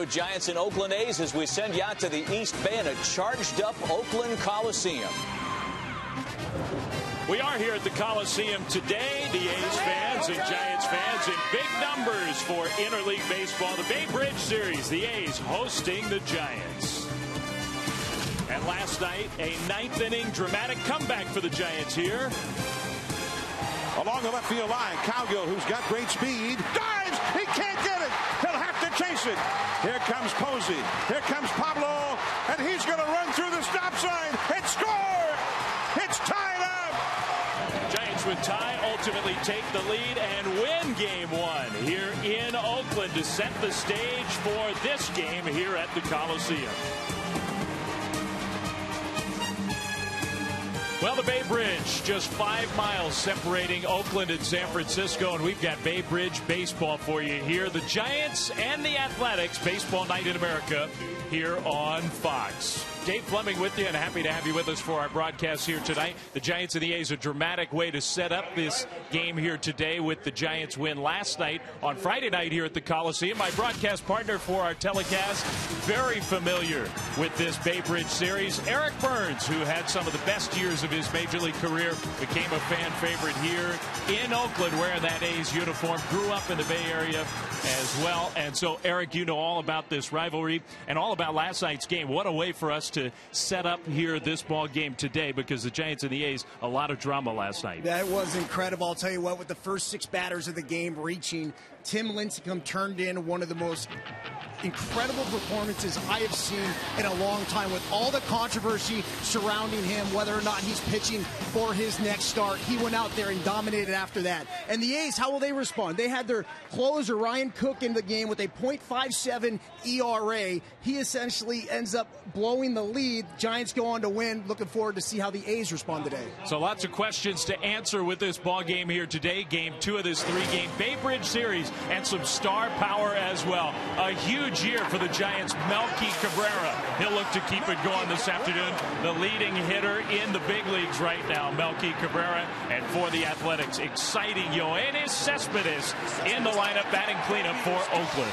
Giants and Oakland A's as we send you out to the East Bay in a charged-up Oakland Coliseum. We are here at the Coliseum today. The A's fans and Giants fans in big numbers for interleague baseball. The Bay Bridge Series, the A's hosting the Giants. And last night, a ninth-inning dramatic comeback for the Giants here. Along the left field line, Cowgill, who's got great speed, dives! He can't get it! He'll have to chase it. Here comes Posey. Here comes Pablo. And he's going to run through the stop sign and score! It's tied up! Giants with tie ultimately take the lead and win Game 1 here in Oakland to set the stage for this game here at the Coliseum. Well, the Bay Bridge, just 5 miles separating Oakland and San Francisco, and we've got Bay Bridge baseball for you here. The Giants and the Athletics, Baseball Night in America, here on Fox. Dave Fleming with you, and happy to have you with us for our broadcast here tonight. The Giants and the A's, a dramatic way to set up this game here today with the Giants win last night on Friday night here at the Coliseum. My broadcast partner for our telecast, very familiar with this Bay Bridge Series, Eric Burns, who had some of the best years of his Major League career, became a fan favorite here in Oakland, wearing that A's uniform, grew up in the Bay Area as well. And so, Eric, you know all about this rivalry and all about last night's game. What a way for us to set up here this ball game today, because the Giants and the A's, a lot of drama last night. That was incredible. I'll tell you what, with the first 6 batters of the game reaching, Tim Lincecum turned in one of the most incredible performances I have seen in a long time, with all the controversy surrounding him, whether or not he's pitching for his next start. He went out there and dominated after that. And the A's, how will they respond? They had their closer, Ryan Cook, in the game with a .57 ERA. He essentially ends up blowing the lead. Giants go on to win. Looking forward to see how the A's respond today. So lots of questions to answer with this ball game here today. Game 2 of this 3-game Bay Bridge Series, and some star power as well. A huge year for the Giants. Melky Cabrera, he'll look to keep it going this afternoon. The leading hitter in the big leagues right now, Melky Cabrera. And for the Athletics, exciting Yoenis Cespedes in the lineup, batting cleanup for Oakland.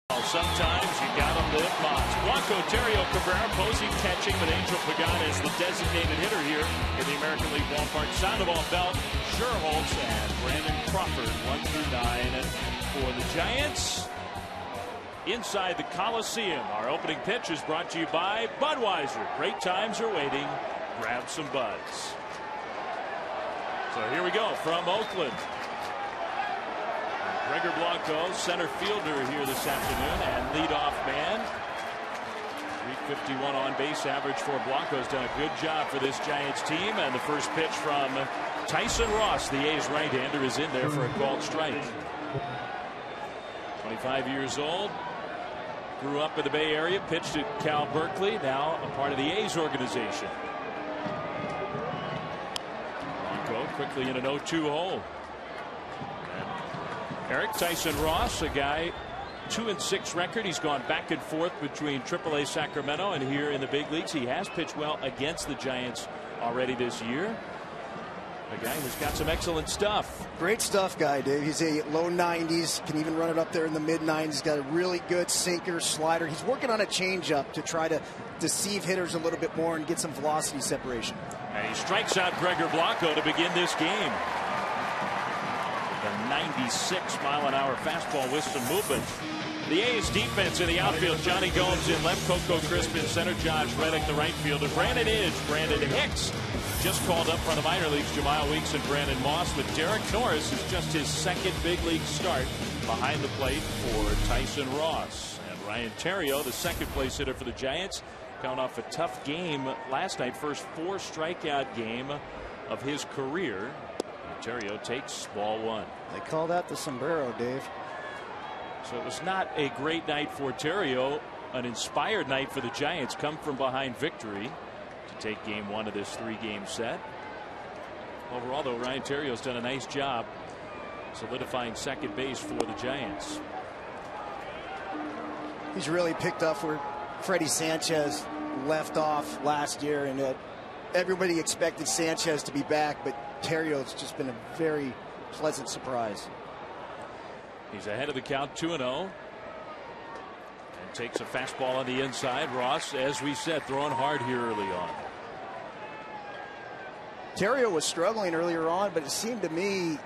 Sometimes you gotta live Moss. Blanco, Terrio Cabrera, Posey catching with Angel Pagan as the designated hitter here in the American League ballpark. Sandoval, Belt, Scherholtz, and Brandon Crawford, 1 through 9 for the Giants. Inside the Coliseum, our opening pitch is brought to you by Budweiser. Great times are waiting. Grab some buds. So here we go from Oakland. Gregor Blanco, center fielder here this afternoon, and leadoff man. 351 on base average for Blanco. Has done a good job for this Giants team. And the first pitch from Tyson Ross, the A's right-hander, is in there for a called strike. 25 years old. Grew up in the Bay Area, pitched at Cal Berkeley, now a part of the A's organization. Blanco quickly in an 0-2 hole. Eric Tyson Ross, a guy 2-6 record. He's gone back and forth between AAA Sacramento and here in the big leagues. He has pitched well against the Giants already this year. A guy who's got some excellent stuff. Great stuff, guy, Dave. He's a low 90s, can even run it up there in the mid 90s. He's got a really good sinker, slider. He's working on a changeup to try to deceive hitters a little bit more and get some velocity separation. And he strikes out Gregor Blanco to begin this game. The 96-mile-an-hour fastball with some movement. The A's defense in the outfield. Johnny Gomes in left, Coco Crisp in center, Josh Reddick the right fielder, Brandon Idge, Brandon Hicks just called up from the minor leagues, Jamal Weeks and Brandon Moss. With Derek Norris is just his second big league start behind the plate for Tyson Ross. And Ryan Terrio, the second place hitter for the Giants, coming off a tough game last night, first 4 strikeout game of his career. Terrio takes ball 1. They call that the sombrero, Dave. So it was not a great night for Terrio. An inspired night for the Giants. Come from behind victory to take game 1 of this 3-game set. Overall, though, Ryan Terrio's done a nice job solidifying second base for the Giants. He's really picked up where Freddie Sanchez left off last year, and everybody expected Sanchez to be back, but Terrio's just been a very pleasant surprise. He's ahead of the count, 2-0. And takes a fastball on the inside. Ross, as we said, throwing hard here early on. Terrio was struggling earlier on, but it seemed to me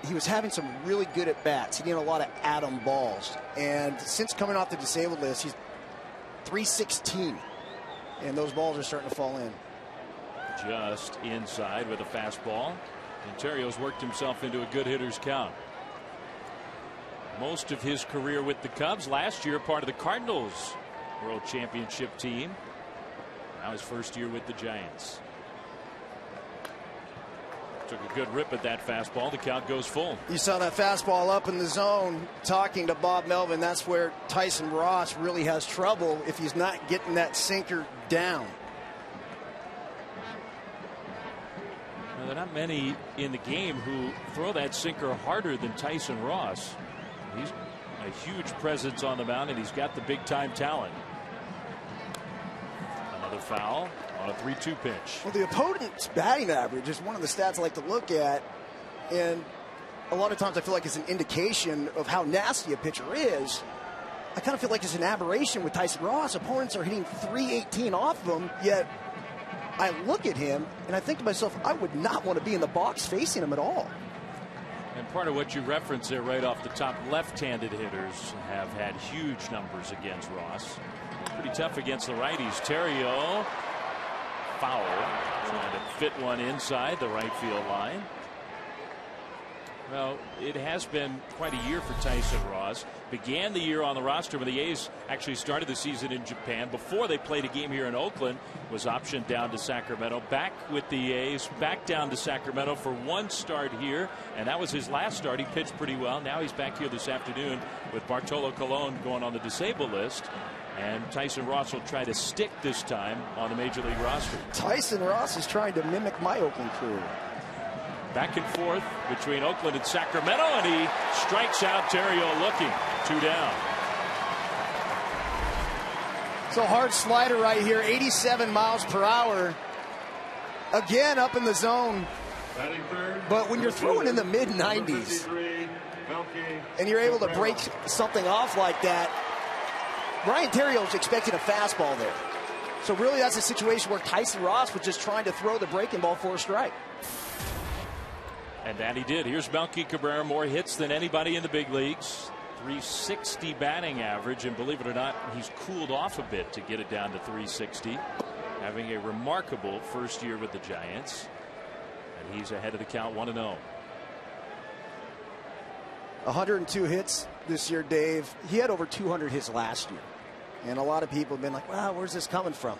he was having some really good at bats. He did a lot of atom balls. And since coming off the disabled list, he's 316. And those balls are starting to fall in. Just inside with a fastball. And Terrio's worked himself into a good hitter's count. Most of his career with the Cubs. Last year, part of the Cardinals World Championship team. Now his first year with the Giants. Took a good rip at that fastball. The count goes full. You saw that fastball up in the zone. Talking to Bob Melvin, that's where Tyson Ross really has trouble if he's not getting that sinker down. There are not many in the game who throw that sinker harder than Tyson Ross. He's a huge presence on the mound, and he's got the big-time talent. Another foul on a 3-2 pitch. Well, the opponent's batting average is one of the stats I like to look at, and a lot of times I feel like it's an indication of how nasty a pitcher is. I kind of feel like it's an aberration with Tyson Ross. Opponents are hitting 318 off of him, yet I look at him and I think to myself, I would not want to be in the box facing him at all. And part of what you referenced there right off the top, left-handed hitters have had huge numbers against Ross. Pretty tough against the righties. Terrio, foul, trying to fit one inside the right field line. Well, it has been quite a year for Tyson Ross. Began the year on the roster when the A's actually started the season in Japan. Before they played a game here in Oakland, was optioned down to Sacramento. Back with the A's, back down to Sacramento for 1 start here, and that was his last start. He pitched pretty well. Now he's back here this afternoon with Bartolo Colon going on the disabled list. And Tyson Ross will try to stick this time on the Major League roster. Tyson Ross is trying to mimic my Oakland career. Back and forth between Oakland and Sacramento, and he strikes out Terrio looking. 2 down. So hard slider right here, 87 miles per hour. Again up in the zone. But when you're throwing in the mid 90s and you're able to break something off like that, Ryan Terrio's expecting a fastball there. So really that's a situation where Tyson Ross was just trying to throw the breaking ball for a strike. And that he did. Here's Melky Cabrera, more hits than anybody in the big leagues. 360 batting average, and believe it or not, he's cooled off a bit to get it down to 360. Having a remarkable first year with the Giants. And he's ahead of the count 1-0. 102 hits this year, Dave. He had over 200 hits last year. And a lot of people have been like, wow, where's this coming from?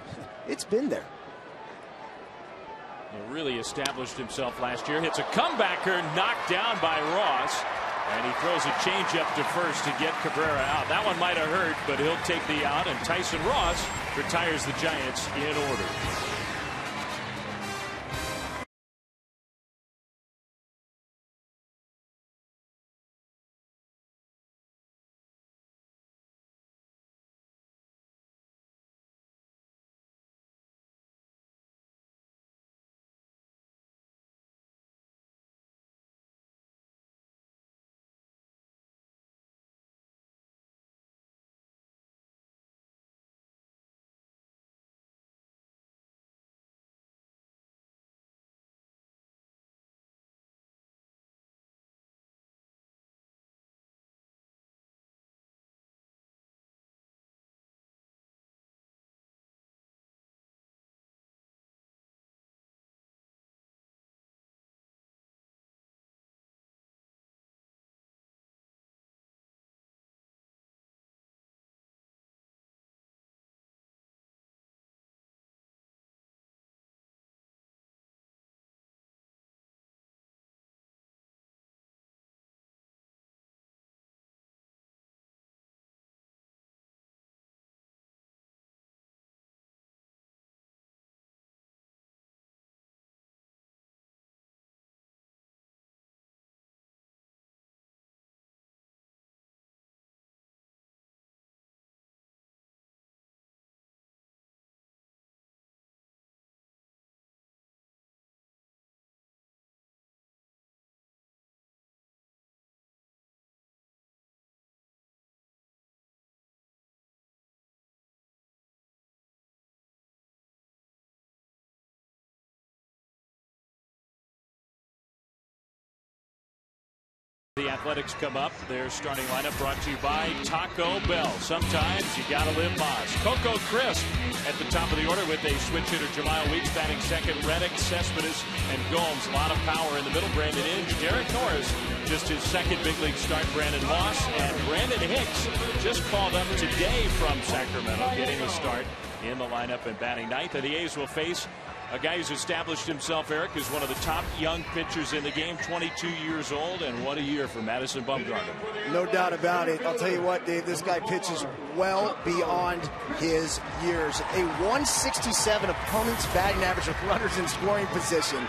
It's been there. He really established himself last year. Hits a comebacker, knocked down by Ross. And he throws a changeup to first to get Cabrera out. That one might have hurt, but he'll take the out. And Tyson Ross retires the Giants in order. The Athletics come up. Their starting lineup brought to you by Taco Bell. Sometimes you gotta live Moss. Coco Crisp at the top of the order with a switch hitter. Jamal Weeks batting second. Reddick, Cespedes, and Gomes. A lot of power in the middle. Brandon Inge. Derek Norris, just his second big league start. Brandon Moss and Brandon Hicks just called up today from Sacramento, getting a start in the lineup and batting ninth. And the A's will face a guy who's established himself, Eric, as one of the top young pitchers in the game, 22 years old, and what a year for Madison Bumgarner. No doubt about it. I'll tell you what, Dave, this guy pitches well beyond his years. A 167 opponent's batting average with runners in scoring position.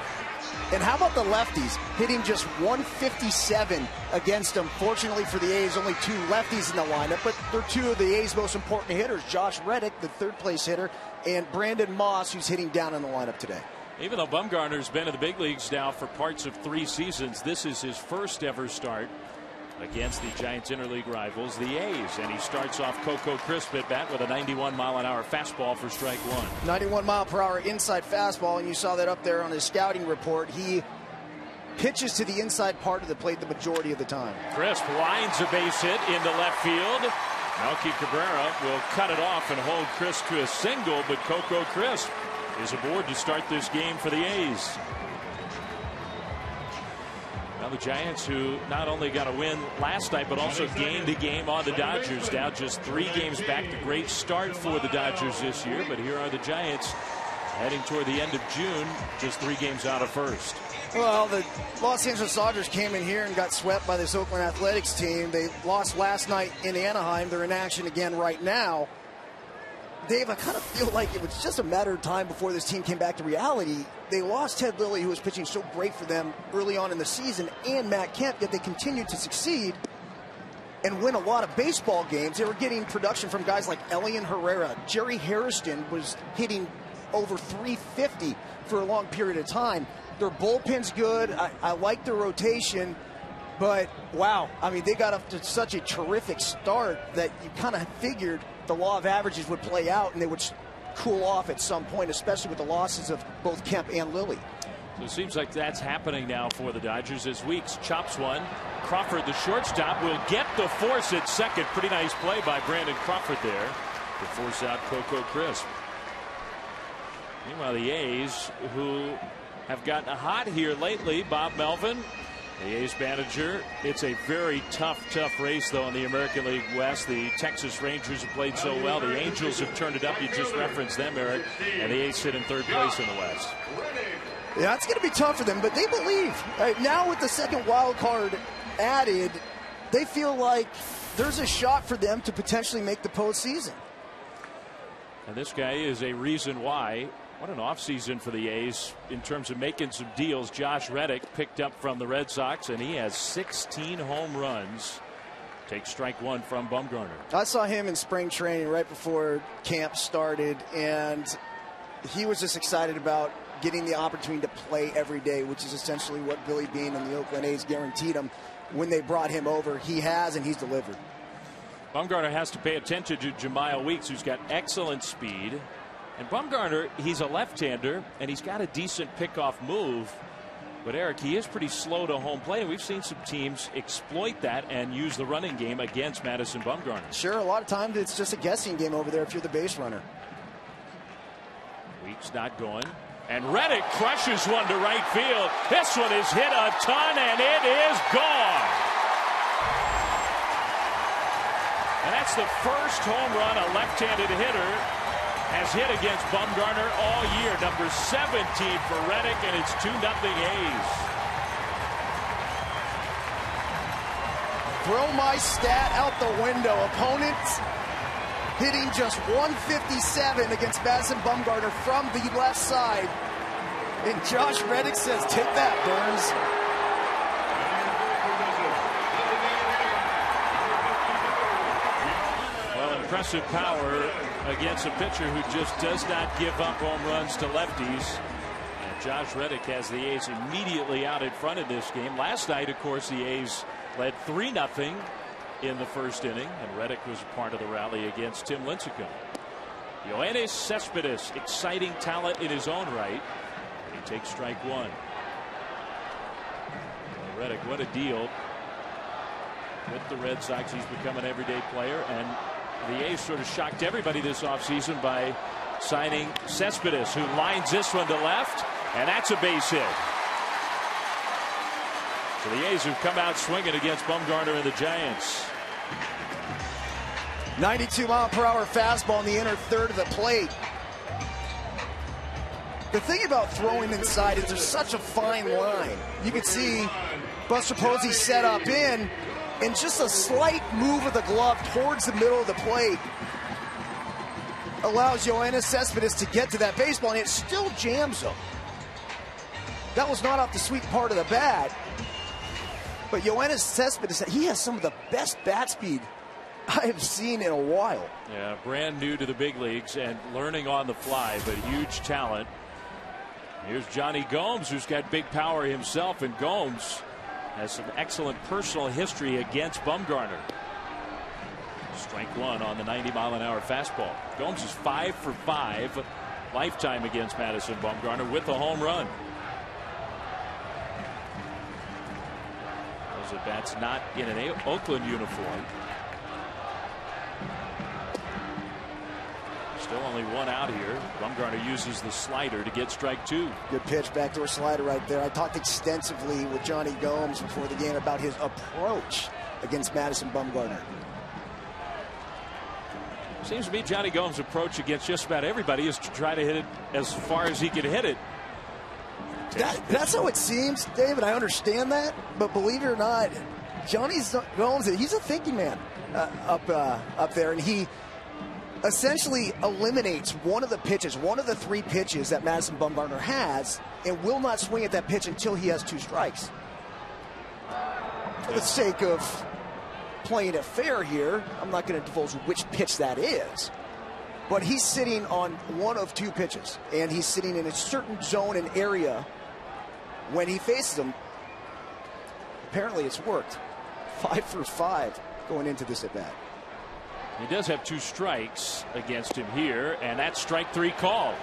And how about the lefties hitting just 157 against them? Fortunately for the A's, only two lefties in the lineup, but they're two of the A's most important hitters. Josh Reddick, the third place hitter, and Brandon Moss, who's hitting down in the lineup today. Even though Bumgarner's been in the big leagues now for parts of 3 seasons, this is his first ever start against the Giants' interleague rivals, the A's. And he starts off Coco Crisp at bat with a 91-mile-an-hour fastball for strike one. 91-mile-per-hour inside fastball, and you saw that up there on his scouting report. He pitches to the inside part of the plate the majority of the time. Crisp lines a base hit into left field. Melky Cabrera will cut it off and hold Crisp to a single, but Coco Crisp is aboard to start this game for the A's. Now the Giants, who not only got a win last night, but also gained a game on the Dodgers. Now just 3 games back. The great start for the Dodgers this year, but here are the Giants heading toward the end of June, just 3 games out of first. Well, the Los Angeles Dodgers came in here and got swept by this Oakland Athletics team. They lost last night in Anaheim. They're in action again right now. Dave, I kind of feel like it was just a matter of time before this team came back to reality. They lost Ted Lilly, who was pitching so great for them early on in the season, and Matt Kemp, yet they continued to succeed and win a lot of baseball games. They were getting production from guys like Elian Herrera. Jerry Hairston was hitting over 350 for a long period of time. Their bullpen's good. I like their rotation, but wow, I mean, they got up to such a terrific start that you kind of figured the law of averages would play out and they would cool off at some point, especially with the losses of both Kemp and Lilly. So it seems like that's happening now for the Dodgers as Weeks chops one. Crawford, the shortstop, will get the force at second. Pretty nice play by Brandon Crawford there to force out Coco Crisp. Meanwhile, the A's, who have gotten hot here lately, Bob Melvin, the A's manager. It's a very tough race, though, in the American League West. The Texas Rangers have played so well. The Angels have turned it up. You just referenced them, Eric. And the A's sit in third place in the West. Yeah, it's going to be tough for them, but they believe. Now with the second wild card added, they feel like there's a shot for them to potentially make the postseason. And this guy is a reason why. What an offseason for the A's in terms of making some deals. Josh Reddick picked up from the Red Sox, and he has 16 home runs. Takes strike one from Bumgarner. I saw him in spring training right before camp started, and he was just excited about getting the opportunity to play every day, which is essentially what Billy Beane and the Oakland A's guaranteed him when they brought him over. He has, and he's delivered. Bumgarner has to pay attention to Jemile Weeks, who's got excellent speed. And Bumgarner, he's a left-hander, and he's got a decent pickoff move. But, Eric, he is pretty slow to home plate, and we've seen some teams exploit that and use the running game against Madison Bumgarner. Sure, a lot of times it's just a guessing game over there if you're the base runner. Weeks not going. And Reddick crushes one to right field. This one is hit a ton, and it is gone. And that's the first home run a left-handed hitter has hit against Bumgarner all year. Number 17 for Reddick, and it's 2-0 A's. Throw my stat out the window. Opponents hitting just 157 against Madison Bumgarner from the left side. And Josh Reddick says, take that, Burns. Well, impressive power against a pitcher who just does not give up home runs to lefties. And Josh Reddick has the A's immediately out in front of this game. Last night, of course, the A's led 3-0 in the first inning, and Reddick was a part of the rally against Tim Lincecum. Yoenis Cespedes, exciting talent in his own right. He takes strike one. Well, Reddick, what a deal with the Red Sox. He's become an everyday player, and the A's sort of shocked everybody this offseason by signing Cespedes, who lines this one to left, and that's a base hit. So the A's have come out swinging against Bumgarner and the Giants. 92-mile-per-hour fastball in the inner third of the plate. The thing about throwing inside is there's such a fine line. You can see Buster Posey set up in, and just a slight move of the glove towards the middle of the plate allows Yoenis Cespedes to get to that baseball, and it still jams him. That was not off the sweet part of the bat. But Yoenis Cespedes, he has some of the best bat speed I have seen in a while. Yeah, brand new to the big leagues and learning on the fly, but huge talent. Here's Johnny Gomes, who's got big power himself, and Gomes has some excellent personal history against Bumgarner. Strike one on the 90-mile-an-hour fastball. Gomes is 5 for 5 lifetime against Madison Bumgarner with a home run. Those at-bats not in an Oakland uniform. Still only one out here. Bumgarner uses the slider to get strike two. Good pitch, backdoor slider right there. I talked extensively with Johnny Gomes before the game about his approach against Madison Bumgarner. Seems to me Johnny Gomes' approach against just about everybody is to try to hit it as far as he can hit it. That's how it seems, David. I understand that, but believe it or not, Johnny Gomes, he's a thinking man up there, and he essentially eliminates one of the pitches, one of the 3 pitches that Madison Bumgarner has, and will not swing at that pitch until he has 2 strikes. For the sake of playing it fair here, I'm not going to divulge which pitch that is, but he's sitting on one of 2 pitches, and he's sitting in a certain zone and area when he faces them. Apparently it's worked. 5 for 5 going into this at bat. He does have 2 strikes against him here, and that's strike 3 call.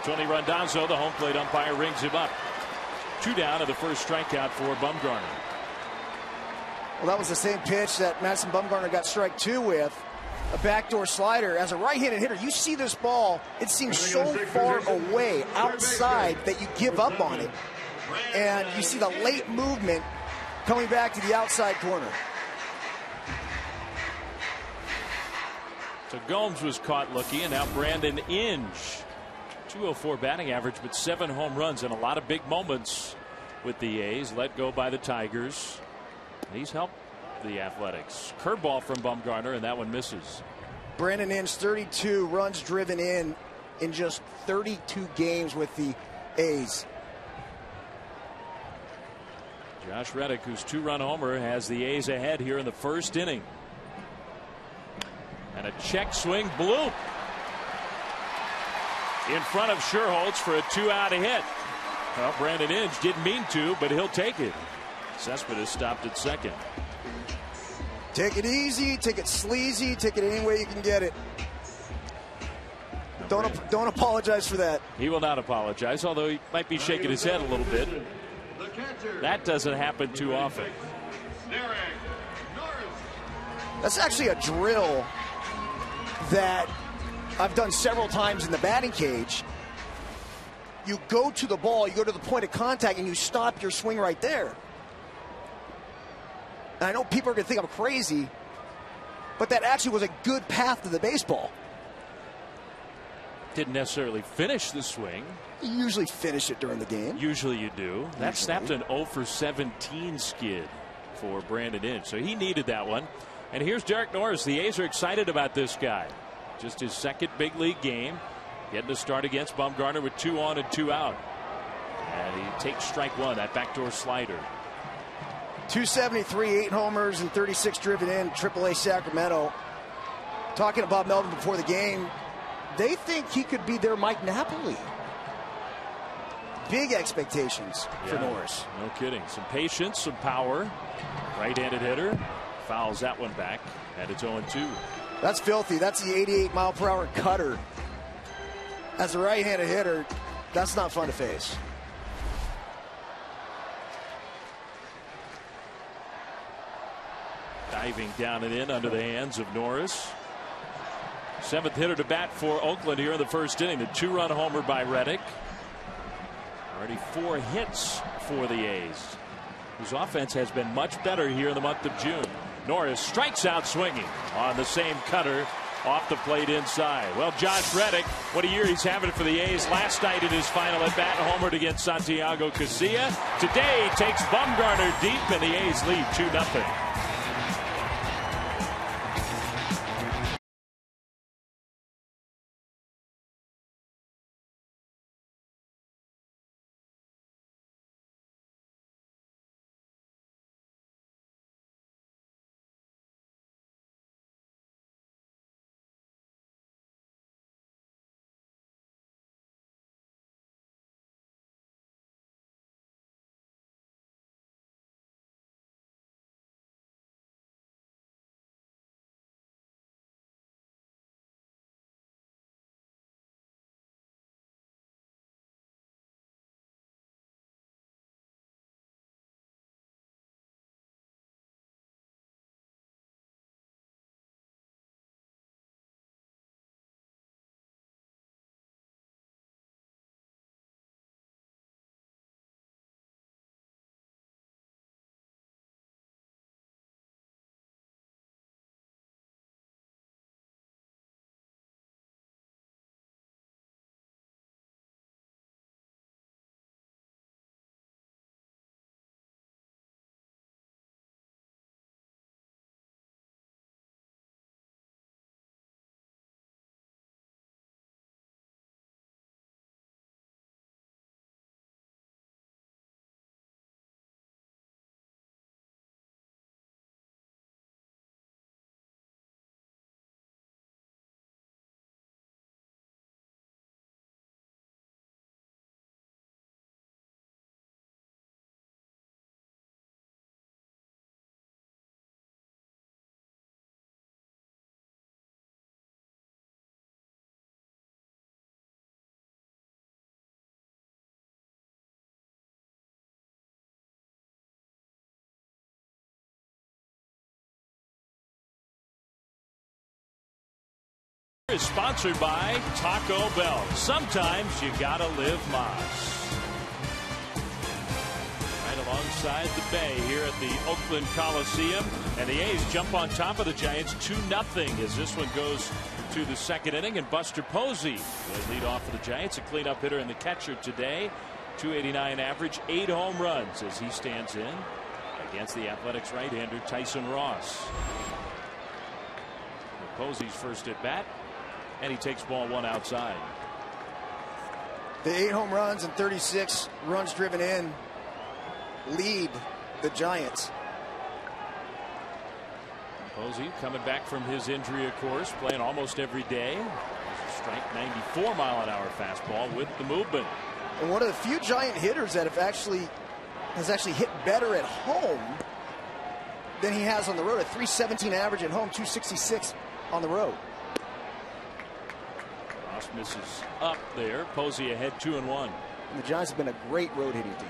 Tony Randazzo, the home plate umpire, rings him up. 2 down to the first strikeout for Bumgarner. Well, that was the same pitch that Madison Bumgarner got strike 2 with. A backdoor slider. As a right-handed hitter, you see this ball, it seems so far away outside that you give up on it. And you see the late movement coming back to the outside corner. So Gomes was caught looking, and now Brandon Inge. 204 batting average, but 7 home runs and a lot of big moments with the A's. Let go by the Tigers. He's helped the Athletics. Curveball from Bumgarner, and that one misses. Brandon Inge, 32 runs driven in just 32 games with the A's. Josh Reddick, whose 2-run homer, has the A's ahead here in the first inning. And a check swing bloop in front of Sherholtz for a 2-out hit. Well, Brandon Inge didn't mean to, but he'll take it. Cespedes stopped at second. Take it easy, take it sleazy, take it any way you can get it. Don't apologize for that. He will not apologize, although he might be shaking his head a little bit. That doesn't happen too often. That's actually a drill that I've done several times in the batting cage. You go to the ball, you go to the point of contact, and you stop your swing right there. And I know people are going to think I'm crazy, but that actually was a good path to the baseball. Didn't necessarily finish the swing. You usually finish it during the game. Usually you do. That snapped an 0 for 17 skid for Brandon Inge. So he needed that one. And here's Derek Norris. The A's are excited about this guy. Just his second big league game. Getting to start against Bumgarner with 2 on and 2 out. And he takes strike 1, that backdoor slider. 273, 8 homers and 36 driven in, AAA Sacramento. Talking to Bob Melvin before the game, they think he could be their Mike Napoli. Big expectations for Norris. No kidding. Some patience, some power. Right-handed hitter. Fouls that one back, and it's 0-2. That's filthy. That's the 88-mile-per-hour cutter. As a right-handed hitter, that's not fun to face. Diving down and in under the hands of Norris. 7th hitter to bat for Oakland here in the first inning. The 2-run homer by Reddick. Already 4 hits for the A's, whose offense has been much better here in the month of June. Norris strikes out swinging on the same cutter off the plate inside. Well, Josh Reddick, what a year he's having for the A's. Last night in his final at bat, homered against Santiago Casilla. Today takes Bumgarner deep, and the A's lead 2-0. is sponsored by Taco Bell. Sometimes you gotta live Moss. Right alongside the bay here at the Oakland Coliseum, and the A's jump on top of the Giants 2-0 as this one goes to the second inning, and Buster Posey will lead off for the Giants, a cleanup hitter and the catcher today. 289 average, 8 home runs as he stands in against the Athletics right-hander Tyson Ross. Posey's first at bat, and he takes ball 1 outside. The 8 home runs and 36 runs driven in lead the Giants. Posey coming back from his injury, of course, playing almost every day. Strike 94 mile-an-hour fastball with the movement. And one of the few Giant hitters that has actually hit better at home than he has on the road. A 317 average at home, 266 on the road. Ross misses up there. Posey ahead 2-1. And the Giants have been a great road hitting team.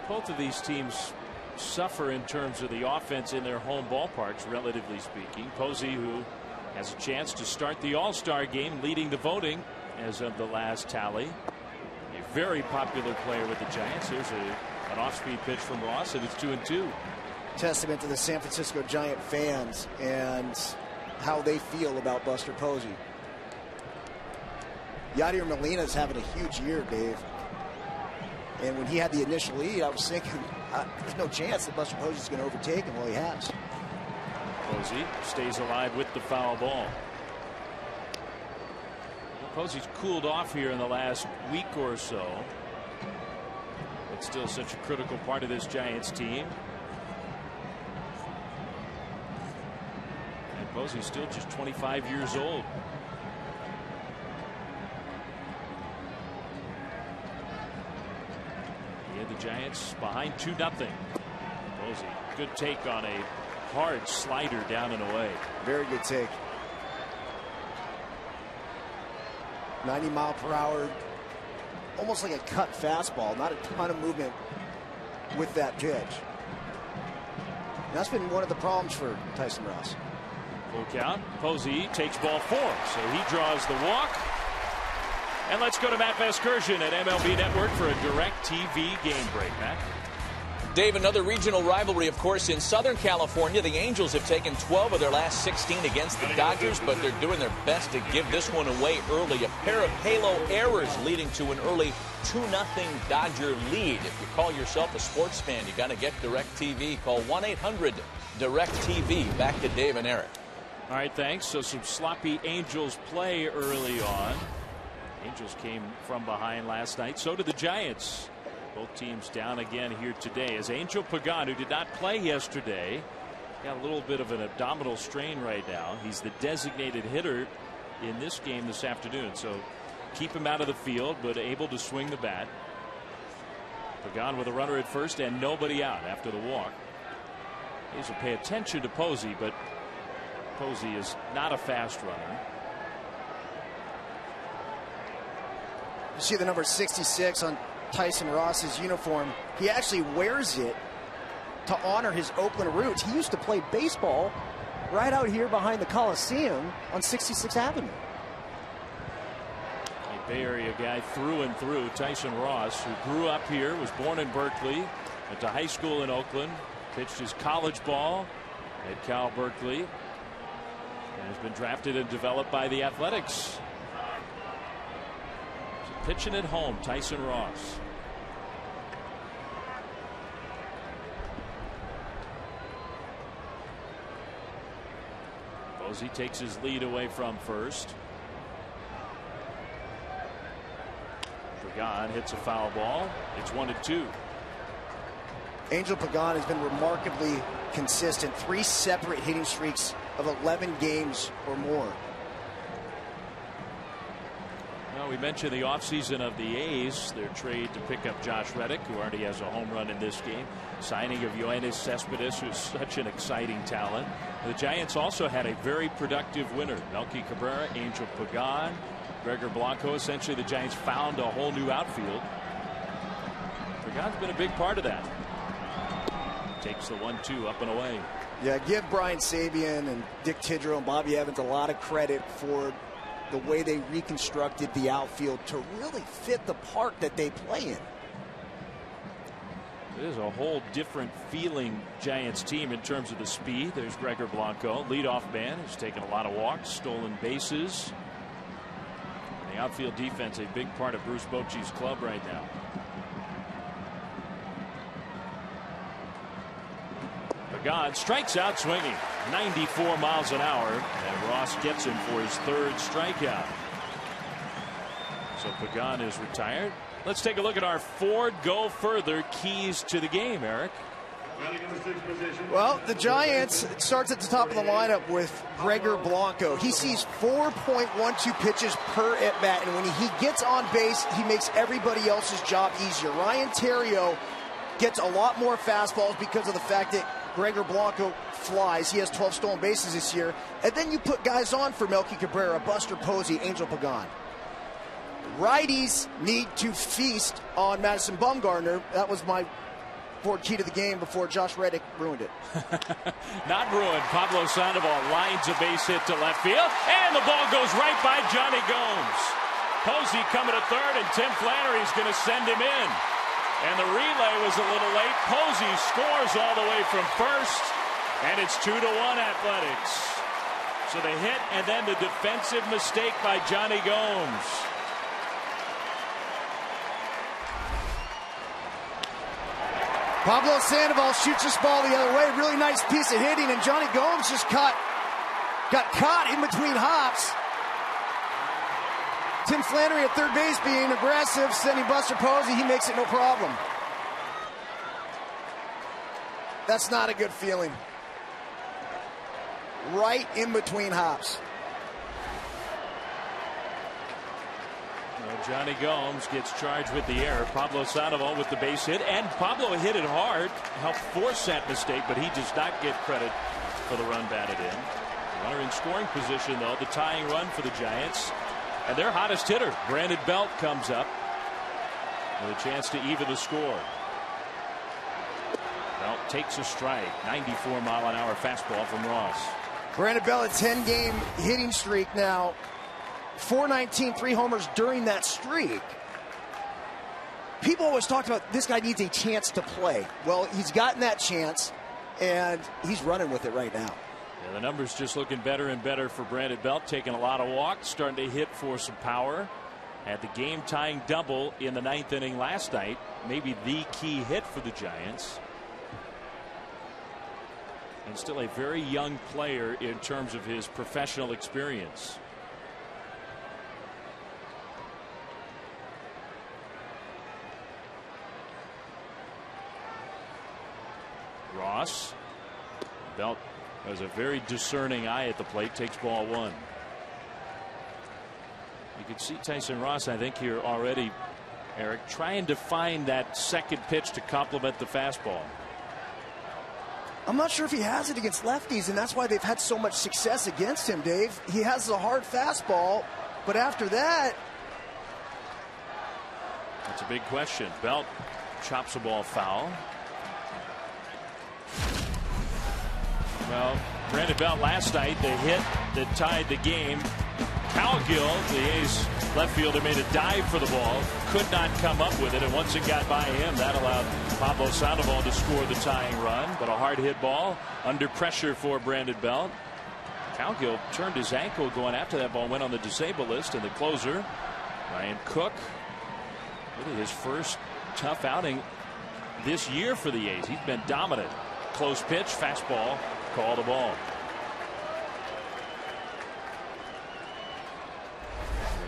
Both of these teams suffer in terms of the offense in their home ballparks, relatively speaking. Posey, who has a chance to start the All-Star game, leading the voting as of the last tally. A very popular player with the Giants. Here's an off-speed pitch from Ross, and it's 2-2. Testament to the San Francisco Giant fans and how they feel about Buster Posey. Yadier Molina's having a huge year, Dave. And when he had the initial lead, I was thinking, there's no chance that Buster Posey's going to overtake him. Well, he has. Posey stays alive with the foul ball. Posey's cooled off here in the last week or so, but still such a critical part of this Giants team. And Posey's still just 25 years old. The Giants behind 2-0. Posey, good take on a hard slider down and away. Very good take. 90 mile per hour, almost like a cut fastball. Not a ton of movement with that pitch. And that's been one of the problems for Tyson Ross. Full count. Posey takes ball 4, so he draws the walk. And let's go to Matt Vasgersian at MLB Network for a direct TV game break. Matt? Dave, another regional rivalry, of course, in Southern California. The Angels have taken 12 of their last 16 against the Dodgers, but they're doing their best to give this one away early. A pair of halo errors leading to an early 2-0 Dodger lead. If you call yourself a sports fan, you got to get DirecTV. Call 1-800-DirecTV. Back to Dave and Eric. All right, thanks. So some sloppy Angels play early on. Angels came from behind last night. So did the Giants. Both teams down again here today as Angel Pagan, who did not play yesterday, got a little bit of an abdominal strain right now. He's the designated hitter in this game this afternoon. So keep him out of the field, but able to swing the bat. Pagan with a runner at first and nobody out after the walk. These will pay attention to Posey, but Posey is not a fast runner. You see the number 66 on Tyson Ross's uniform. He actually wears it to honor his Oakland roots. He used to play baseball right out here behind the Coliseum on 66th Avenue. A Bay Area guy through and through. Tyson Ross, who grew up here, was born in Berkeley, went to high school in Oakland, pitched his college ball at Cal Berkeley, and has been drafted and developed by the Athletics. Pitching at home, Tyson Ross. Posey takes his lead away from first. Pagan hits a foul ball. It's 1-2. Angel Pagan has been remarkably consistent. 3 separate hitting streaks of 11 games or more. We mentioned the offseason of the A's, their trade to pick up Josh Reddick, who already has a home run in this game. Signing of Yoenis Cespedes, who's such an exciting talent. The Giants also had a very productive winter. Melky Cabrera, Angel Pagan, Gregor Blanco. Essentially, the Giants found a whole new outfield. Pagan's been a big part of that. Takes the 1-2 up and away. Yeah, give Brian Sabian and Dick Tidrow and Bobby Evans a lot of credit for the way they reconstructed the outfield to really fit the park that they play in. It is a whole different feeling Giants team in terms of the speed. There's Gregor Blanco, leadoff man, who's taken a lot of walks, stolen bases. The outfield defense, a big part of Bruce Bochy's club right now. Pagan strikes out swinging 94 miles an hour, and Ross gets him for his 3rd strikeout. So Pagan is retired. Let's take a look at our Ford Go Further keys to the game, Eric. Well, the Giants, it starts at the top of the lineup with Gregor Blanco. He sees 4.12 pitches per at bat, and when he gets on base, he makes everybody else's job easier. Ryan Theriot gets a lot more fastballs because of the fact that Gregor Blanco flies. He has 12 stolen bases this year. And then you put guys on for Melky Cabrera, Buster Posey, Angel Pagan. Righties need to feast on Madison Bumgarner. That was my Ford key to the game before Josh Reddick ruined it. Not ruined. Pablo Sandoval lines a base hit to left field, and the ball goes right by Johnny Gomes. Posey coming to third, and Tim Flannery's going to send him in. And the relay was a little late. Posey scores all the way from first, and it's 2-1 Athletics. So the hit and then the defensive mistake by Johnny Gomes. Pablo Sandoval shoots this ball the other way. Really nice piece of hitting, and Johnny Gomes just got caught in between hops. Tim Flannery at third base being aggressive, sending Buster Posey. He makes it no problem. That's not a good feeling. Right in between hops. Johnny Gomes gets charged with the error. Pablo Sandoval with the base hit, and Pablo hit it hard, helped force that mistake, but he does not get credit for the run batted in. Runner in scoring position, though, the tying run for the Giants. And their hottest hitter, Brandon Belt, comes up with a chance to even the score. Belt takes a strike. 94-mile-an-hour fastball from Ross. Brandon Belt, a 10-game hitting streak now. 419, 3 homers during that streak. People always talked about this guy needs a chance to play. Well, he's gotten that chance, and he's running with it right now. Yeah, the numbers just looking better and better for Brandon Belt, taking a lot of walks, starting to hit for some power. Had the game-tying double in the 9th inning last night, maybe the key hit for the Giants. And still a very young player in terms of his professional experience. Ross. Belt has a very discerning eye at the plate, takes ball 1. You could see Tyson Ross, I think, here already, Eric, trying to find that second pitch to complement the fastball. I'm not sure if he has it against lefties, and that's why they've had so much success against him, Dave. He has a hard fastball, but after that... That's a big question. Belt chops a ball foul. Well, Brandon Belt last night, the hit that tied the game. Cowgill, the A's left fielder, made a dive for the ball, could not come up with it, and once it got by him, that allowed Pablo Sandoval to score the tying run. But a hard hit ball under pressure for Brandon Belt. Cowgill turned his ankle going after that ball, went on the disabled list, and the closer, Ryan Cook, really his first tough outing this year for the A's. He's been dominant. Close pitch, fastball, call the ball.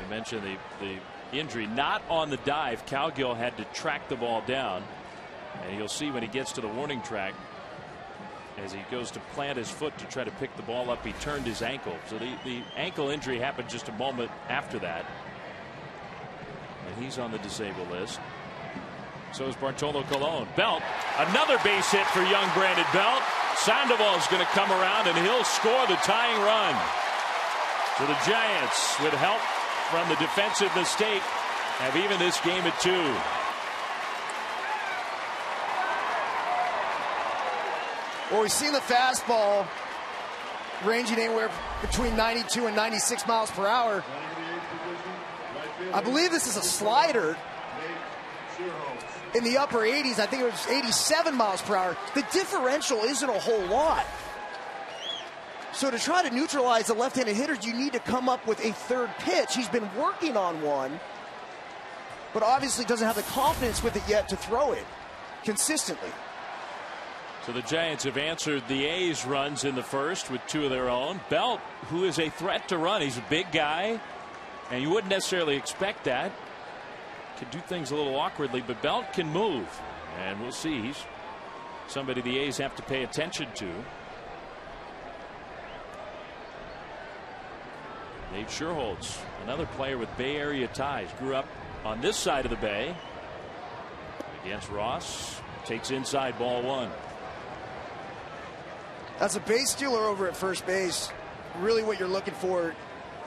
We mentioned the injury, not on the dive. Cowgill had to track the ball down, and you'll see when he gets to the warning track, as he goes to plant his foot to try to pick the ball up, he turned his ankle. So the ankle injury happened just a moment after that, and he's on the disabled list. So is Bartolo Colon. Belt, another base hit for young Brandon Belt. Sandoval's going to come around, and he'll score the tying run. So the Giants, with help from the defensive mistake, have even this game at 2. Well, we've seen the fastball ranging anywhere between 92 and 96 miles per hour. I believe this is a slider in the upper 80s. I think it was 87 miles per hour. The differential isn't a whole lot. So to try to neutralize the left-handed hitters, you need to come up with a third pitch. He's been working on one, but obviously doesn't have the confidence with it yet to throw it consistently. So the Giants have answered the A's runs in the first with 2 of their own. Belt, who is a threat to run. He's a big guy, and you wouldn't necessarily expect that. Can do things a little awkwardly, but Belt can move. And we'll see. He's somebody the A's have to pay attention to. Dave Sherholtz, another player with Bay Area ties. Grew up on this side of the Bay. Against Ross. Takes inside, ball 1. As a base stealer over at first base, really what you're looking for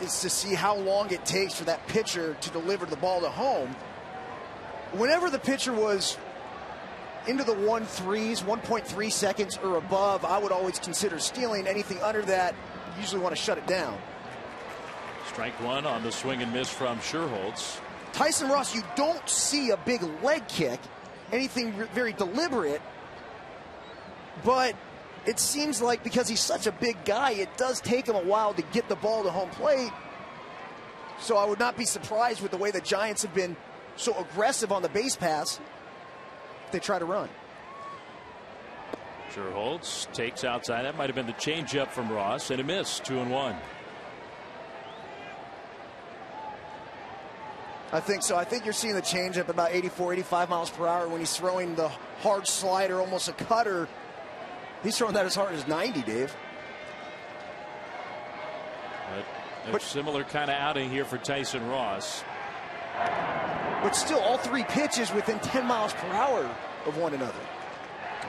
is to see how long it takes for that pitcher to deliver the ball to home. Whenever the pitcher was into the 1.3s, 1.3 seconds or above, I would always consider stealing. Anything under that, you usually want to shut it down. Strike 1 on the swing and miss from Sherholtz. Tyson Ross, you don't see a big leg kick, anything very deliberate, but it seems like because he's such a big guy, it does take him a while to get the ball to home plate. So I would not be surprised with the way the Giants have been so aggressive on the base pass if they try to run. Sherholtz takes outside. That might have been the changeup from Ross, and a miss. 2-1. I think so. I think you're seeing the changeup about 84, 85 miles per hour. When he's throwing the hard slider, almost a cutter, he's throwing that as hard as 90, Dave. But similar kind of outing here for Tyson Ross. But still, all 3 pitches within 10 miles per hour of one another.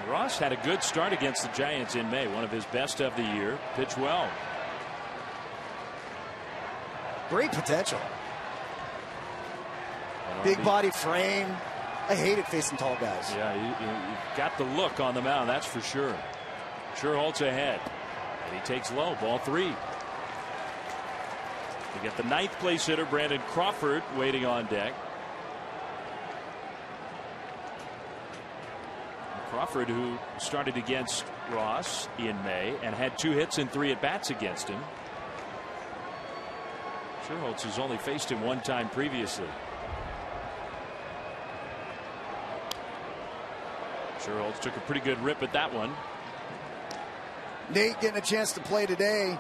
Ross had a good start against the Giants in May. One of his best of the year. Pitched well. Great potential. Big body frame. I hate it facing tall guys. Yeah, you've got the look on the mound, that's for sure. Sherholtz ahead. And he takes low, ball 3. We get the 9th place hitter, Brandon Crawford, waiting on deck. Crawford, who started against Ross in May and had 2 hits and 3 at-bats against him. Sherholtz has only faced him 1 time previously. Sherholtz took a pretty good rip at that one. Nate getting a chance to play today.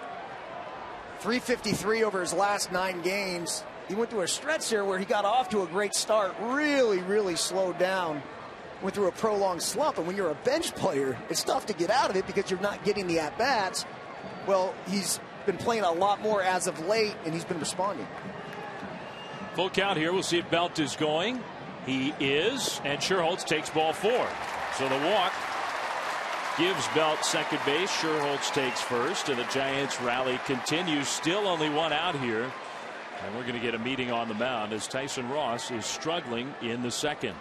353 over his last 9 games. He went through a stretch here where he got off to a great start. Really slowed down. Went through a prolonged slump. And when you're a bench player, it's tough to get out of it because you're not getting the at-bats. Well, he's been playing a lot more as of late, and he's been responding. Full count here. We'll see if Belt is going. He is. And Sherholtz takes ball 4. So the walk gives Belt second base. Sherholtz takes first, and the Giants rally continues. Still only 1 out here, and we're going to get a meeting on the mound as Tyson Ross is struggling in the second.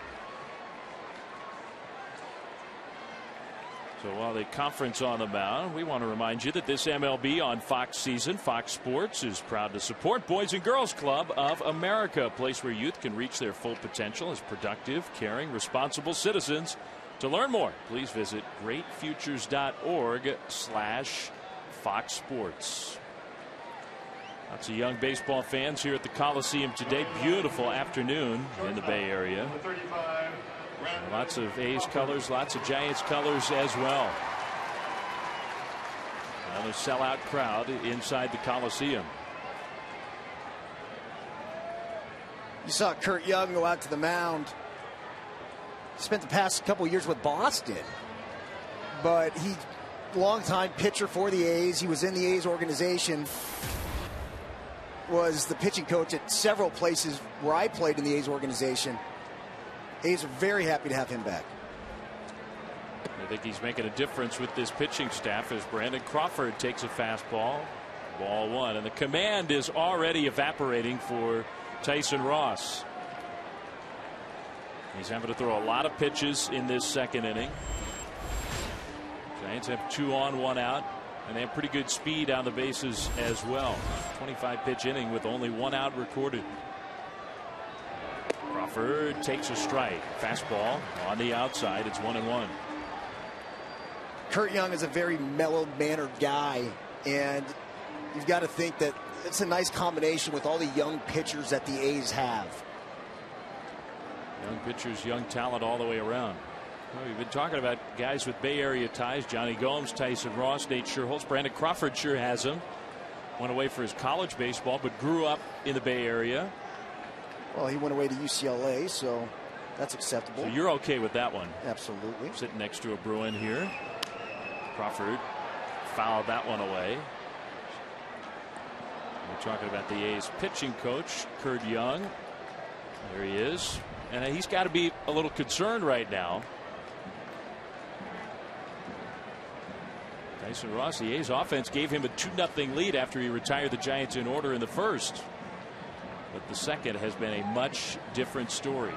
So while they conference on the mound, we want to remind you that this MLB on Fox season, Fox Sports is proud to support Boys and Girls Club of America, a place where youth can reach their full potential as productive, caring, responsible citizens. To learn more, please visit greatfutures.org/Fox Sports. Lots of young baseball fans here at the Coliseum today. Beautiful afternoon in the Bay Area. Lots of A's colors, lots of Giants colors as well. Another sellout crowd inside the Coliseum. You saw Kurt Young go out to the mound. Spent the past couple years with Boston, but he longtime pitcher for the A's. He was in the A's organization, was the pitching coach at several places where I played in the A's organization. A's are very happy to have him back. I think he's making a difference with this pitching staff as Brandon Crawford takes a fastball, ball 1, and the command is already evaporating for Tyson Ross. He's having to throw a lot of pitches in this second inning. Giants have 2 on, 1 out, and they have pretty good speed on the bases as well. 25 pitch inning with only 1 out recorded. Crawford takes a strike. Fastball on the outside. It's 1-1. Kurt Young is a very mellow-mannered guy, and you've got to think that it's a nice combination with all the young pitchers that the A's have. Young pitchers, young talent all the way around. Well, we've been talking about guys with Bay Area ties. Johnny Gomes, Tyson Ross, Nate Scherholz. Brandon Crawford sure has them. Went away for his college baseball, but grew up in the Bay Area. Well, he went away to UCLA, so that's acceptable. So you're okay with that one? Absolutely. Sitting next to a Bruin here. Crawford fouled that one away. We're talking about the A's pitching coach, Kurt Young. There he is. And he's got to be a little concerned right now. Tyson Ross, the A's offense gave him a 2-0 lead after he retired the Giants in order in the first. But the second has been a much different story.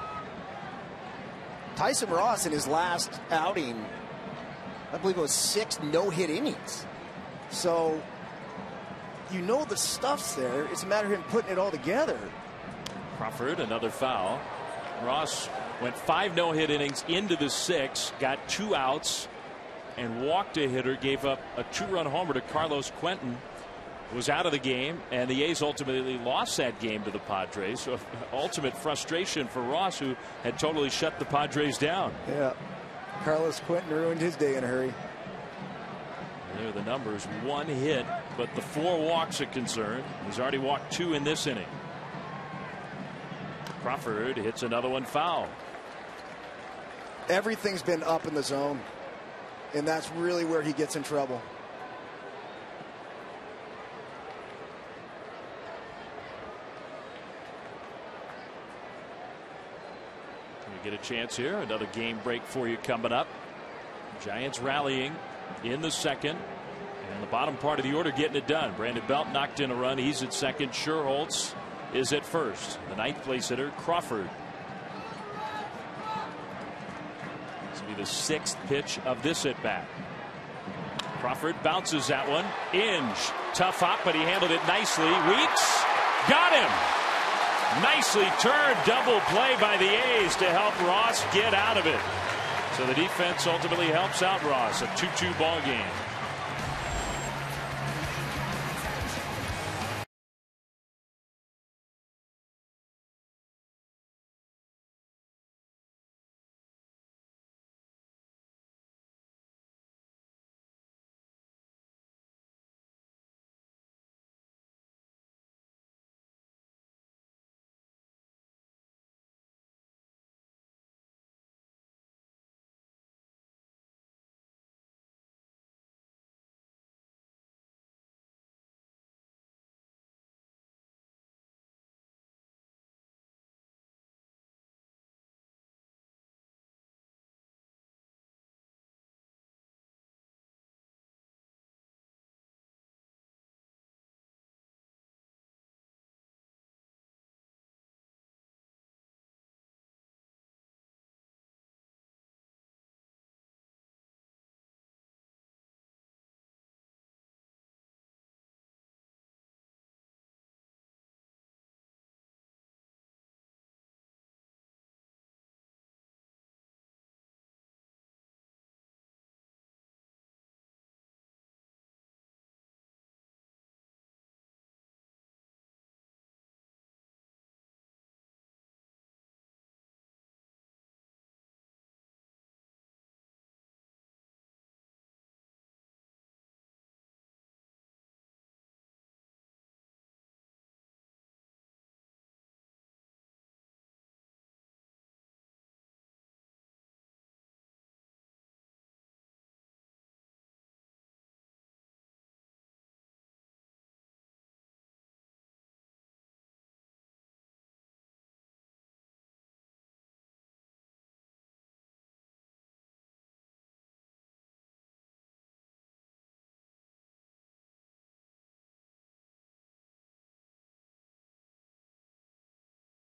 Tyson Ross in his last outing, I believe it was 6 no-hit innings. So you know the stuff's there. It's a matter of him putting it all together. Crawford, another foul. Ross went 5 no-hit innings into the 6, got 2 outs, and walked a hitter, gave up a 2-run homer to Carlos Quentin. Was out of the game, and the A's ultimately lost that game to the Padres. So ultimate frustration for Ross, who had totally shut the Padres down. Yeah, Carlos Quentin ruined his day in a hurry. There are the numbers. 1 hit, but the 4 walks are concerned. He's already walked 2 in this inning. Crawford hits another one foul. Everything's been up in the zone, and that's really where he gets in trouble. Get a chance here. Another game break for you coming up. Giants rallying in the second, and the bottom part of the order getting it done. Brandon Belt knocked in a run. He's at second. Scherholz is at first. The 9th place hitter, Crawford. This will be the 6th pitch of this at bat. Crawford bounces that one. Inge, tough hop, but he handled it nicely. Weeks got him. Nicely turned double play by the A's to help Ross get out of it. So the defense ultimately helps out Ross. A 2-2 ball game.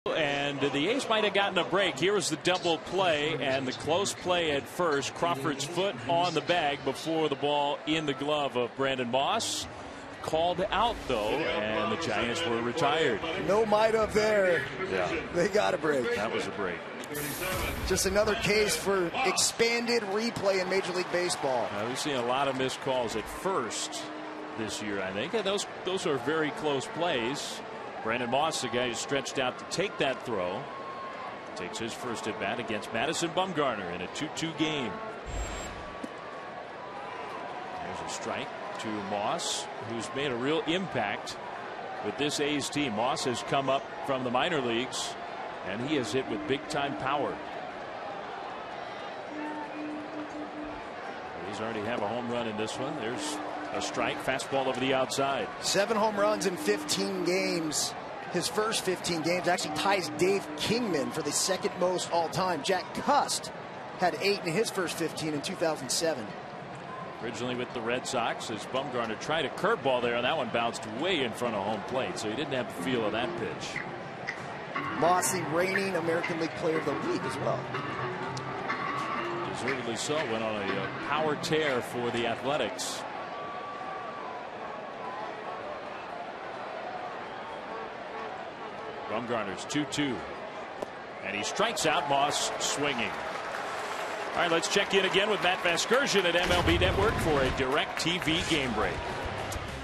And the A's might have gotten a break. Here was the double play and the close play at first. Crawford's foot on the bag before the ball in the glove of Brandon Moss. Called out, though, and the Giants were retired. No might have there. Yeah. They got a break. That was a break. Just another case for expanded replay in Major League Baseball. We've seen a lot of missed calls at first this year, I think. And those are very close plays. Brandon Moss, the guy who stretched out to take that throw, takes his first at bat against Madison Bumgarner in a 2-2 game. There's a strike to Moss, who's made a real impact with this A's team. Moss has come up from the minor leagues, and he has hit with big-time power. A's already have a home run in this one. There's a strike, fastball over the outside. 7 home runs in 15 games. His first 15 games actually ties Dave Kingman for the second most all-time. Jack Cust had 8 in his first 15 in 2007. Originally with the Red Sox, as Bumgarner tried a curveball there, and that one bounced way in front of home plate, so he didn't have the feel of that pitch. Moss, the reigning American League Player of the Week as well. Deservedly so. Went on a power tear for the Athletics. Bumgarner's 2-2. And he strikes out. Moss swinging. All right, let's check in again with Matt Vasgersian at MLB Network for a DirecTV game break.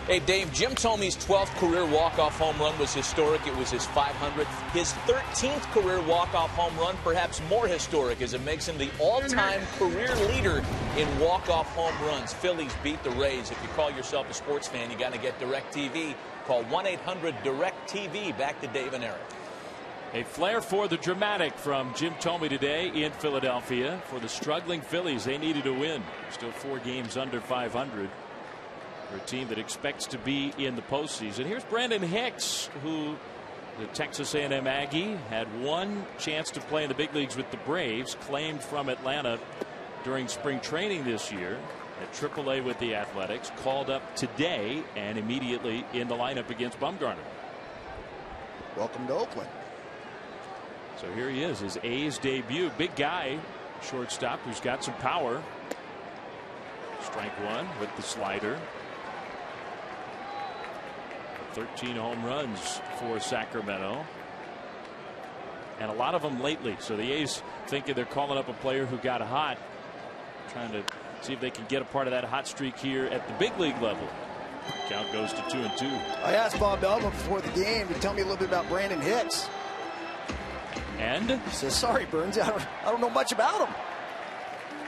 Hey, Dave, Jim Thome's 12th career walk-off home run was historic. It was his 500th. His 13th career walk-off home run, perhaps more historic, as it makes him the all-time career leader in walk-off home runs. Phillies beat the Rays. If you call yourself a sports fan, you got to get DirecTV. Call 1-800-DirecTV. Back to Dave and Eric. A flair for the dramatic from Jim Thome today in Philadelphia. For the struggling Phillies, they needed a win. Still 4 games under 500. For a team that expects to be in the postseason. Here's Brandon Hicks, who, the Texas A&M Aggie, had one chance to play in the big leagues with the Braves, claimed from Atlanta during spring training this year at AAA with the Athletics, called up today and immediately in the lineup against Bumgarner. Welcome to Oakland. So here he is, his A's debut. Big guy, shortstop, who's got some power. Strike one with the slider. 13 home runs for Sacramento. And a lot of them lately. So the A's thinking they're calling up a player who got hot, trying to see if they can get a part of that hot streak here at the big league level. Count goes to 2-2. I asked Bob Elba before the game to tell me a little bit about Brandon Hicks. And he says, sorry, Burns, I don't know much about him.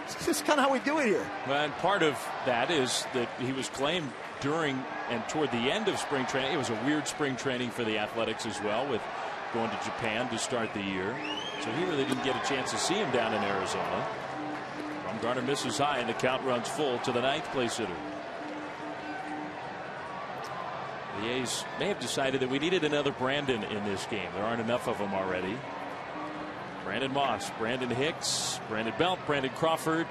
This is kind of how we do it here. Well, and part of that is that he was claimed during and toward the end of spring training. It was a weird spring training for the Athletics as well, with going to Japan to start the year. So he really didn't get a chance to see him down in Arizona. Bumgarner misses high, and the count runs full to the 9th place hitter. The A's may have decided that we needed another Brandon in this game. There aren't enough of them already. Brandon Moss, Brandon Hicks, Brandon Belt, Brandon Crawford.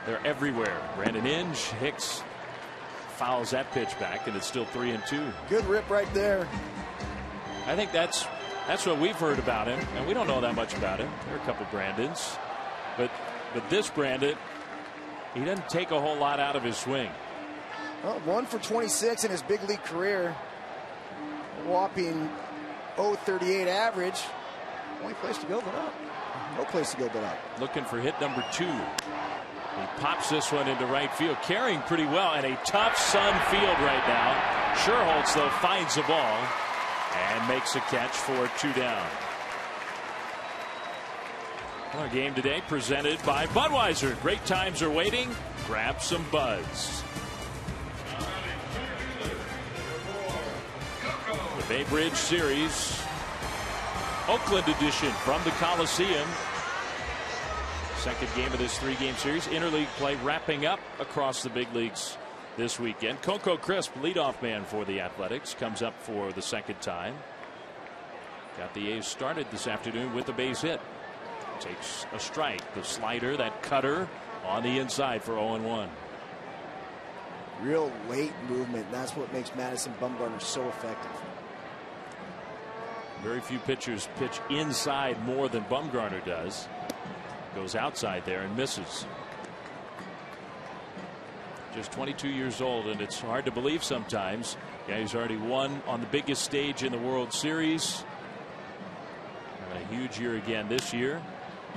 They're everywhere. Brandon Inge, Hicks fouls that pitch back, and it's still 3-2. Good rip right there. I think that's what we've heard about him, and we don't know that much about him. There are a couple Brandons, but this Brandon, he doesn't take a whole lot out of his swing. Well, 1 for 26 in his big league career. A whopping .038 average. Only place to go but up. No place to go but up. Looking for hit number 2. He pops this one into right field, carrying pretty well, and a tough Sun field right now. Sherholtz, though, finds the ball and makes a catch for 2 down. Our game today presented by Budweiser. Great times are waiting. Grab some buds. The Bay Bridge Series, Oakland edition from the Coliseum. Second game of this 3-game series. Interleague play wrapping up across the big leagues this weekend. Coco Crisp, leadoff man for the Athletics, comes up for the second time. Got the A's started this afternoon with a base hit. Takes a strike. The slider, that cutter on the inside for 0-1. Real late movement. That's what makes Madison Bumgarner so effective. Very few pitchers pitch inside more than Bumgarner does. Goes outside there and misses. Just 22 years old, and it's hard to believe sometimes. Yeah, he's already won on the biggest stage in the World Series. And a huge year again this year.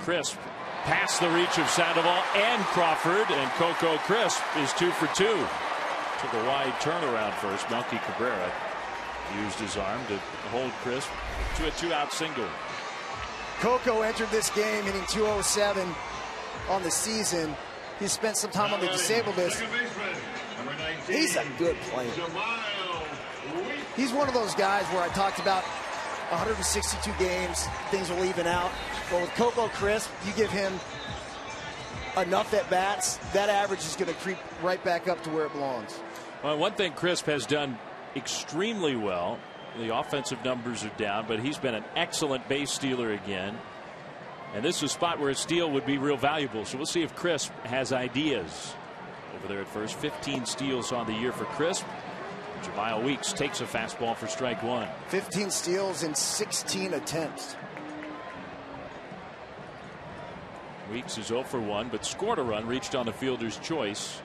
Crisp past the reach of Sandoval and Crawford, and Coco Crisp is 2 for 2. Took a wide turnaround first. Melky Cabrera used his arm to hold Crisp to a 2-out single. Coco entered this game hitting .207 on the season. He spent some time on the disabled list. He's a good player. He's one of those guys where I talked about 162 games, things will even out. But with Coco Crisp, you give him enough at bats, that average is going to creep right back up to where it belongs. Well, one thing Crisp has done extremely well, the offensive numbers are down, but he's been an excellent base stealer again. And this is a spot where a steal would be real valuable. So we'll see if Crisp has ideas. Over there at first, 15 steals on the year for Crisp. Jemile Weeks takes a fastball for strike one. 15 steals in 16 attempts. Weeks is 0 for 1, but scored a run, reached on the fielder's choice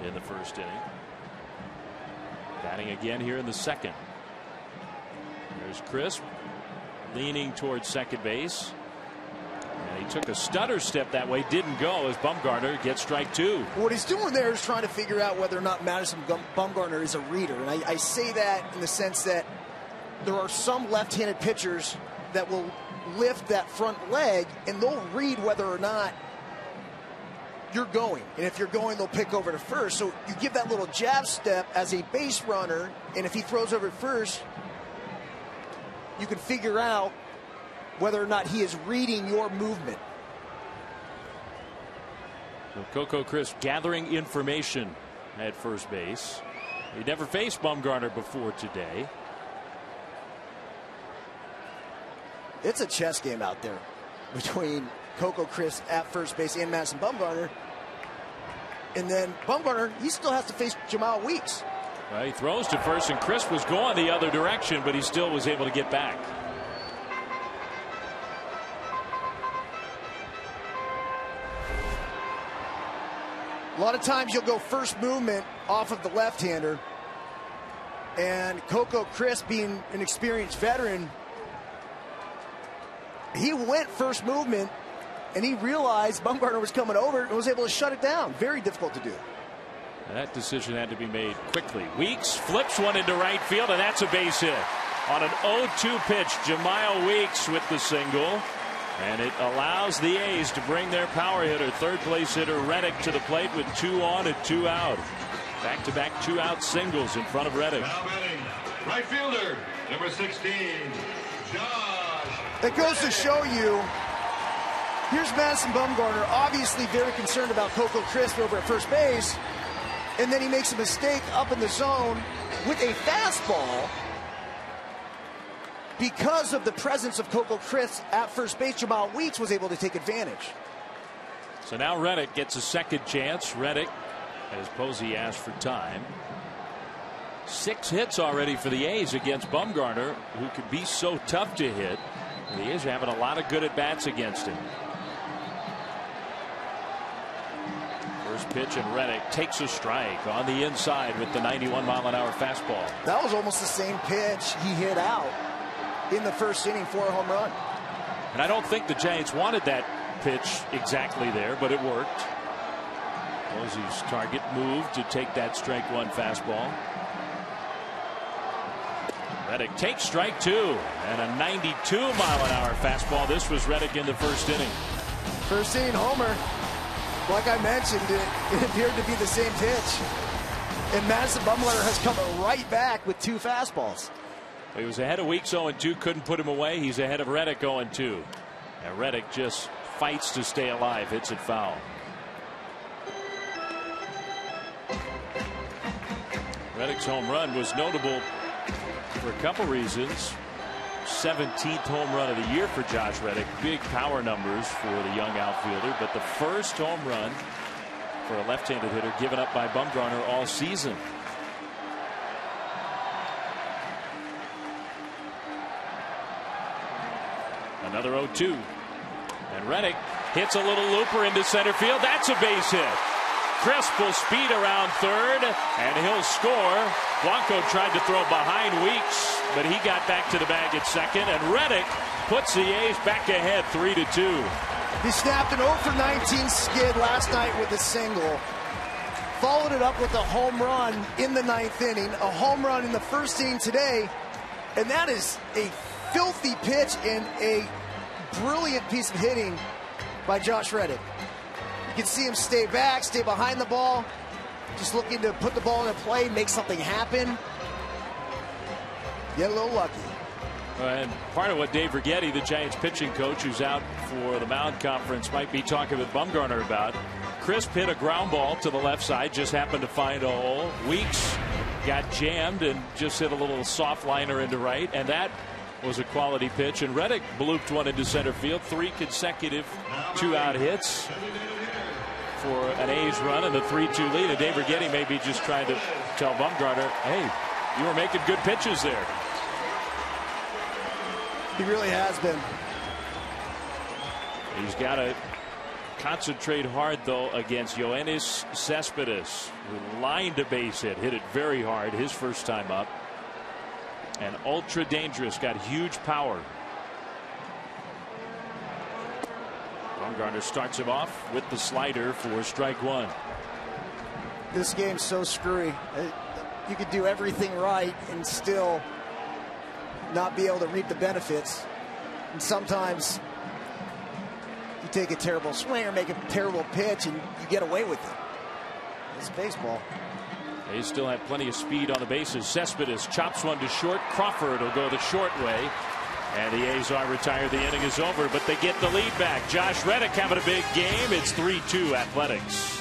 in the first inning. Batting again here in the second. There's Crisp leaning towards second base. And he took a stutter step that way, didn't go, as Bumgarner gets strike two. What he's doing there is trying to figure out whether or not Madison Bumgarner is a reader. And I say that in the sense that there are some left-handed pitchers that will lift that front leg, and they'll read whether or not you're going. And if you're going, they'll pick over to first. So you give that little jab step as a base runner, and if he throws over first, you can figure out whether or not he is reading your movement. So Coco Crisp gathering information at first base. He never faced Bumgarner before today. It's a chess game out there between Coco Crisp at first base and Madison Bumgarner. And then Bumgarner, he still has to face Jemile Weeks. Well, he throws to first, and Crisp was going the other direction, but he still was able to get back. A lot of times you'll go first movement off of the left-hander, and Coco Crisp, being an experienced veteran, he went first movement, and he realized Bumgarner was coming over and was able to shut it down. Very difficult to do. And that decision had to be made quickly. Weeks flips one into right field, and that's a base hit. On an 0-2 pitch, Jemile Weeks with the single. And it allows the A's to bring their power hitter, third place hitter Reddick, to the plate with 2 on and 2 out. Back-to-back 2-out singles in front of Reddick. Now batting, right fielder, number 16, Josh. It goes to show you, here's Madison Bumgarner, obviously very concerned about Coco Crisp over at first base, and then he makes a mistake up in the zone with a fastball. Because of the presence of Coco Crisp at first base, Jemile Weeks was able to take advantage. So now Reddick gets a second chance. Reddick, as Posey asked for time. 6 hits already for the A's against Bumgarner, who could be so tough to hit. The A's are having a lot of good at-bats against him. First pitch, and Reddick takes a strike on the inside with the 91-mile-an-hour fastball. That was almost the same pitch he hit out in the first inning for a home run. And I don't think the Giants wanted that pitch exactly there, but it worked. Posey's target moved to take that strike one fastball. Reddick takes strike two, and a 92-mile-an-hour fastball. This was Reddick in the first inning. First inning homer. Like I mentioned, it appeared to be the same pitch. And Madison Bumgarner has come right back with 2 fastballs. He was ahead of Weeks 0-2, couldn't put him away. He's ahead of Reddick 0-2. And Reddick just fights to stay alive, hits it foul. Reddick's home run was notable for a couple reasons. 17th home run of the year for Josh Reddick. Big power numbers for the young outfielder, but the first home run for a left-handed hitter given up by Bumgarner all season. Another 0-2. And Reddick hits a little looper into center field. That's a base hit. Crisp will speed around third, and he'll score. Blanco tried to throw behind Weeks, but he got back to the bag at second, and Reddick puts the A's back ahead 3-2. He snapped an 0-for-19 skid last night with a single. Followed it up with a home run in the 9th inning, a home run in the 1st inning today, and that is a filthy pitch and a brilliant piece of hitting by Josh Reddick. You can see him stay back, stay behind the ball, just looking to put the ball in play, make something happen. Get a little lucky. And part of what Dave Righetti, the Giants pitching coach who's out for the mound conference, might be talking with Bumgarner about. Crisp hit a ground ball to the left side, just happened to find a hole. Weeks got jammed and just hit a little soft liner into right, and that was a quality pitch. And Reddick blooped one into center field. 3 consecutive 2-out hits for an A's run and a 3-2 lead. And Dave Righetti may be just trying to tell Bumgarner, hey, you were making good pitches there. He really has been. He's got to concentrate hard, though, against Yoenis Cespedes, who lined a base hit, hit it very hard his first time up. And ultra dangerous, got huge power. Bumgarner starts him off with the slider for strike one. This game's so screwy. You could do everything right and still not be able to reap the benefits. And sometimes you take a terrible swing or make a terrible pitch and you get away with it. It's baseball. They still have plenty of speed on the bases. Cespedes chops one to short. Crawford will go the short way. And the A's are retired. The inning is over, but they get the lead back. Josh Reddick having a big game. It's 3-2 Athletics.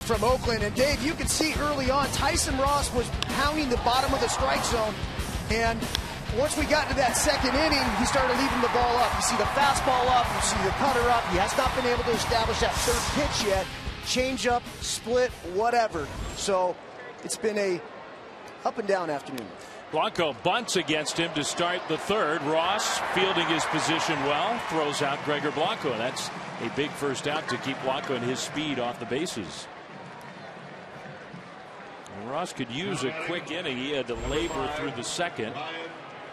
From Oakland, and Dave, you can see early on Tyson Ross was pounding the bottom of the strike zone, and once we got to that second inning, he started leaving the ball up. You see the fastball up, you see the cutter up. He has not been able to establish that third pitch yet. Change up, split, whatever. So it's been a up and down afternoon. Blanco bunts against him to start the third. Ross fielding his position well, throws out Gregor Blanco. That's a big first out to keep Blanco and his speed off the bases. And Ross could use a quick inning. He had to labor through the second.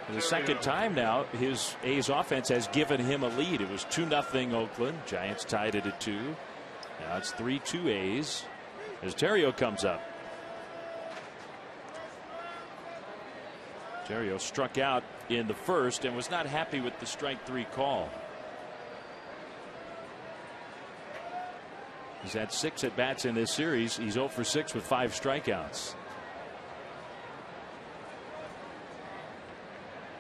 For the second time now, his A's offense has given him a lead. It was 2-0 Oakland. Giants tied it at 2. Now it's 3-2 A's as Terrio comes up. Terrio struck out in the first and was not happy with the strike 3 call. He's had 6 at bats in this series. He's 0 for 6 with 5 strikeouts.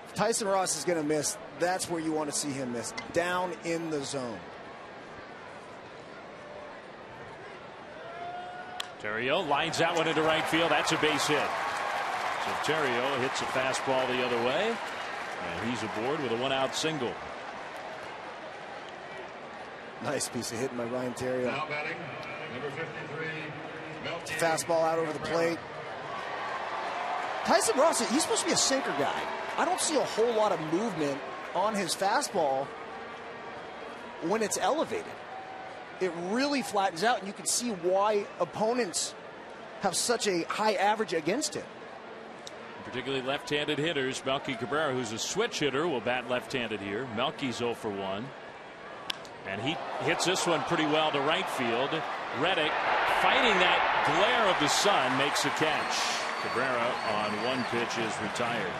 If Tyson Ross is going to miss, that's where you want to see him miss, down in the zone. Terrio lines that one into right field. That's a base hit. So Terrio hits a fastball the other way, and he's aboard with a 1-out single. Nice piece of hitting by Ryan Terrio. Now batting, number 53, Fastball out over the plate. Tyson Ross, he's supposed to be a sinker guy. I don't see a whole lot of movement on his fastball when it's elevated. It really flattens out, and you can see why opponents have such a high average against him. Particularly left-handed hitters. Melky Cabrera, who's a switch hitter, will bat left-handed here. Melky's 0 for 1. And he hits this one pretty well to right field. Reddick, fighting that glare of the sun, makes a catch. Cabrera on 1 pitch is retired.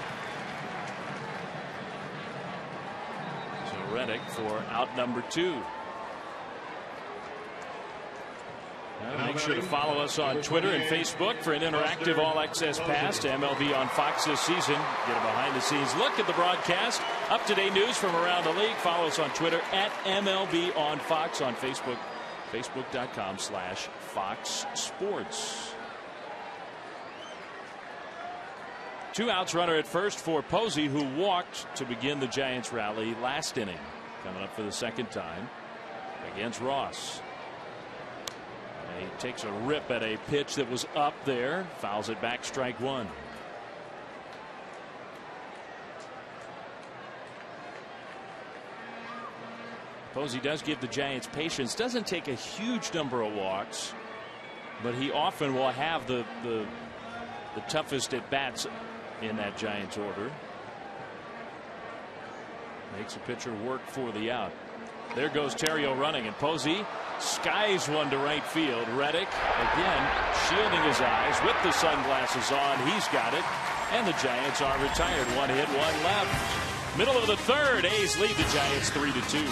So Reddick for out number 2. Make sure to follow us on Twitter and Facebook for an interactive all-access pass to MLB on Fox this season. Get a behind-the-scenes look at the broadcast. Up-to-date news from around the league. Follow us on Twitter at MLB on Fox, on Facebook, facebook.com/Fox Sports. 2 outs, runner at first for Posey, who walked to begin the Giants rally last inning. Coming up for the second time against Ross. He takes a rip at a pitch that was up there, fouls it back, strike 1. Posey does give the Giants patience, doesn't take a huge number of walks, but he often will have the toughest at bats in that Giants order. Makes a pitcher work for the out. There goes Terrio running, and Posey skies one to right field. Reddick again shielding his eyes with the sunglasses on. He's got it, and the Giants are retired. 1 hit, 1 left. Middle of the third, A's lead the Giants 3-2.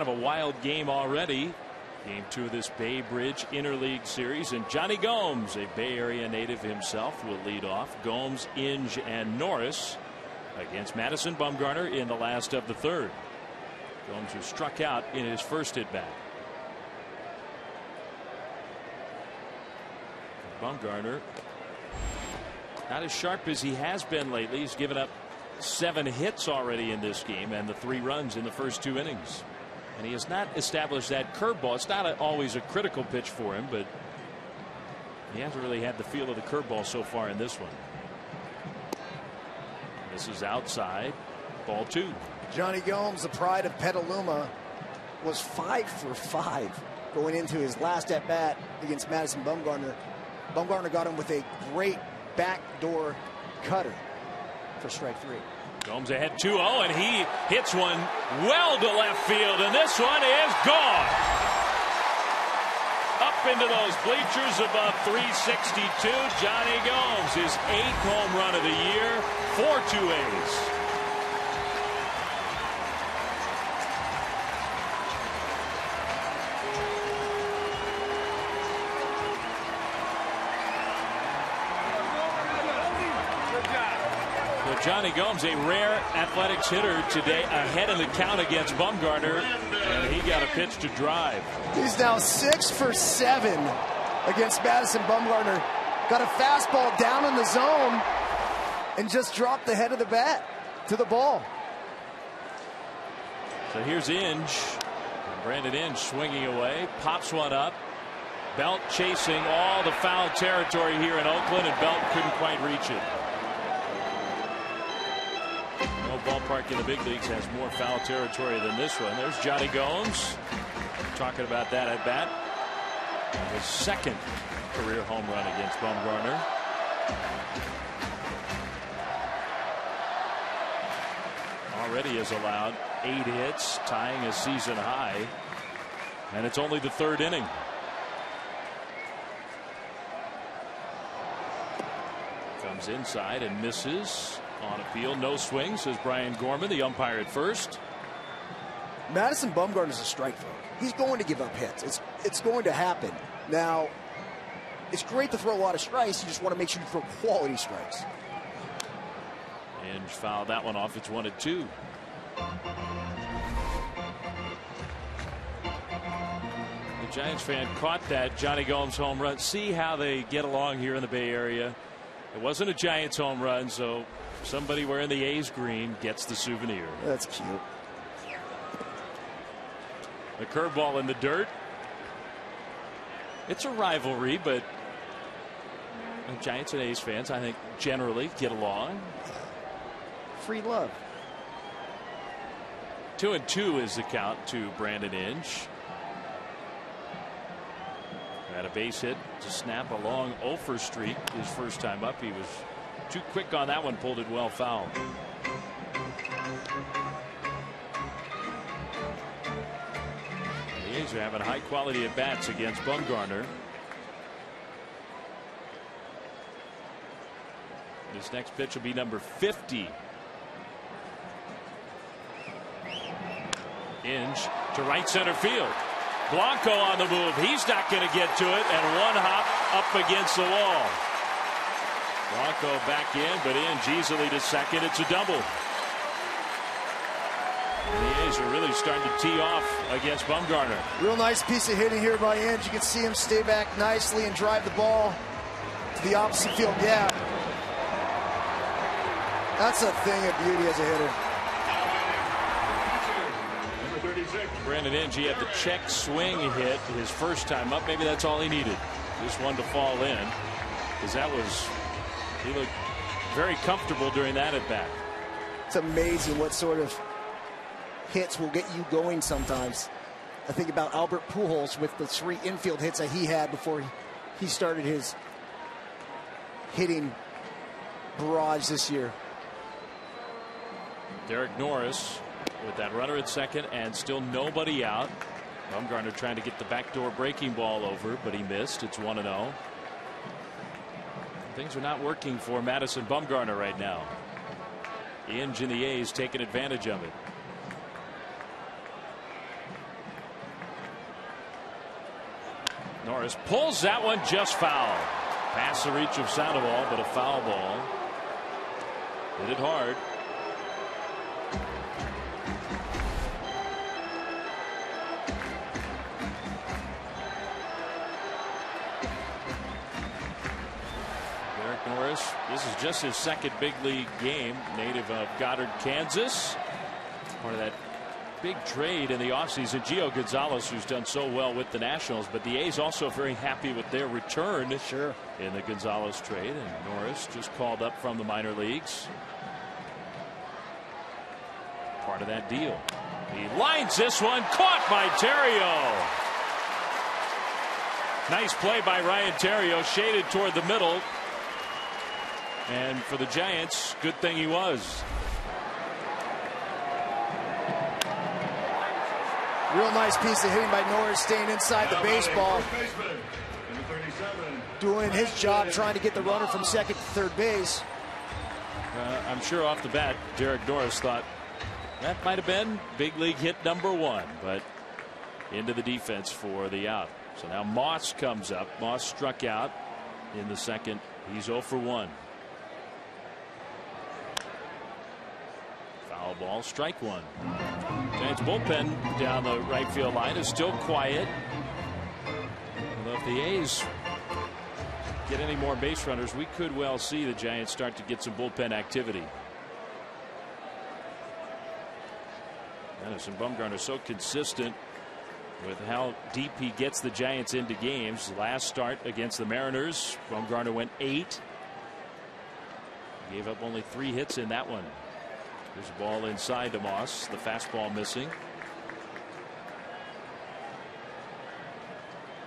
kind of a wild game already. Game 2 of this Bay Bridge Interleague Series, and Johnny Gomes, a Bay Area native himself, will lead off. Gomes, Inge, and Norris against Madison Bumgarner in the last of the third. Gomes was struck out in his first at bat. Bumgarner not as sharp as he has been lately. He's given up 7 hits already in this game and the 3 runs in the first 2 innings. And he has not established that curveball. It's not always a critical pitch for him, but he hasn't really had the feel of the curveball so far in this one. This is outside. Ball 2. Johnny Gomes, the pride of Petaluma, was 5 for 5 going into his last at bat against Madison Bumgarner. Bumgarner got him with a great backdoor cutter for strike 3. Gomes ahead 2-0, and he hits one well to left field, and this one is gone. Up into those bleachers above 362. Johnny Gomes, his 8th home run of the year, 4 2-A's. Johnny Gomes, a rare Athletics hitter today, ahead in the count against Bumgarner, and he got a pitch to drive. He's now 6 for 7 against Madison Bumgarner. Got a fastball down in the zone and just dropped the head of the bat to the ball. So here's Inge. Brandon Inge swinging away, pops one up. Belt chasing all the foul territory here in Oakland, and Belt couldn't quite reach it. No ballpark in the big leagues has more foul territory than this one. There's Johnny Gomes talking about that at bat. His 2nd career home run against Bumgarner. Already has allowed 8 hits, tying a season high, and it's only the 3rd inning. Comes inside and misses. On appeal, no swing, says Brian Gorman, the umpire at first. Madison Bumgarner is a strike thrower. He's going to give up hits. It's going to happen. Now, it's great to throw a lot of strikes. You just want to make sure you throw quality strikes. Inge fouled that one off. It's 1-2. The Giants fan caught that Johnny Gomes home run. See how they get along here in the Bay Area. It wasn't a Giants home run, so somebody wearing the A's green gets the souvenir. That's cute. The curveball in the dirt. It's a rivalry, but the Giants and A's fans, I think, generally get along. Free love. 2-2 is the count to Brandon Inge. Had a base hit to snap a long 0-for streak his first time up. He was too quick on that one, pulled it well foul. The A's are having high quality at bats against Bumgarner. This next pitch will be number 50. Inge to right center field. Blanco on the move. He's not going to get to it, and one hop up against the wall. Blanco back in, but Inge easily to second. It's a double. And the A's are really starting to tee off against Bumgarner. Real nice piece of hitting here by Inge. You can see him stay back nicely and drive the ball to the opposite field gap. That's a thing of beauty as a hitter. Brandon Inge, he had the check swing hit his first time up. Maybe that's all he needed. Just one to fall in. Because that was, he looked very comfortable during that at bat. It's amazing what sort of hits will get you going sometimes. I think about Albert Pujols with the 3 infield hits that he had before he started his hitting barrage this year. Derek Norris with that runner at second and still nobody out. Bumgarner trying to get the backdoor breaking ball over, but he missed. It's 1-0. Things are not working for Madison Bumgarner right now. Inge and the A's taking advantage of it. Norris pulls that one just foul. Past the reach of Sandoval, but a foul ball. Hit it hard. Derek Norris, this is just his second big league game. Native of Goddard, Kansas. Part of that big trade in the offseason. Gio Gonzalez, who's done so well with the Nationals, but the A's also very happy with their return in the Gonzalez trade. And Norris just called up from the minor leagues. Part of that deal. He lines this one, caught by Terrio. Nice play by Ryan Terrio, shaded toward the middle. And for the Giants, good thing he was. Real nice piece of hitting by Norris, staying inside the baseball. Doing his job, trying to get the runner from second to third base. I'm sure off the bat, Derek Norris thought that might have been big league hit number 1, but into the defense for the out. So now Moss comes up. Moss struck out in the second. He's 0 for 1. Foul ball, strike 1. Giants bullpen down the right field line is still quiet. Although if the A's get any more base runners, we could well see the Giants start to get some bullpen activity. Madison Bumgarner so consistent with how deep he gets the Giants into games. Last start against the Mariners, Bumgarner went 8. Gave up only 3 hits in that one. There's a ball inside to Moss. The fastball missing.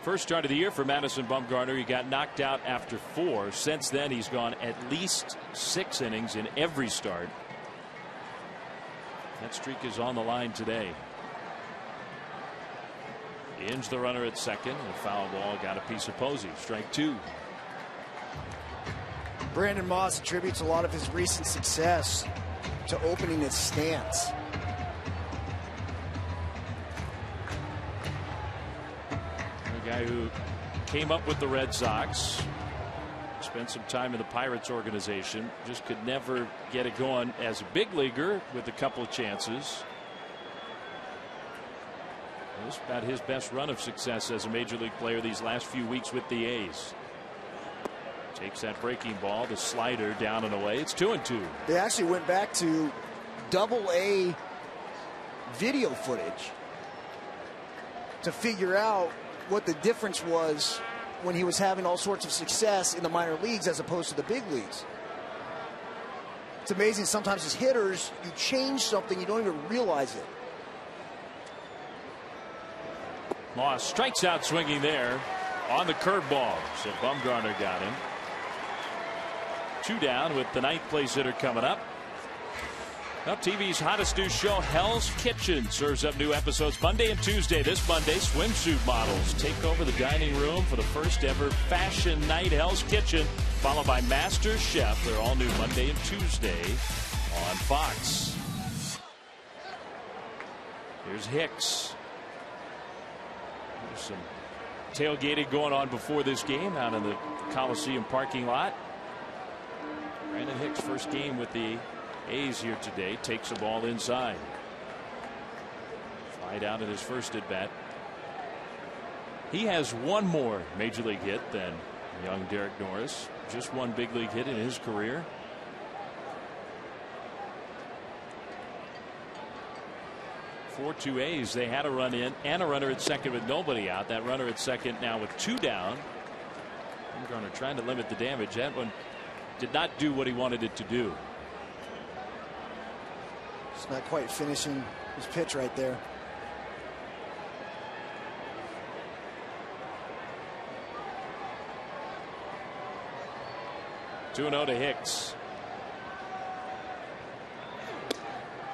First start of the year for Madison Bumgarner. He got knocked out after 4. Since then, he's gone at least 6 innings in every start. That streak is on the line today. Inge the runner at second. The foul ball got a piece of Posey. Strike 2. Brandon Moss attributes a lot of his recent success to opening his stance. A guy who came up with the Red Sox, spent some time in the Pirates organization, just could never get it going as a big leaguer with a couple of chances. This is about his best run of success as a major league player these last few weeks with the A's. Takes that breaking ball, the slider down and away. It's 2-2. They actually went back to AA video footage to figure out what the difference was when he was having all sorts of success in the minor leagues as opposed to the big leagues. It's amazing sometimes as hitters, you change something, you don't even realize it. Moss strikes out swinging there on the curveball. So Bumgarner got him. 2 down with the 9th place hitter coming up. Well, TV's hottest new show, Hell's Kitchen, serves up new episodes Monday and Tuesday. This Monday, swimsuit models take over the dining room for the first ever fashion night, Hell's Kitchen, followed by Master Chef. They're all new Monday and Tuesday on Fox. Here's Hicks. There's some tailgating going on before this game out in the Coliseum parking lot. Brandon Hicks, first game with the A's here today, takes the ball inside. Fly down in his first at bat. He has one more major league hit than young Derek Norris. Just one big league hit in his career. For 2 A's, they had a run in and a runner at second with nobody out. That runner at second now with 2 down. Bumgarner trying to limit the damage. That one did not do what he wanted it to do. It's not quite finishing his pitch right there. Two 2-0 to Hicks.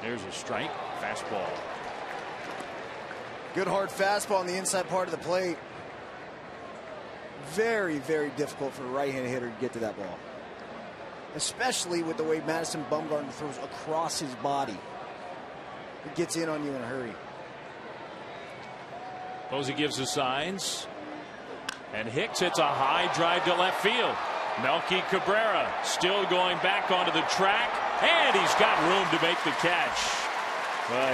There's a strike. Fastball. Good hard fastball on the inside part of the plate. Very, very difficult for a right-handed hitter to get to that ball. Especially with the way Madison Bumgarner throws across his body. It gets in on you in a hurry. Posey gives the signs. And Hicks hits a high drive to left field. Melky Cabrera still going back onto the track, and he's got room to make the catch.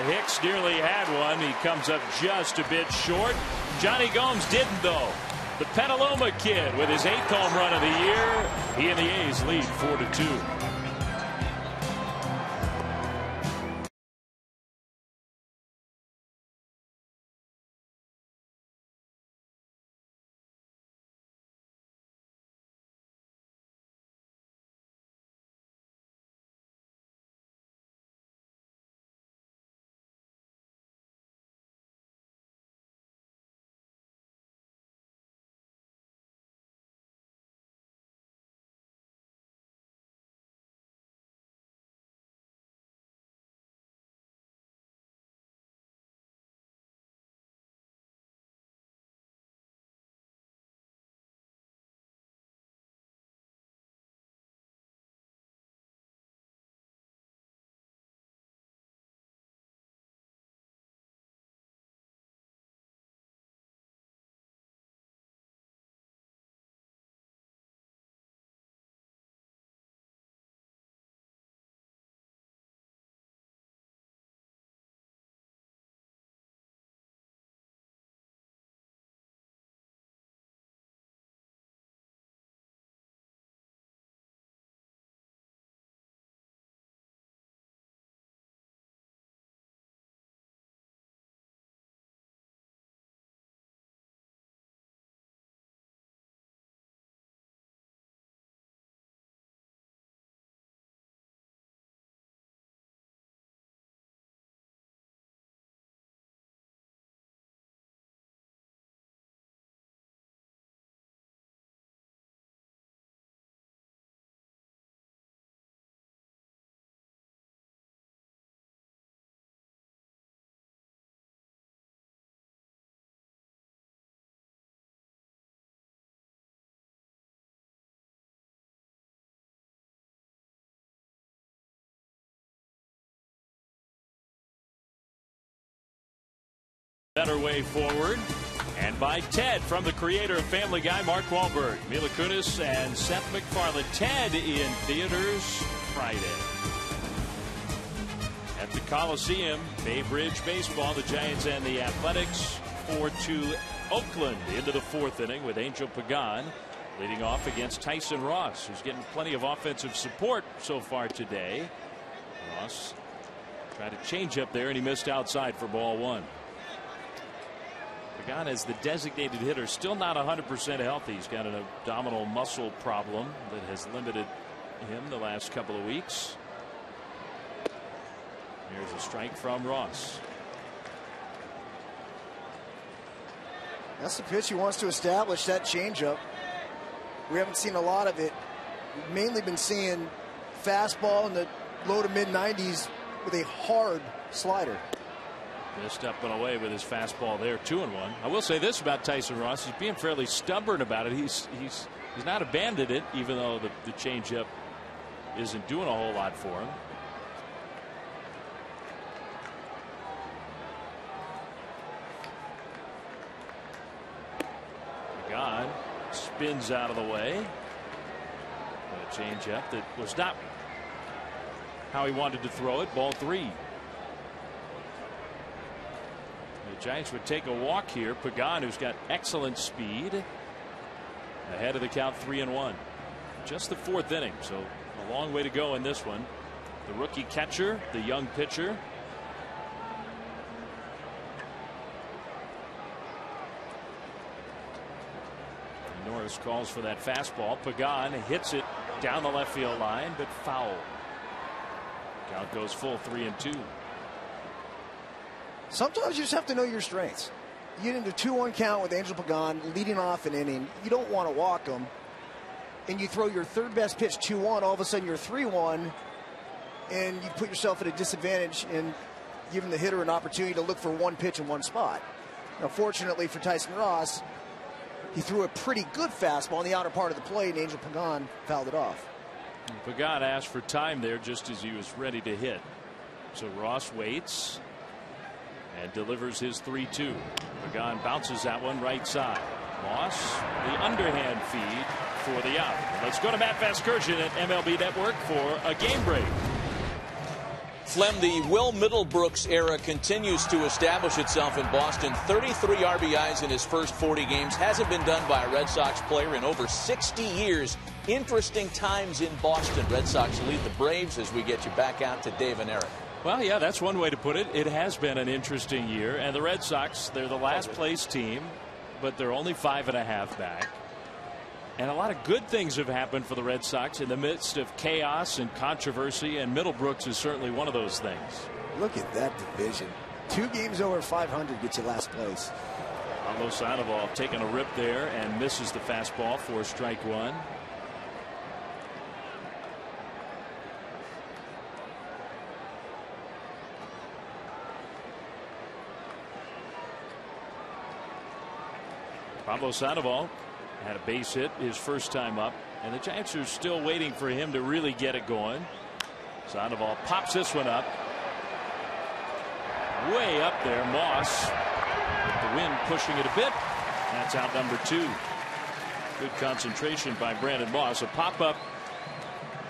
Hicks nearly had one. He comes up just a bit short. Johnny Gomes didn't, though. The Petaluma kid with his 8th home run of the year. He and the A's lead 4-2. Better way forward, and by Ted from the creator of Family Guy, Mark Wahlberg, Mila Kunis, and Seth MacFarlane. Ted in theaters Friday. At the Coliseum, Bay Bridge baseball, the Giants and the Athletics 4-2 Oakland into the 4th inning with Angel Pagan leading off against Tyson Ross, who's getting plenty of offensive support so far today. Ross tried to change up there, and he missed outside for ball 1. Pagan is the designated hitter, still not 100% healthy. He's got an abdominal muscle problem that has limited him the last couple of weeks. Here's a strike from Ross. That's the pitch he wants to establish, that changeup. We haven't seen a lot of it. We've mainly been seeing fastball in the low to mid 90s with a hard slider. Missed up and away with his fastball there, 2-1. I will say this about Tyson Ross: he's being fairly stubborn about it. He's not abandoned it, even though the changeup isn't doing a whole lot for him. Pagan spins out of the way. A changeup that was not how he wanted to throw it. Ball 3. The Giants would take a walk here. Pagan, who's got excellent speed, ahead of the count, 3-1. Just the 4th inning, so a long way to go in this one. The rookie catcher, the young pitcher. Norris calls for that fastball. Pagan hits it down the left field line, but foul. Count goes full, 3-2. Sometimes you just have to know your strengths. You get into 2-1 count with Angel Pagan leading off an inning. You don't want to walk him. And you throw your 3rd best pitch 2-1. All of a sudden you're 3-1. And you put yourself at a disadvantage and giving the hitter an opportunity to look for one pitch in one spot. Now, fortunately for Tyson Ross, he threw a pretty good fastball in the outer part of the plate, and Angel Pagan fouled it off. Pagan asked for time there just as he was ready to hit. So Ross waits and delivers his 3-2. Pagan bounces that one right side. Moss, the underhand feed for the out. Let's go to Matt Vasgersian at MLB Network for a game break. Flem, the Will Middlebrooks era continues to establish itself in Boston. 33 RBIs in his first 40 games. Hasn't been done by a Red Sox player in over 60 years. Interesting times in Boston. Red Sox lead the Braves as we get you back out to Dave and Eric. Well, yeah, that's one way to put it. It has been an interesting year. And the Red Sox, they're the last place team, but they're only 5.5 back. And a lot of good things have happened for the Red Sox in the midst of chaos and controversy, and Middlebrooks is certainly one of those things. Look at that division. 2 games over 500 gets you last place. Pablo Sandoval taking a rip there and misses the fastball for strike one. Pablo Sandoval had a base hit his first time up, and the Giants are still waiting for him to really get it going. Sandoval pops this one up. Way up there, Moss. With the wind pushing it a bit. That's out number 2. Good concentration by Brandon Moss. A pop-up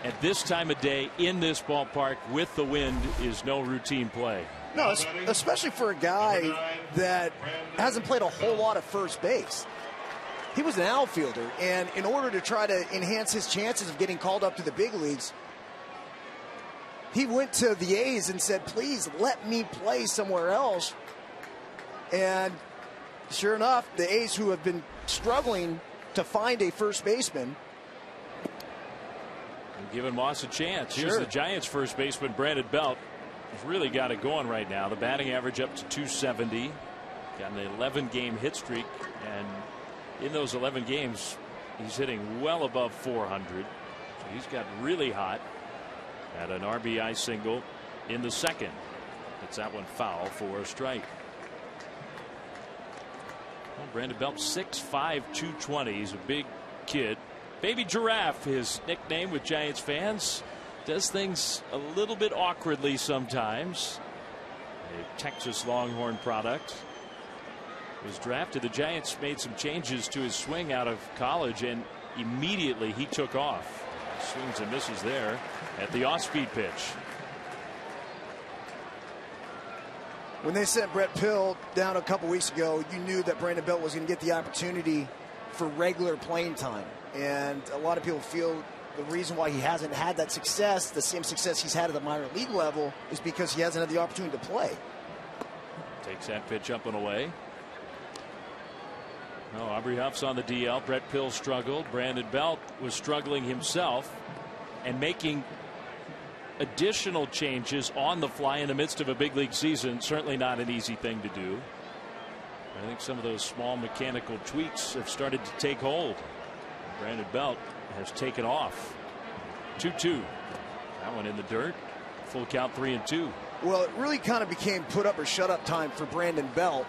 at this time of day in this ballpark with the wind is no routine play. No, especially for a guy that hasn't played a whole lot of first base. He was an outfielder, and in order to try to enhance his chances of getting called up to the big leagues, he went to the A's and said, please let me play somewhere else. And sure enough, the A's, who have been struggling to find a first baseman, and giving Moss a chance. Here's the Giants first baseman, Brandon Belt. He's really got it going right now. The batting average up to 270. Got an 11-game hit streak, and in those 11 games, he's hitting well above 400. So he's got really hot. Had an RBI single in the second. It's that one foul for a strike. Well, Brandon Belt, 6'5", 220. He's a big kid. Baby Giraffe, his nickname with Giants fans. Does things a little bit awkwardly sometimes. A Texas Longhorn product. Was drafted. The Giants made some changes to his swing out of college, and immediately he took off. Swings and misses there at the off-speed pitch. When they sent Brett Pill down a couple weeks ago, you knew that Brandon Belt was going to get the opportunity for regular playing time. And a lot of people feel the reason why he hasn't had that success, the same success he's had at the minor league level, is because he hasn't had the opportunity to play. Takes that pitch up and away. No, Aubrey Huff's on the DL. Brett Pill struggled. Brandon Belt was struggling himself and making additional changes on the fly in the midst of a big league season. Certainly not an easy thing to do. I think some of those small mechanical tweaks have started to take hold. Brandon Belt has taken off. 2-2. That one in the dirt. Full count, 3-2. Well, it really kind of became put up or shut up time for Brandon Belt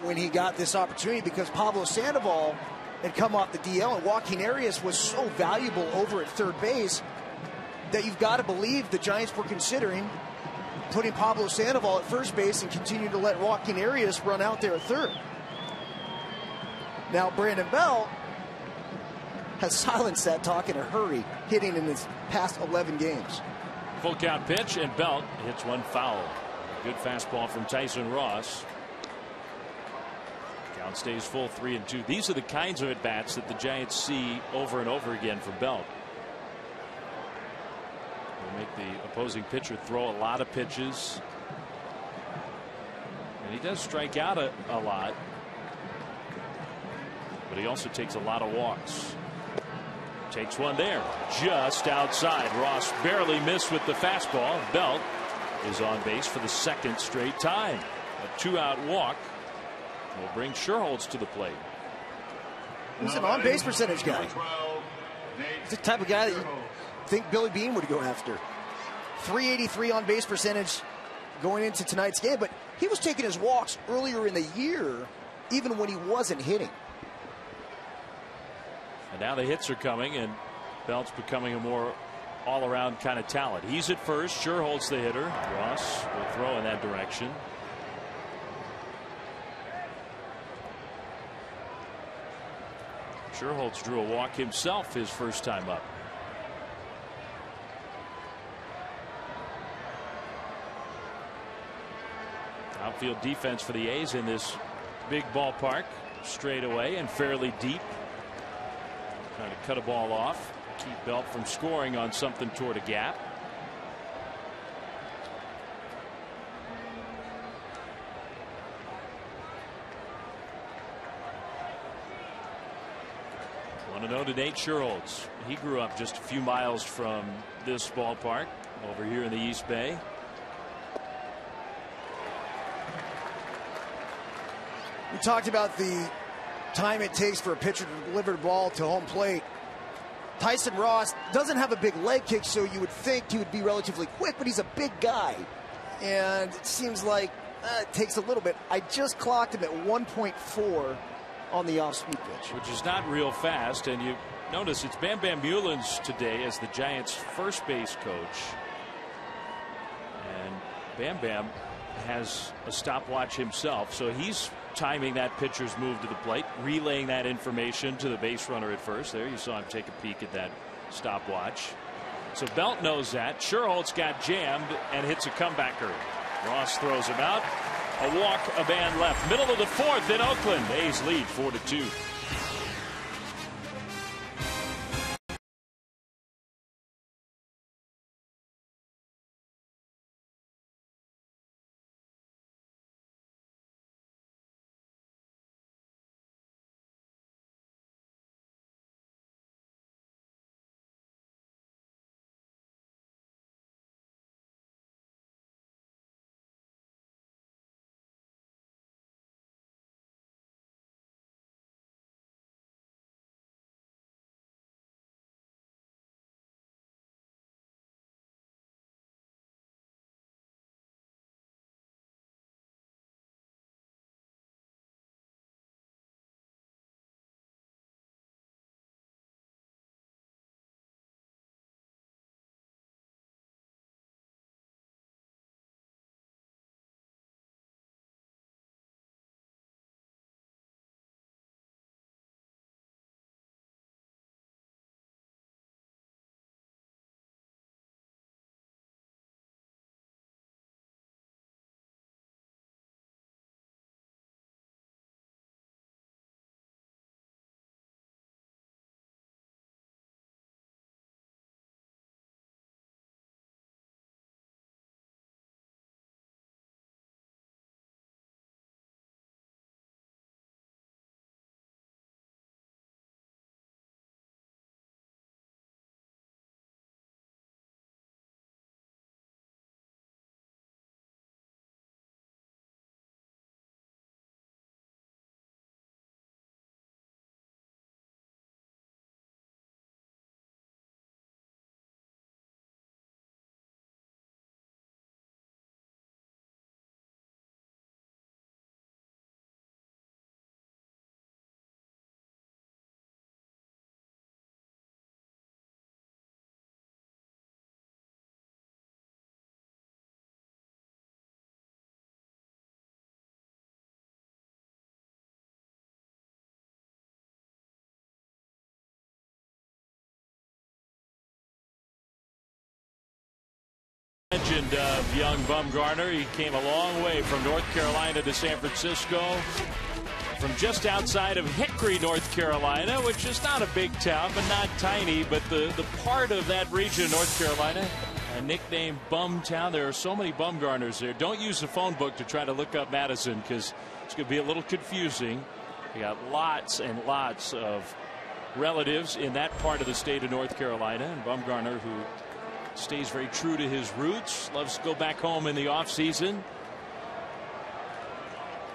when he got this opportunity, because Pablo Sandoval had come off the DL, and Joaquin Arias was so valuable over at third base that you've got to believe the Giants were considering putting Pablo Sandoval at first base and continue to let Joaquin Arias run out there at third. Now Brandon Belt has silenced that talk in a hurry, hitting in his past 11 games. Full count pitch, and Belt hits one foul. Good fastball from Tyson Ross. Count stays full, 3-2. These are the kinds of at-bats that the Giants see over and over again from Belt. They make the opposing pitcher throw a lot of pitches. And he does strike out a lot. But he also takes a lot of walks. Takes one there, just outside. Ross barely missed with the fastball. Belt is on base for the second straight time. A 2-out walk will bring Sherholtz to the plate. He's an on-base percentage guy. He's the type of guy that you think Billy Beane would go after. 383 on-base percentage going into tonight's game, but he was taking his walks earlier in the year, even when he wasn't hitting. And now the hits are coming, and Belt's becoming a more all-around kind of talent. He's at first. Sherholtz the hitter. Ross will throw in that direction. Sherholtz drew a walk himself his first time up. Outfield defense for the A's in this big ballpark, straight away and fairly deep. Trying to cut a ball off, keep Belt from scoring on something toward a gap. Want to know to Nate Sherholtz. He grew up just a few miles from this ballpark over here in the East Bay. We talked about the time it takes for a pitcher to deliver the ball to home plate. Tyson Ross doesn't have a big leg kick, so you would think he would be relatively quick, but he's a big guy. And it seems like it takes a little bit. I just clocked him at 1.4 on the off-speed pitch. Which is not real fast, and you notice it's Bam Bam Mullins today as the Giants' first base coach. And Bam Bam has a stopwatch himself, so he's timing that pitcher's move to the plate, relaying that information to the base runner at first. There you saw him take a peek at that stopwatch. So Belt knows that. Sherholtz got jammed and hits a comebacker. Ross throws him out. A walk, a man left. Middle of the fourth in Oakland. A's lead 4-2. Legend of young Bumgarner. He came a long way from North Carolina to San Francisco, from just outside of Hickory, North Carolina, which is not a big town, but not tiny, but the part of that region, North Carolina, a nickname Bum Town. There are so many Bumgarners there. Don't use the phone book to try to look up Madison, because it's going to be a little confusing. We got lots and lots of relatives in that part of the state of North Carolina, and Bumgarner, who stays very true to his roots, loves to go back home in the off season,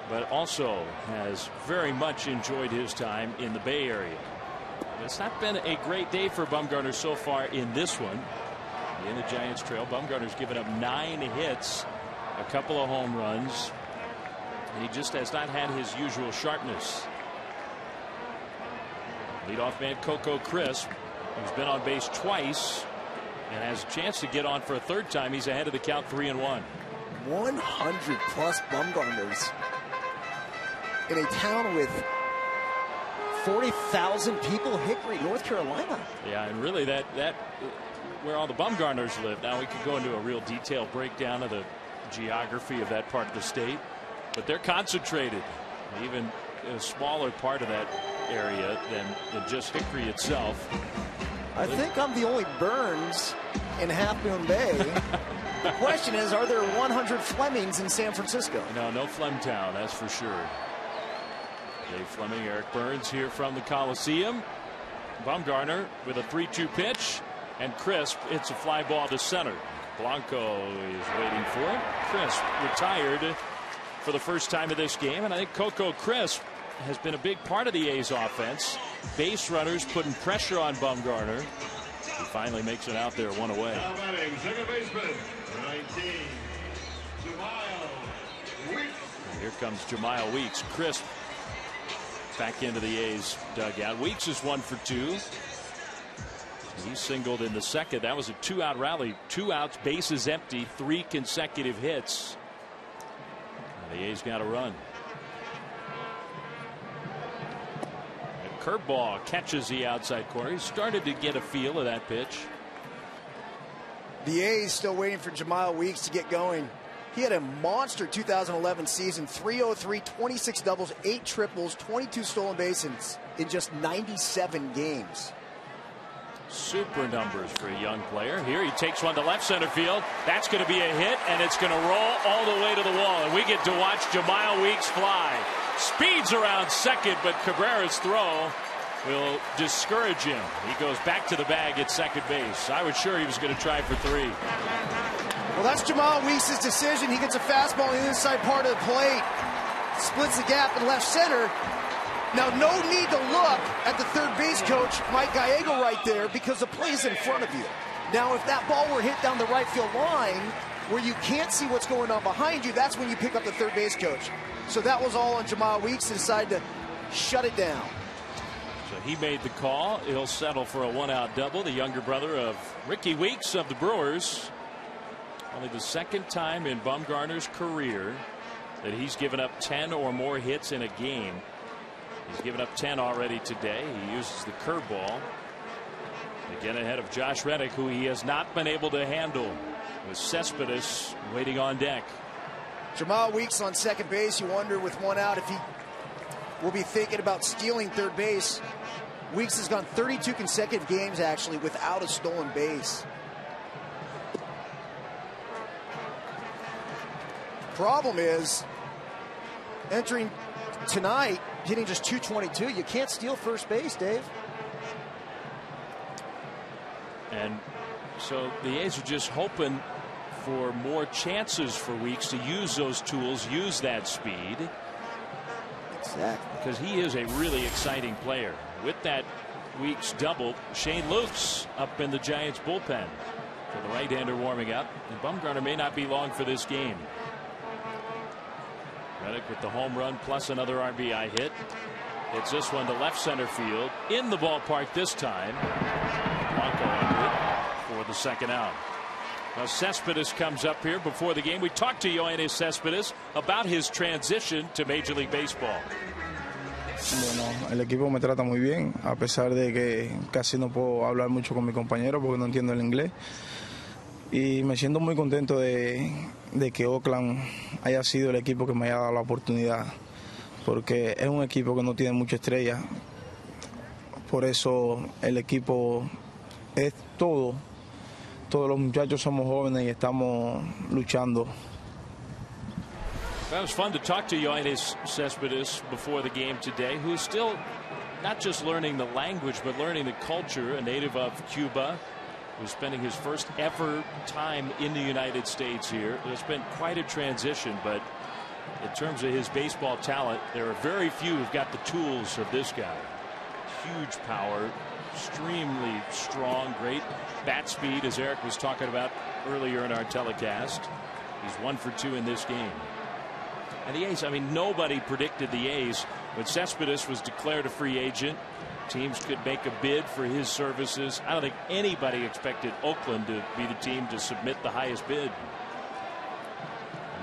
but also has very much enjoyed his time in the Bay Area. It's not been a great day for Bumgarner so far in this one. In the Giants trail, Bumgarner's given up 9 hits, a couple of home runs, and he just has not had his usual sharpness. Leadoff man Coco Crisp, who's been on base twice and has a chance to get on for a third time. He's ahead of the count, 3-1. 100 plus Bumgarners in a town with 40,000 people, Hickory, North Carolina. Yeah, and really that where all the Bumgarners live. Now we could go into a real detailed breakdown of the geography of that part of the state, but they're concentrated, even a smaller part of that area than just Hickory itself. I think I'm the only Burns in Half Moon Bay. The question is, are there 100 Flemings in San Francisco? No Flemtown, that's for sure. Dave Fleming, Eric Burns here from the Coliseum. Bumgarner with a 3-2 pitch, and Crisp hits a fly ball to center. Blanco is waiting for it. Crisp retired for the first time of this game, and I think Coco Crisp has been a big part of the A's offense. Base runners putting pressure on Bumgarner. He finally makes it out there, one away. Now batting, second baseman, 19, Jemile Weeks. Here comes Jemile Weeks. Crisp back into the A's dugout. Weeks is 1 for 2. He singled in the second. That was a 2-out rally. 2 outs, bases empty, 3 consecutive hits. And the A's got a run. A curveball catches the outside corner. He started to get a feel of that pitch. The A's still waiting for Jemile Weeks to get going. He had a monster 2011 season, 303, 26 doubles, 8 triples, 22 stolen bases in just 97 games. Super numbers for a young player. Here he takes one to left center field. That's going to be a hit, and it's going to roll all the way to the wall. And we get to watch Jemile Weeks fly. Speeds around second, but Cabrera's throw will discourage him. He goes back to the bag at second base. I was sure he was going to try for 3. Well, that's Jemile Weeks' decision. He gets a fastball in the inside part of the plate. Splits the gap in left center. Now, no need to look at the third base coach, Mike Gallego, right there, because the play's in front of you. Now, if that ball were hit down the right field line, where you can't see what's going on behind you, that's when you pick up the third base coach. So that was all on Jemile Weeks to decide to shut it down. So he made the call. He'll settle for a 1-out double. The younger brother of Ricky Weeks of the Brewers. Only the second time in Bumgarner's career that he's given up 10 or more hits in a game. He's given up 10 already today. He uses the curveball. Again ahead of Josh Reddick, who he has not been able to handle, with Cespedes waiting on deck. Jemile Weeks on second base. You wonder with 1 out if he will be thinking about stealing third base. Weeks has gone 32 consecutive games actually without a stolen base. Problem is, entering tonight, hitting just .222, you can't steal first base, Dave. And so the A's are just hoping for more chances for Weeks to use those tools, use that speed. Exactly. Because he is a really exciting player. With that Weeks double, Shane Lukes up in the Giants bullpen for the right-hander warming up. And Bumgarner may not be long for this game. Reddick with the home run plus another RBI hit. Hits this one to left center field. In the ballpark this time. Blanco under it for the second out. Now Cespedes comes up here before the game. We talked to Yoenis Cespedes about his transition to Major League Baseball. Bueno, el equipo me trata muy bien, a pesar de que casi no puedo hablar mucho con mi compañero porque no entiendo el inglés. Y me siento muy contento de que Oakland haya sido el equipo que me haya dado la oportunidad, porque es un equipo que no tiene mucha estrella. Por eso el equipo es todo. Todos los muchachos somos jóvenes y estamos luchando. That was fun to talk to Yoenis Cespedes before the game today, who's still not just learning the language but learning the culture, a native of Cuba, who's spending his first ever time in the United States here. It's been quite a transition, but in terms of his baseball talent, there are very few who've got the tools of this guy. Huge power, extremely strong, great bat speed, as Eric was talking about earlier in our telecast. He's 1 for 2 in this game. And the A's, I mean, nobody predicted the A's when Cespedes was declared a free agent. Teams could make a bid for his services. I don't think anybody expected Oakland to be the team to submit the highest bid.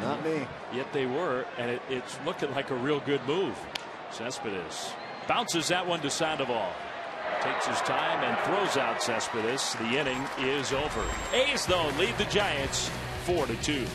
Not me. Yet they were, and it's looking like a real good move. Cespedes Bounces that one to Sandoval. Takes his time and throws out Cespedes. The inning is over. A's, though, lead the Giants 4-2.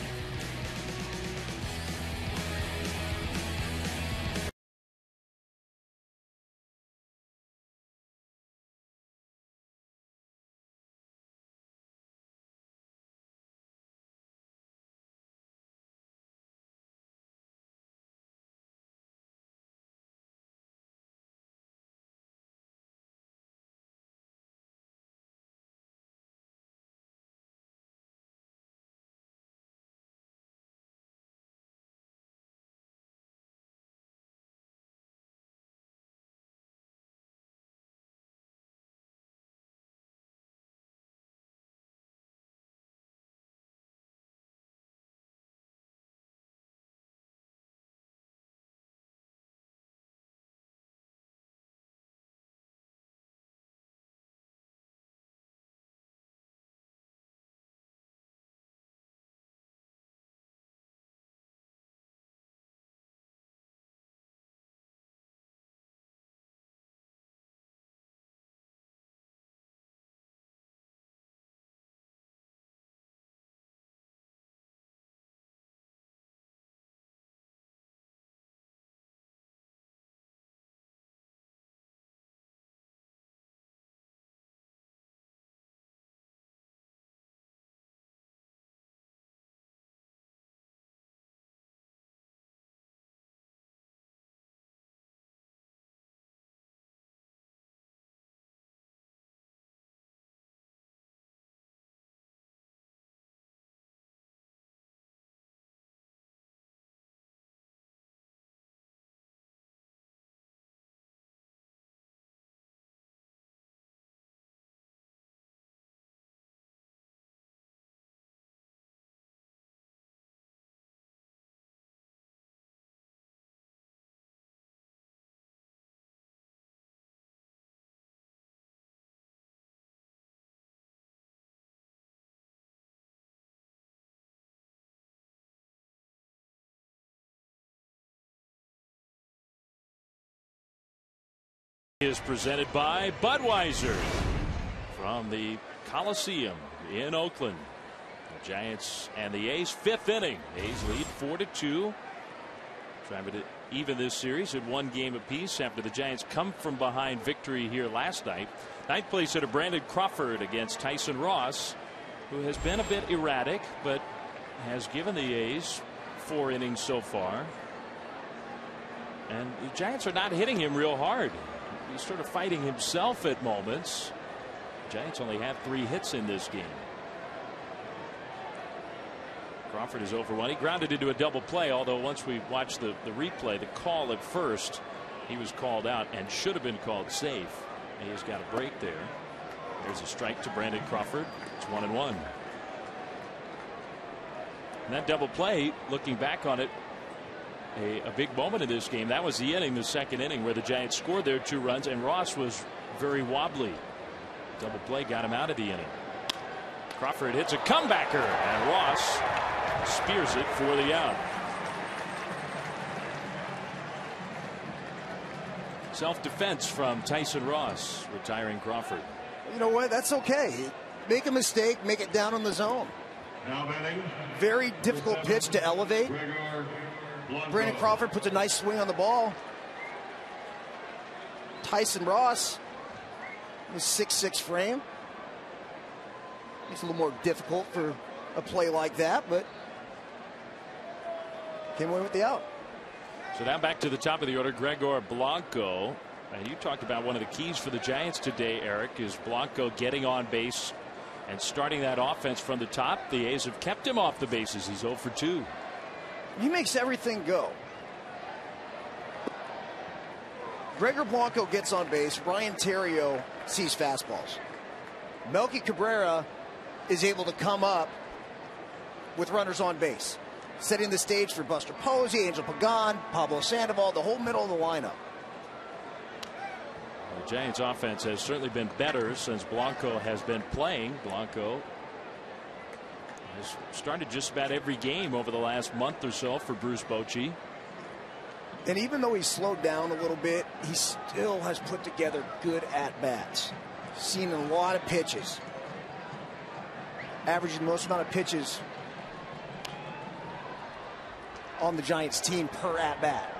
Is presented by Budweiser from the Coliseum in Oakland. The Giants and the A's, fifth inning. A's lead 4-2. Trying to even this series at one game apiece after the Giants come from behind victory here last night. Ninth place hitter Brandon Crawford against Tyson Ross, who has been a bit erratic but has given the A's 4 innings so far. And the Giants are not hitting him real hard. He's sort of fighting himself at moments. The Giants only have 3 hits in this game. Crawford is 0-for-1. He grounded into a double play, although once we watched the replay, the call at first, he was called out and should have been called safe. He's got a break there. There's a strike to Brandon Crawford. It's 1-1. And that double play, looking back on it, a big moment in this game. That was the inning, the second inning, where the Giants scored their 2 runs, and Ross was very wobbly. Double play got him out of the inning. Crawford hits a comebacker, and Ross spears it for the out. Self-defense from Tyson Ross, retiring Crawford. You know what? That's okay. Make a mistake, make it down on the zone. Now batting. Very difficult pitch to elevate. Brandon Crawford puts a nice swing on the ball. Tyson Ross, his 6'6" frame. It's a little more difficult for a play like that, but came away with the out. So now back to the top of the order, Gregor Blanco. And you talked about one of the keys for the Giants today, Eric, is Blanco getting on base and starting that offense from the top. The A's have kept him off the bases. He's 0-for-2. He makes everything go. Gregor Blanco gets on base. Ryan Theriot sees fastballs. Melky Cabrera is able to come up with runners on base, setting the stage for Buster Posey, Angel Pagan, Pablo Sandoval, the whole middle of the lineup. The Giants offense has certainly been better since Blanco has been playing. Blanco has started just about every game over the last month or so for Bruce Bochy. And even though he's slowed down a little bit, he still has put together good at-bats. Seen a lot of pitches. Averaging the most amount of pitches on the Giants team per at-bat.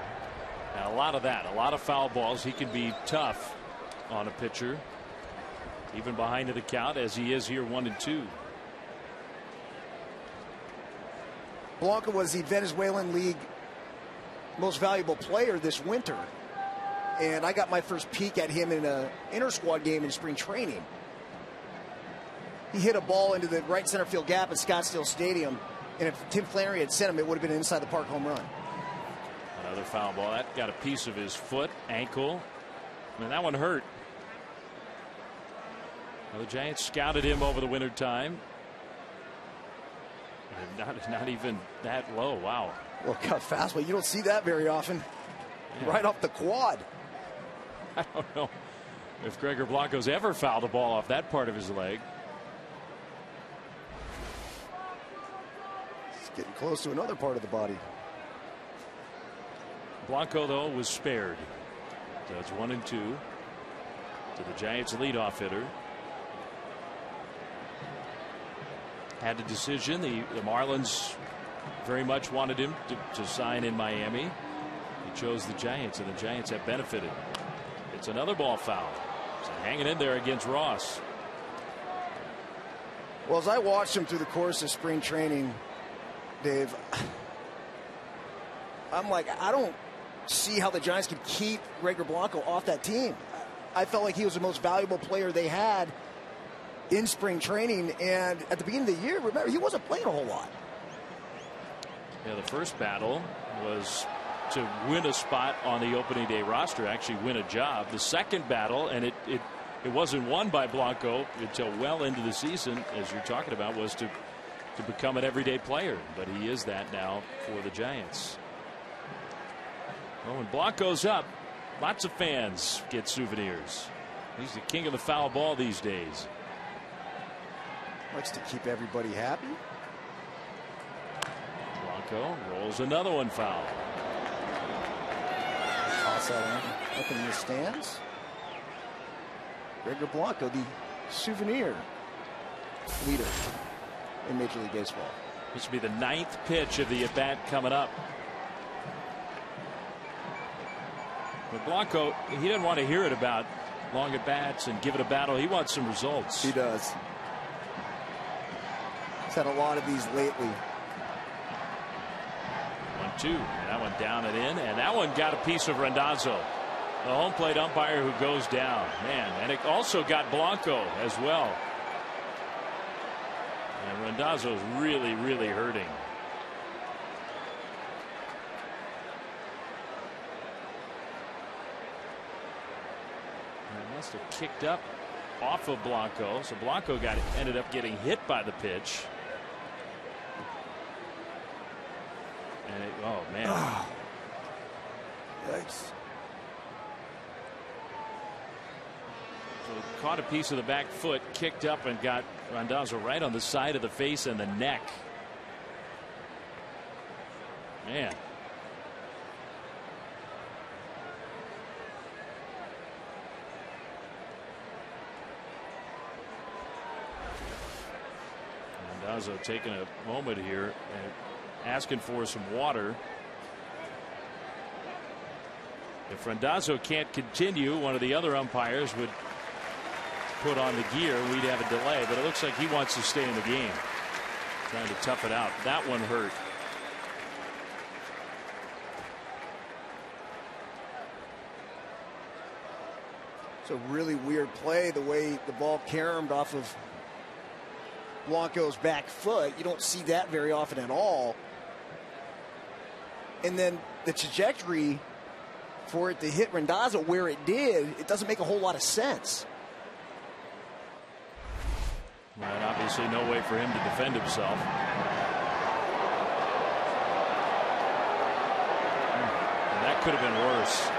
Now, a lot of that, a lot of foul balls. He can be tough on a pitcher, even behind the count, as he is here 1-2. Blanco was the Venezuelan League most valuable player this winter, and I got my first peek at him in an inter-squad game in spring training. He hit a ball into the right center field gap at Scottsdale Stadium, and if Tim Flannery had sent him, it would have been an inside the park home run. Another foul ball. That got a piece of his foot, ankle. I mean, that one hurt. Well, the Giants scouted him over the winter time. Not even that low. Wow. Well, cut fastball. You don't see that very often. Yeah. Right off the quad. I don't know if Gregor Blanco's ever fouled a ball off that part of his leg. It's getting close to another part of the body. Blanco, though, was spared. So it's 1-2 to the Giants' leadoff hitter. Had a decision. The Marlins very much wanted him to sign in Miami. He chose the Giants, and the Giants have benefited. It's another ball foul. So hanging in there against Ross. Well, as I watched him through the course of spring training, Dave, I'm like, I don't see how the Giants could keep Gregor Blanco off that team. I felt like he was the most valuable player they had in spring training, and at the beginning of the year, remember, he wasn't playing a whole lot. Yeah, the first battle was to win a spot on the opening day roster, actually win a job. The second battle, and it wasn't won by Blanco until well into the season, as you're talking about, was to become an everyday player. But he is that now for the Giants. Well, when Blanco's up, lots of fans get souvenirs. He's the king of the foul ball these days. Likes to keep everybody happy. Blanco rolls another one foul. Toss that up in the stands. Gregor Blanco, the souvenir leader in Major League Baseball. This will be the 9th pitch of the at-bat coming up. But Blanco, he doesn't want to hear it about long at-bats and give it a battle. He wants some results. He does. He's had a lot of these lately. 1-2. And that one down and in. And that one got a piece of Randazzo, the home plate umpire, who goes down. Man, and it also got Blanco as well. And Randazzo's really, really hurting. Must have kicked up off of Blanco, so Blanco ended up getting hit by the pitch. And oh man. Oh. Yikes. So caught a piece of the back foot, kicked up, and got Randazzo right on the side of the face and the neck. Man. Randazzo taking a moment here and asking for some water. If Randazzo can't continue, one of the other umpires would put on the gear. We'd have a delay, but it looks like he wants to stay in the game, trying to tough it out. That one hurt. It's a really weird play, the way the ball caromed off of Blanco's back foot. You don't see that very often at all. And then the trajectory for it to hit Randazzo where it did, it doesn't make a whole lot of sense. And obviously no way for him to defend himself. And that could have been worse.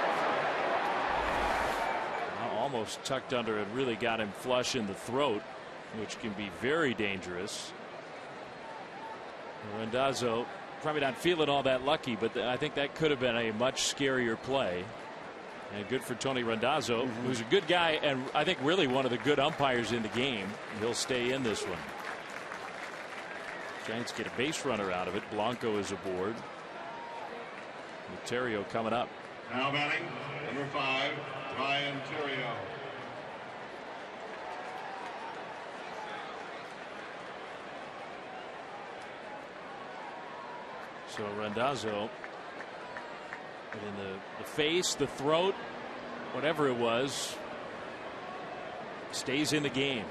Almost tucked under and really got him flush in the throat, which can be very dangerous. Randazzo probably not feeling all that lucky, but I think that could have been a much scarier play. And good for Tony Randazzo, who's a good guy and I think really one of the good umpires in the game. He'll stay in this one. Giants get a base runner out of it. Blanco is aboard. Ontario coming up. Now batting, number 5, Ryan Terrio. So Randazzo in the face, the throat, whatever it was, stays in the game.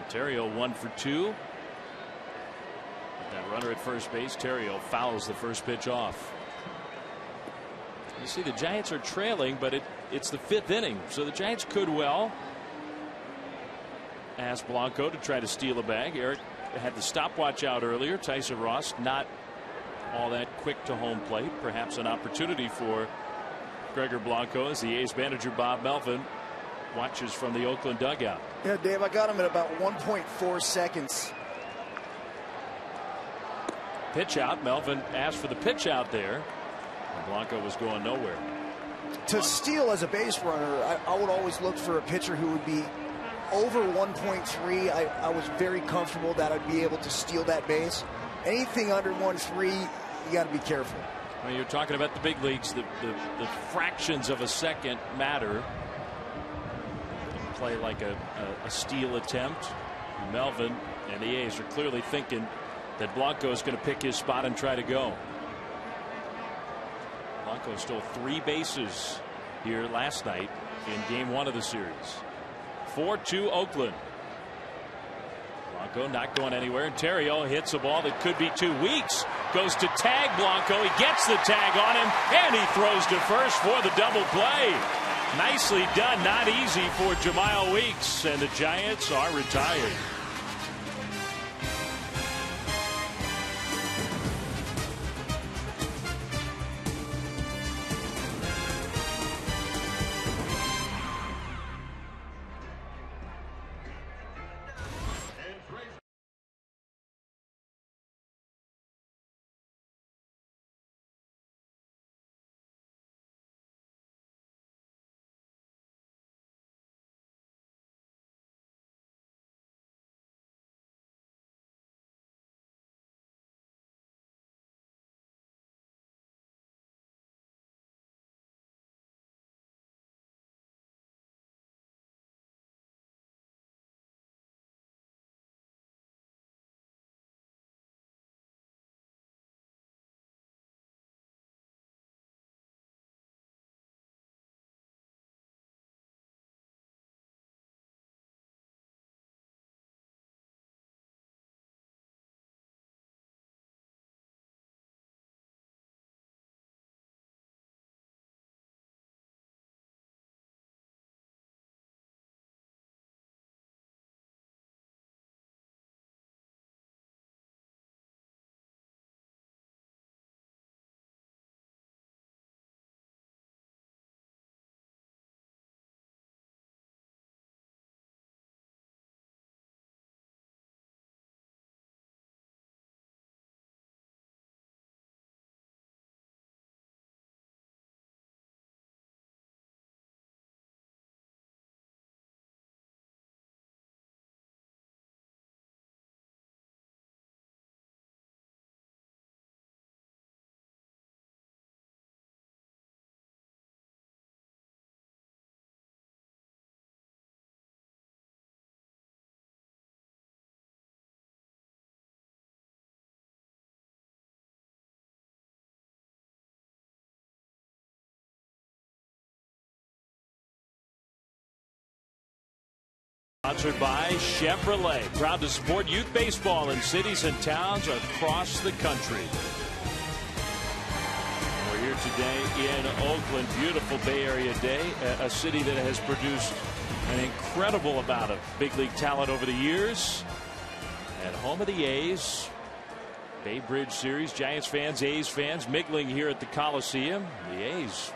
Ontario 1 for 2. With that runner at first base, Terrio fouls the first pitch off. You see the Giants are trailing, but it's the 5th inning, so the Giants could well ask Blanco to try to steal a bag. Eric had the stopwatch out earlier. Tyson Ross not all that quick to home plate. Perhaps an opportunity for Gregor Blanco as the A's manager Bob Melvin watches from the Oakland dugout. Yeah, Dave, I got him at about 1.4 seconds. Pitch out. Melvin asked for the pitch out there. And Blanco was going nowhere. To steal as a base runner, I would always look for a pitcher who would be over 1.3. I was very comfortable that I'd be able to steal that base. Anything under 1.3, you got to be careful. Well, you're talking about the big leagues. The fractions of a second matter. Play like a steal attempt. Melvin and the A's are clearly thinking that Blanco is going to pick his spot and try to go. Blanco stole 3 bases here last night in game 1 of the series. 4-2 Oakland. Blanco not going anywhere. And Terrio hits a ball that could be 2 weeks. Goes to tag Blanco. He gets the tag on him and he throws to first for the double play. Nicely done. Not easy for Jemile Weeks, and the Giants are retired. Sponsored by Chevrolet, proud to support youth baseball in cities and towns across the country. We're here today in Oakland, beautiful Bay Area day, a city that has produced an incredible amount of big league talent over the years. At home of the A's, Bay Bridge Series, Giants fans, A's fans mingling here at the Coliseum. The A's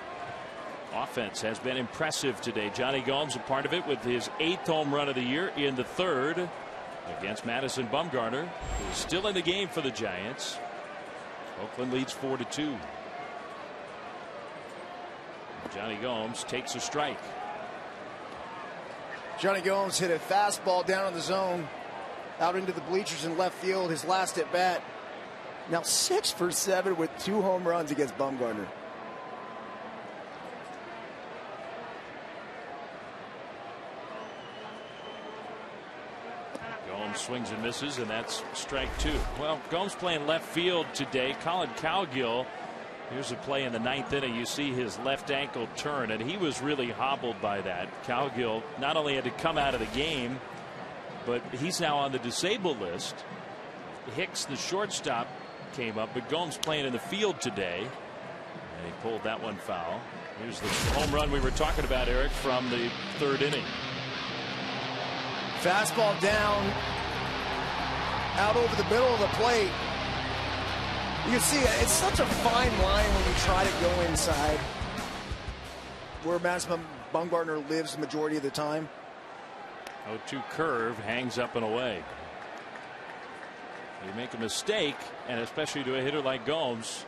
offense has been impressive today. Johnny Gomes a part of it with his 8th home run of the year in the 3rd against Madison Bumgarner, who's still in the game for the Giants. Oakland leads 4-2. Johnny Gomes takes a strike. Johnny Gomes hit a fastball down in the zone, out into the bleachers in left field, his last at bat. Now 6 for 7 with 2 home runs against Bumgarner. Gomes swings and misses, and that's strike 2. Well, Gomes playing left field today. Colin Cowgill, here's a play in the 9th inning. You see his left ankle turn, and he was really hobbled by that. Cowgill not only had to come out of the game, but he's now on the disabled list. Hicks, the shortstop, came up, but Gomes playing in the field today, and he pulled that one foul. Here's the home run we were talking about, Eric, from the 3rd inning. Fastball down, out over the middle of the plate. You can see it's such a fine line when you try to go inside, where Madison Bumgarner lives the majority of the time. 0-2 curve hangs up and away. You make a mistake, and especially to a hitter like Gomes,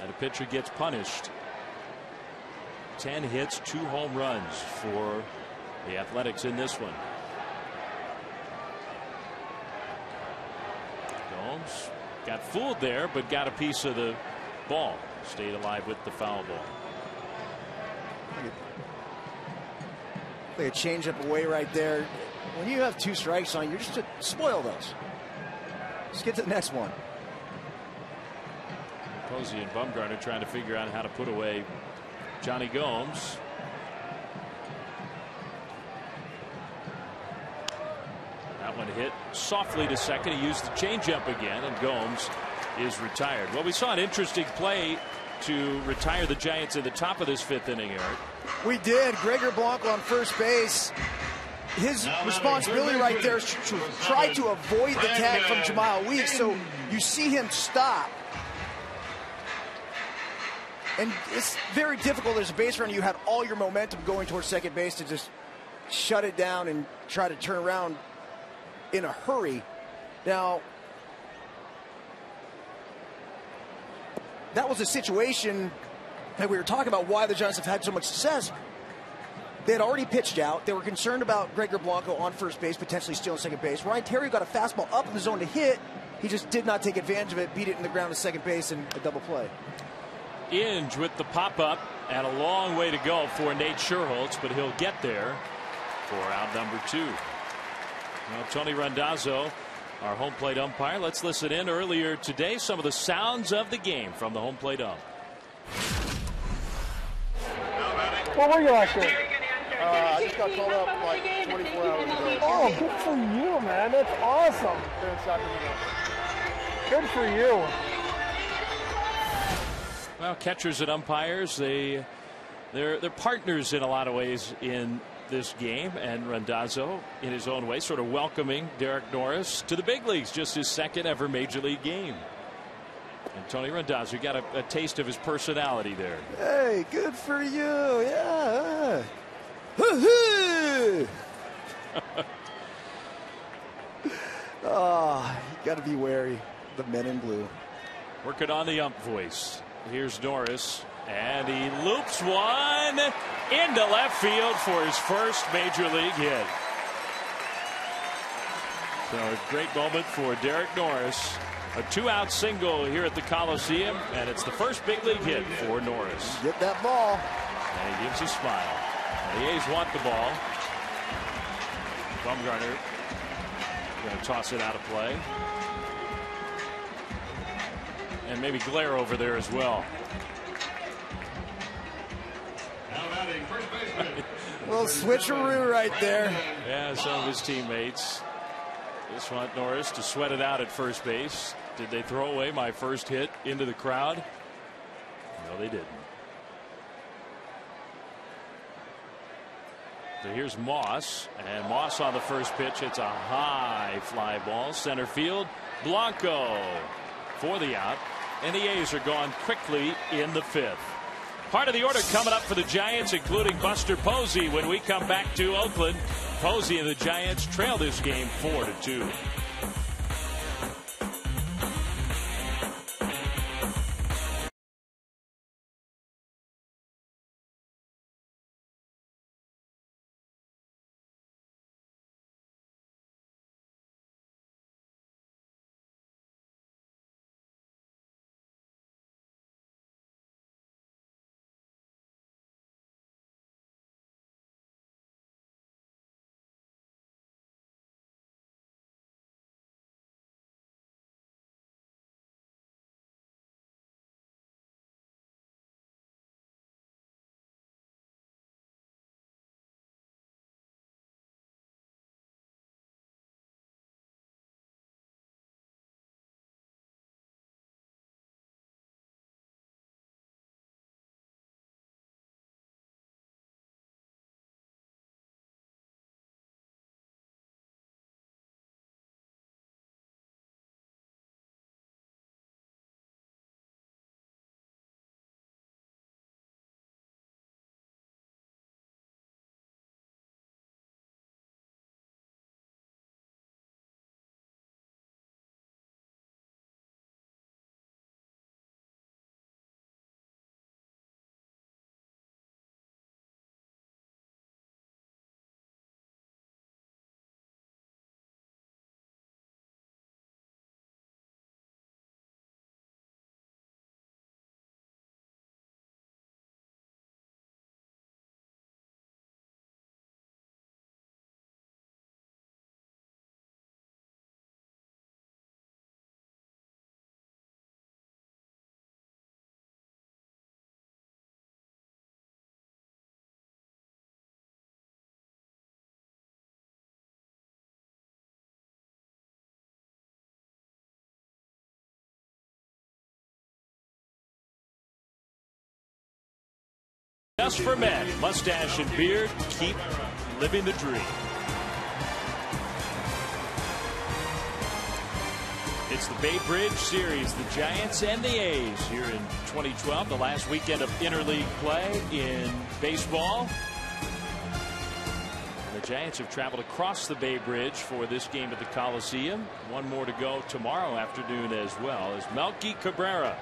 and a pitcher gets punished. 10 hits, 2 home runs for the Athletics in this one. Gomes got fooled there, but got a piece of the ball. Stayed alive with the foul ball. Play a changeup away right there. When you have 2 strikes on, you're just to spoil those. Let's get to the next one. Posey and Bumgarner trying to figure out how to put away Johnny Gomes. That one hit softly to second. He used the changeup again, and Gomes is retired. Well, we saw an interesting play to retire the Giants at the top of this 5th inning, Eric. We did. Gregor Blanco on first base. His responsibility right there is to try to avoid the tag from Jamal Weeks. So you see him stop. And it's very difficult as a base runner. You had all your momentum going towards second base to just shut it down and try to turn around in a hurry. Now, that was a situation that we were talking about why the Giants have had so much success. They had already pitched out. They were concerned about Gregor Blanco on first base, potentially stealing second base. Ryan Terry got a fastball up in the zone to hit. He just did not take advantage of it, beat it in the ground to second base, and a double play. Inge with the pop-up, and a long way to go for Nate Scherholtz, but he'll get there for out number 2. Well, Tony Randazzo, our home plate umpire. Let's listen in earlier today. Some of the sounds of the game from the home plate ump. What were you like there? I just got called up like 24 hours ago. Oh, good for you, man. That's awesome. Good for you. Well, catchers and umpires, they're partners in a lot of ways in this game, and Randazzo, in his own way, sort of welcoming Derek Norris to the big leagues, just his 2nd ever major league game. And Tony Randazzo got a taste of his personality there. Hey, good for you. Yeah. Oh, you got to be wary. The men in blue. Working on the ump voice. Here's Norris, and he loops one into left field for his first major league hit. So a great moment for Derek Norris. A 2-out single here at the Coliseum, and it's the first big league hit for Norris. Get that ball. And he gives a smile. And the A's want the ball. Bumgarner going to toss it out of play. And maybe Glare over there as well. Little switcheroo right there. Yeah, some of his teammates just want Norris to sweat it out at first base. Did they throw away my first hit into the crowd? No, they didn't. So here's Moss, and Moss on the first pitch. It's a high fly ball, center field. Blanco for the out, and the A's are gone quickly in the 5th. Part of the order coming up for the Giants, including Buster Posey, when we come back to Oakland. Posey and the Giants trail this game 4-2. just for men. Mustache and beard, keep living the dream. It's the Bay Bridge Series, the Giants and the A's here in 2012, the last weekend of interleague play in baseball. The Giants have traveled across the Bay Bridge for this game at the Coliseum. One more to go tomorrow afternoon as well, as Melky Cabrera.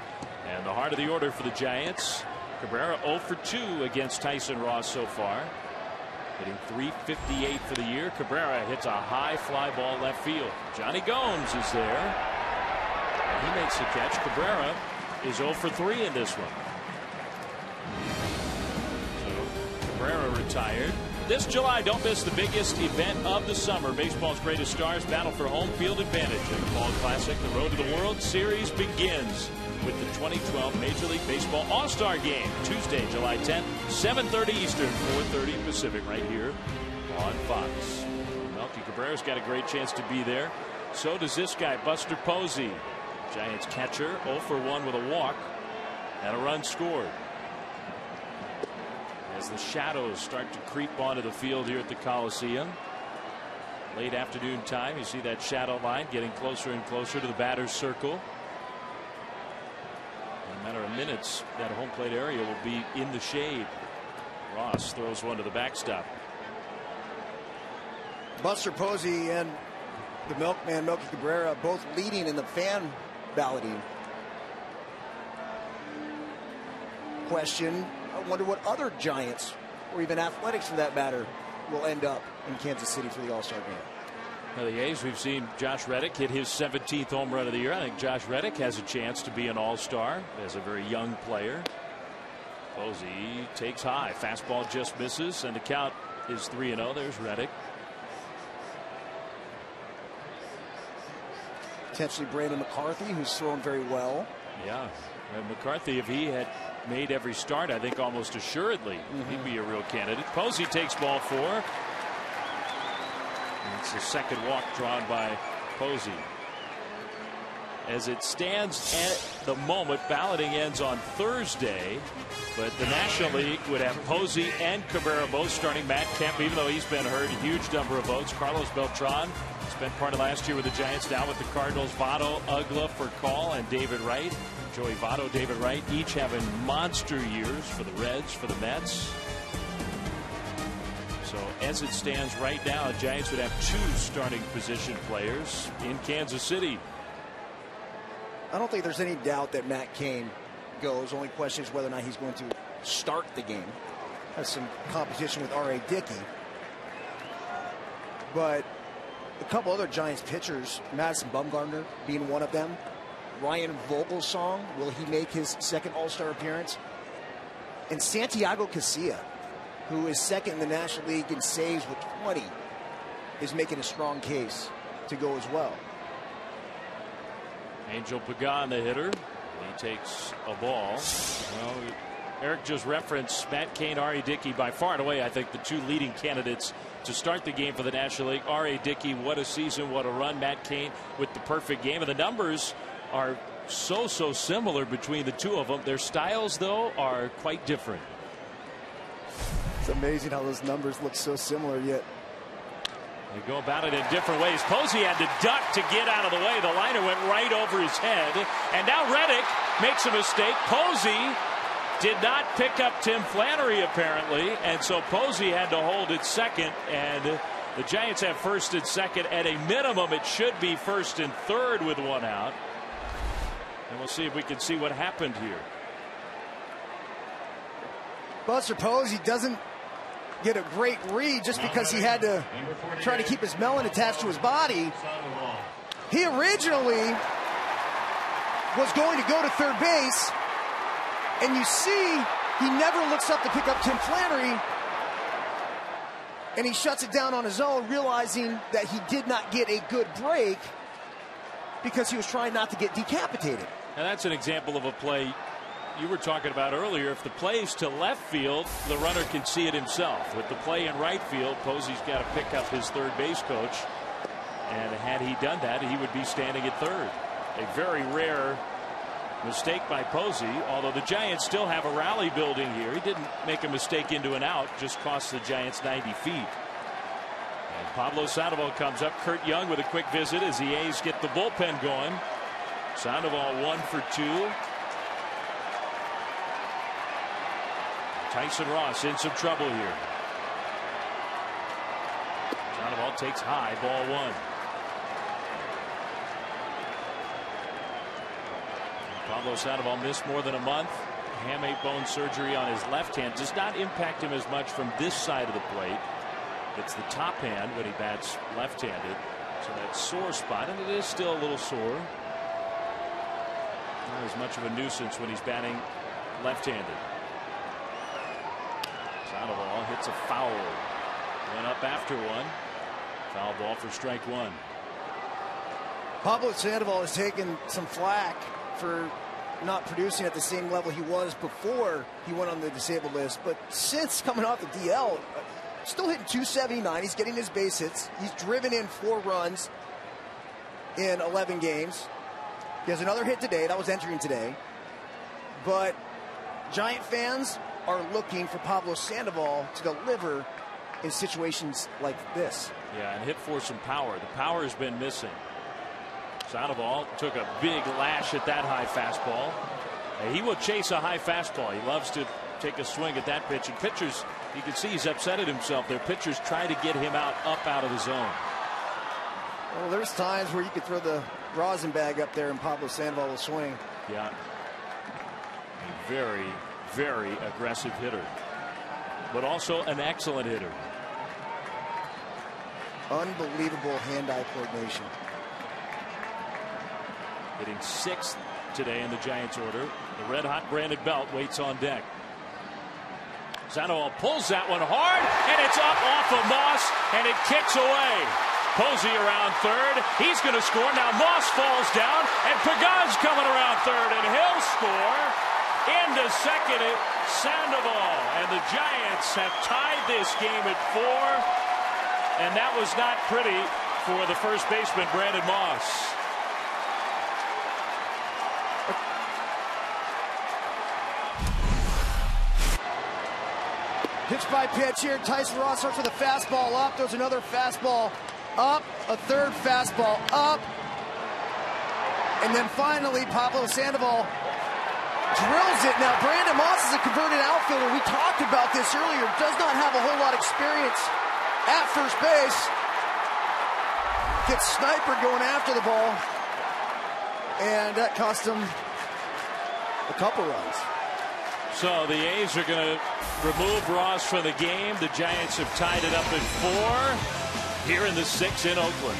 And the heart of the order for the Giants. Cabrera 0 for 2 against Tyson Ross so far. Hitting .358 for the year. Cabrera hits a high fly ball left field. Johnny Gomes is there. He makes the catch. Cabrera is 0 for 3 in this one. So Cabrera retired. This July, don't miss the biggest event of the summer. Baseball's greatest stars battle for home field advantage in the Fall Classic. The road to the World Series begins with the 2012 Major League Baseball All-Star Game. Tuesday, July 10th, 7:30 Eastern, 4:30 Pacific, right here on Fox. Melky Cabrera's got a great chance to be there. So does this guy, Buster Posey. Giants catcher, 0 for 1 with a walk and a run scored. As the shadows start to creep onto the field here at the Coliseum. Late afternoon time, you see that shadow line getting closer and closer to the batter's circle. In a matter of minutes, that home plate area will be in the shade. Ross throws one to the backstop. Buster Posey and the milkman Melky Cabrera both leading in the fan balloting. Question, I wonder what other Giants, or even Athletics for that matter, will end up in Kansas City for the All-Star game. Now the A's, we've seen Josh Reddick hit his 17th home run of the year. I think Josh Reddick has a chance to be an All-Star as a very young player. Posey takes high. Fastball just misses, and the count is 3-0. There's Reddick. Potentially Brandon McCarthy, who's thrown very well. Yeah, and McCarthy, if he had made every start, I think almost assuredly he'd be a real candidate. Posey takes ball 4. It's the second walk drawn by Posey. As it stands at the moment, balloting ends on Thursday, but the National League would have Posey and Cabrera both starting. Matt Kemp, even though he's been hurt, a huge number of votes. Carlos Beltran spent part of last year with the Giants, now with the Cardinals. Votto, Ugla for Call, and David Wright. Joey Votto, David Wright, each having monster years for the Reds, for the Mets. So as it stands right now, the Giants would have 2 starting position players in Kansas City. I don't think there's any doubt that Matt Cain goes. Only question is whether or not he's going to start the game. Has some competition with R.A. Dickey. But a couple other Giants pitchers, Madison Bumgarner being one of them. Ryan Vogelsong, will he make his second All-Star appearance? And Santiago Casilla, who is second in the National League in saves with 20, is making a strong case to go as well. Angel Pagan, the hitter. He takes a ball. Well, Eric just referenced Matt Cain, R.A. Dickey, by far and away, I think, the 2 leading candidates to start the game for the National League. R.A. Dickey, what a season, what a run. Matt Cain with the perfect game. And the numbers are so similar between the 2 of them. Their styles, though, are quite different. It's amazing how those numbers look so similar, yet they go about it in different ways. Posey had to duck to get out of the way. The liner went right over his head. And now Reddick makes a mistake. Posey did not pick up Tim Flannery, apparently. And so Posey had to hold it second. And the Giants have first and second. At a minimum, it should be first and third with 1 out. And we'll see if we can see what happened here. Buster Posey doesn't get a great read just because he had to try to keep his melon attached to his body. He originally was going to go to third base, and you see he never looks up to pick up Tim Flannery, and he shuts it down on his own, realizing that he did not get a good break because he was trying not to get decapitated. And that's an example of a play you were talking about earlier. If the play's to left field, the runner can see it himself. With the play in right field, Posey's got to pick up his third base coach. And had he done that, he would be standing at third. A very rare Mistake by Posey, although the Giants still have a rally building here. He didn't make a mistake into an out, just cost the Giants 90 feet. And Pablo Sandoval comes up. Kurt Young with a quick visit as the A's get the bullpen going. Sandoval 1 for 2. Tyson Ross in some trouble here. Sandoval takes high, ball 1. Pablo Sandoval missed more than a month. Hamate bone surgery on his left hand does not impact him as much from this side of the plate. It's the top hand when he bats left-handed. So that sore spot, and it is still a little sore. Not as much of a nuisance when he's batting left-handed. Sandoval hits a foul. Went up after one. Foul ball for strike 1. Pablo Sandoval has taken some flack for not producing at the same level he was before he went on the disabled list. But since coming off the DL, still hitting .279. He's getting his base hits. He's driven in 4 runs in 11 games. He has another hit today. That was entering today. But Giant fans are looking for Pablo Sandoval to deliver in situations like this. Yeah, and hit for some power. The power has been missing. Sandoval took a big lash at that high fastball. He will chase a high fastball. He loves to take a swing at that pitch. And pitchers, you can see he's upset at himself. Their pitchers try to get him out of the zone. Well, there's times where you could throw the rosin bag up there and Pablo Sandoval will swing. Yeah. A very, very aggressive hitter. But also an excellent hitter. Unbelievable hand-eye coordination. Hitting 6th today in the Giants order. The red-hot Brandon Belt waits on deck. Sandoval pulls that one hard, and it's up off of Moss, and it kicks away. Posey around third. He's going to score. Now Moss falls down, and Pagan's coming around third, and he'll score. Into second, Sandoval. And the Giants have tied this game at 4. And that was not pretty for the first baseman, Brandon Moss. Pitch by pitch here. Tyson Ross starts with a fastball up. There's another fastball up. A third fastball up. And then finally, Pablo Sandoval drills it. Now, Brandon Moss is a converted outfielder. We talked about this earlier. Does not have a whole lot of experience at first base. Gets sniper going after the ball. And that cost him a couple runs. So the A's are going to remove Ross from the game. The Giants have tied it up at 4 here in the 6th in Oakland.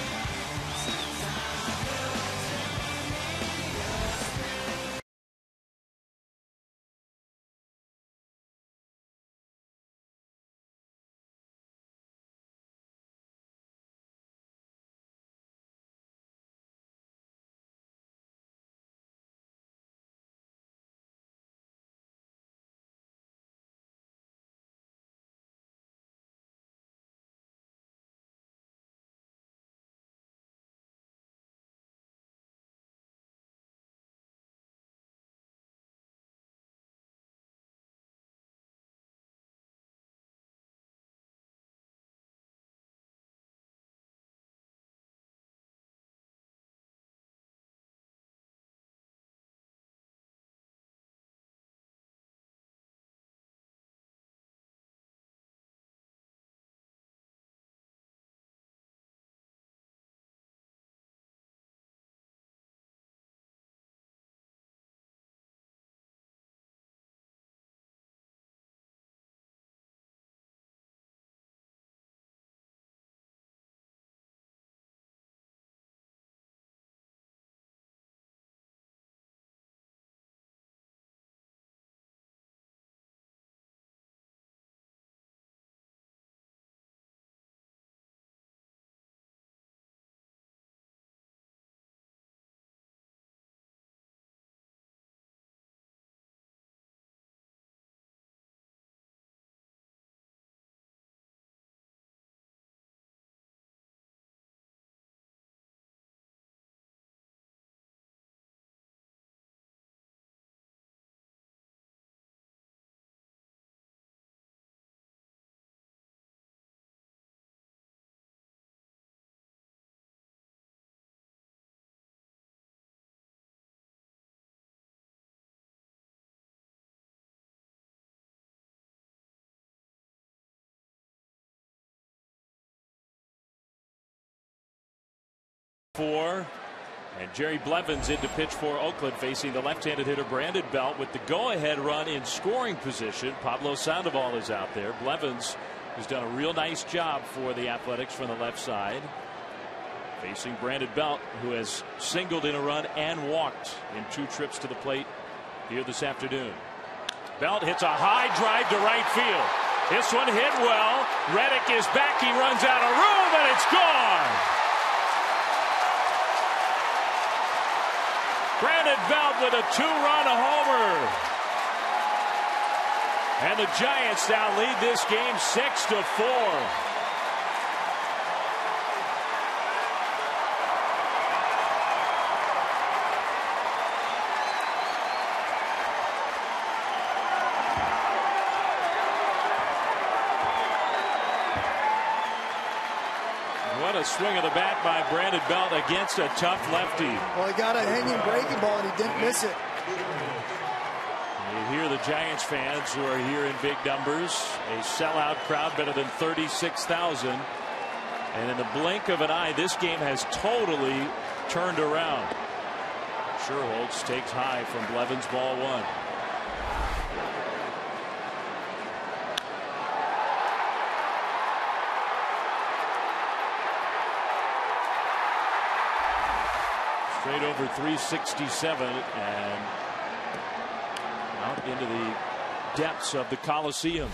4. And Jerry Blevins in to pitch for Oakland, facing the left-handed hitter Brandon Belt with the go-ahead run in scoring position. Pablo Sandoval is out there. Blevins has done a real nice job for the Athletics from the left side, facing Brandon Belt, who has singled in a run and walked in 2 trips to the plate here this afternoon. Belt hits a high drive to right field. This one hit well. Reddick is back. He runs out of room, and it's gone. Brandon Belt with a 2-run homer. And the Giants now lead this game 6-4. What a swing of the bat by Brandon Belt against a tough lefty. Well, he got a hanging breaking ball and he didn't miss it. You hear the Giants fans who are here in big numbers. A sellout crowd, better than 36,000. And in the blink of an eye, this game has totally turned around. Sherholtz takes high from Blevins, ball 1. Straight over 367 and out into the depths of the Coliseum.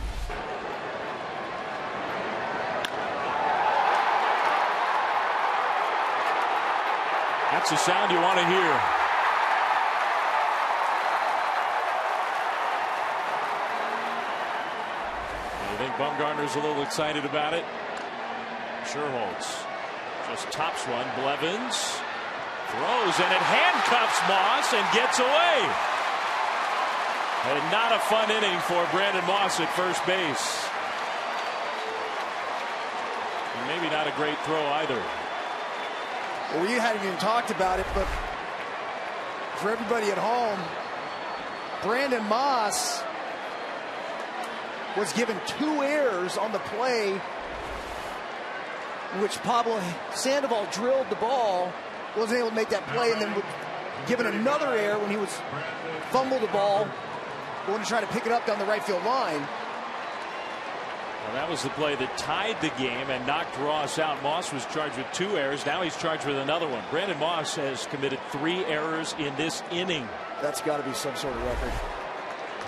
That's the sound you want to hear. You think Bumgarner's a little excited about it? Sherholtz just tops one. Blevins throws, and it handcuffs Moss and gets away. And not a fun inning for Brandon Moss at first base. And maybe not a great throw either. Well, we hadn't even talked about it, but for everybody at home, Brandon Moss was given 2 errors on the play, in which Pablo Sandoval drilled the ball, wasn't able to make that play, and then given another error when he was fumbled the ball, going to try to pick it up down the right field line. Well, that was the play that tied the game and knocked Ross out. Moss was charged with 2 errors. Now he's charged with another one. Brandon Moss has committed 3 errors in this inning. That's got to be some sort of record.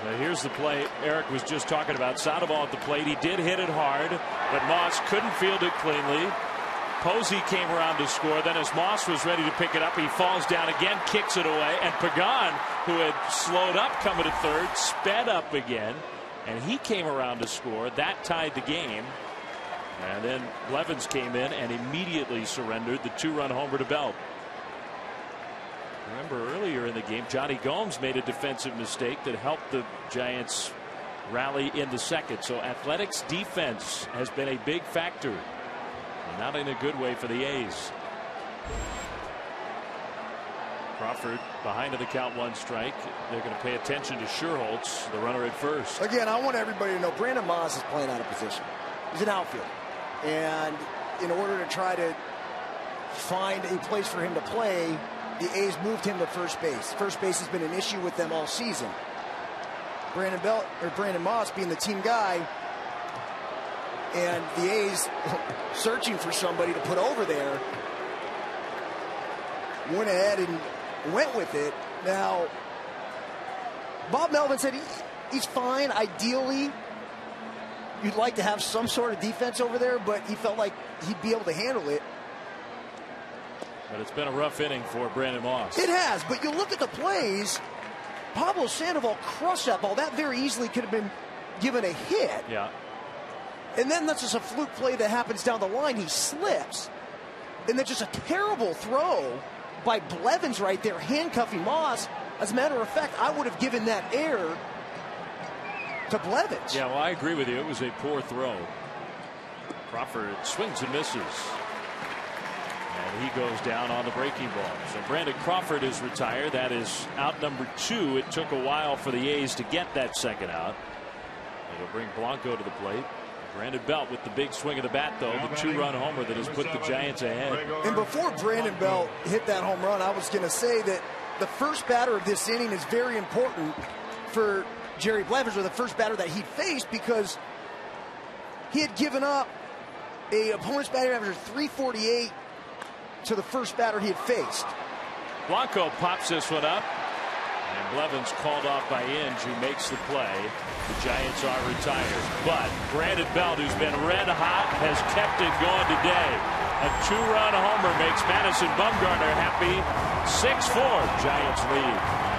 Now here's the play Eric was just talking about. Sandoval at the plate. He did hit it hard, but Moss couldn't field it cleanly. Posey came around to score. Then as Moss was ready to pick it up, he falls down again, kicks it away, and Pagan, who had slowed up coming to third, sped up again, and he came around to score. That tied the game. And then Blevins came in and immediately surrendered the 2-run homer to Belt. Remember earlier in the game, Johnny Gomes made a defensive mistake that helped the Giants rally in the second. So Athletics defense has been a big factor. Not in a good way for the A's. Crawford behind to the count, 1 strike. They're going to pay attention to Sherholtz, the runner at first. Again, I want everybody to know Brandon Moss is playing out of position. He's an outfielder. And in order to try to find a place for him to play, the A's moved him to first base. First base has been an issue with them all season. Brandon Moss being the team guy, and the A's searching for somebody to put over there, went ahead and went with it. Now, Bob Melvin said he's fine. Ideally, you'd like to have some sort of defense over there, but he felt like he'd be able to handle it. But it's been a rough inning for Brandon Moss. It has, but you look at the plays, Pablo Sandoval crushed that ball. That very easily could have been given a hit. Yeah. And then that's just a fluke play that happens down the line. He slips. And then just a terrible throw by Blevins right there, handcuffing Moss. As a matter of fact, I would have given that error to Blevins. Yeah, well, I agree with you. It was a poor throw. Crawford swings and misses. And he goes down on the breaking ball. So Brandon Crawford is retired. That is out number 2. It took a while for the A's to get that second out. It'll bring Blanco to the plate. Brandon Belt with the big swing of the bat, though, the 2-run homer that has put the Giants ahead. And before Brandon Belt hit that home run, I was going to say that the first batter of this inning is very important for Jerry Blevins, or the first batter that he faced, because he had given up a opponent's batting average of 348 to the first batter he had faced. Blanco pops this one up, and Blevins called off by Inge, who makes the play. The Giants are retired, but Brandon Belt, who's been red hot, has kept it going today. A 2-run homer makes Madison Bumgarner happy. 6-4, Giants lead.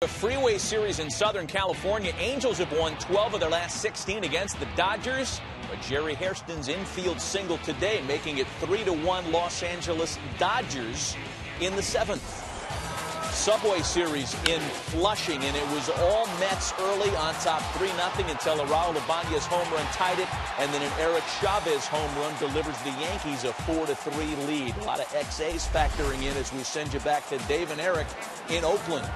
The Freeway Series in Southern California, Angels have won 12 of their last 16 against the Dodgers, but Jerry Hairston's infield single today, making it 3-1 Los Angeles Dodgers in the 7th. Subway Series in Flushing, and it was all Mets early on top 3-0 until a Raul Ibanez home run tied it, and then an Eric Chavez home run delivers the Yankees a 4-3 lead. A lot of XAs factoring in as we send you back to Dave and Eric in Oakland.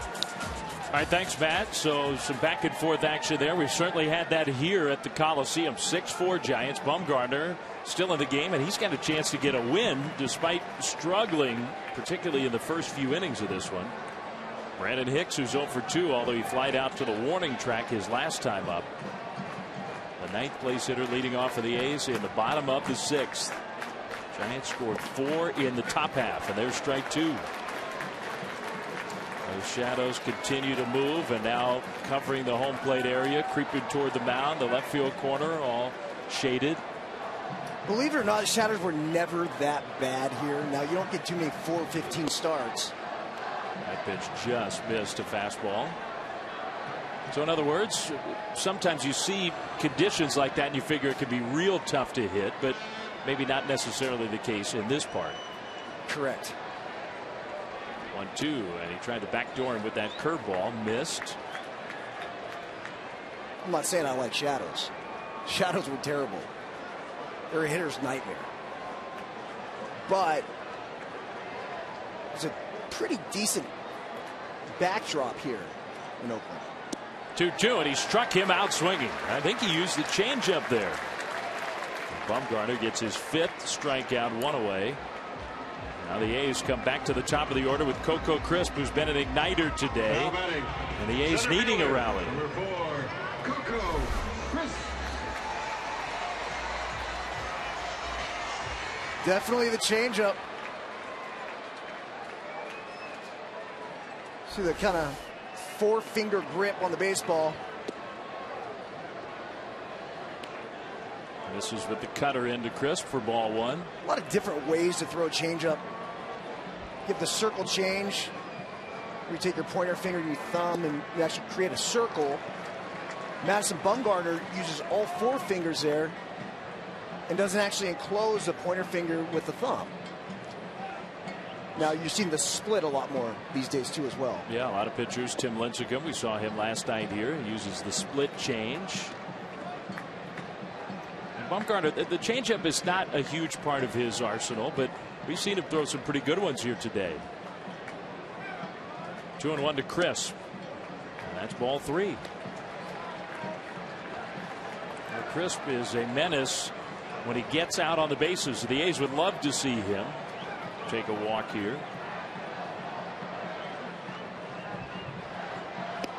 All right, thanks, Matt. So some back and forth action there. We've certainly had that here at the Coliseum. 6-4 Giants. Bumgarner still in the game, and he's got a chance to get a win despite struggling, particularly in the first few innings of this one. Brandon Hicks, who's 0 for 2, although he flied out to the warning track his last time up. The 9th place hitter leading off for the A's in the bottom of the 6th. Giants scored 4 in the top half, and there's strike 2. Those shadows continue to move, and now covering the home plate area, creeping toward the mound, the left field corner, all shaded. Believe it or not, shadows were never that bad here. Now, you don't get too many 4-15 starts. That pitch just missed a fastball. So in other words, sometimes you see conditions like that and you figure it could be real tough to hit, but maybe not necessarily the case in this part. Correct. 1-2, and he tried to backdoor him with that curveball, missed. I'm not saying I like shadows. Shadows were terrible. They're a hitter's nightmare. But it's a pretty decent backdrop here in Oakland. 2-2, and he struck him out swinging. I think he used the changeup there. Bumgarner gets his 5th strikeout, 1 away. Now the A's come back to the top of the order with Coco Crisp, who's been an igniter today. And the A's needing a rally. Number 4, Coco Crisp. Definitely the changeup. See the kind of 4-finger grip on the baseball. This is with the cutter into Crisp for ball 1. A lot of different ways to throw a changeup. Give the circle change. where you take your pointer finger and your thumb and you actually create a circle. Madison Bumgarner uses all 4 fingers there and doesn't actually enclose the pointer finger with the thumb. Now, you're seeing the split a lot more these days, too, as well. Yeah, a lot of pitchers. Tim Lincecum, we saw him last night here. He uses the split change. And Bumgarner, the changeup is not a huge part of his arsenal, but we've seen him throw some pretty good ones here today. 2-1 to Crisp. And that's ball 3. Now, Crisp is a menace when he gets out on the bases. The A's would love to see him take a walk here.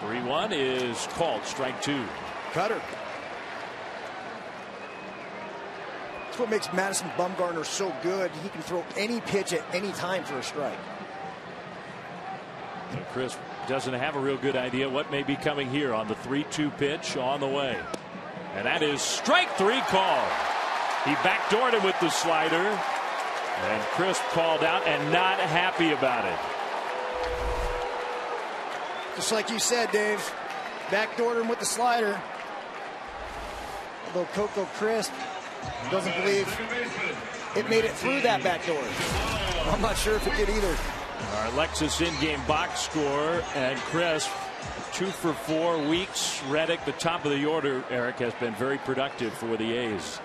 3-1 is called. Strike 2. Cutter. That's what makes Madison Bumgarner so good. He can throw any pitch at any time for a strike. So Chris doesn't have a real good idea what may be coming here on the 3-2 pitch on the way. And that is strike 3 call. He backdoored him with the slider. And Crisp called out and not happy about it. Just like you said, Dave, backdoored him with the slider. Although Coco Crisp doesn't believe it made it through that back door. I'm not sure if it did either. Our Lexus in-game box score, and Crisp 2 for 4. Weeks, Reddick, the top of the order, Eric, has been very productive for the A's.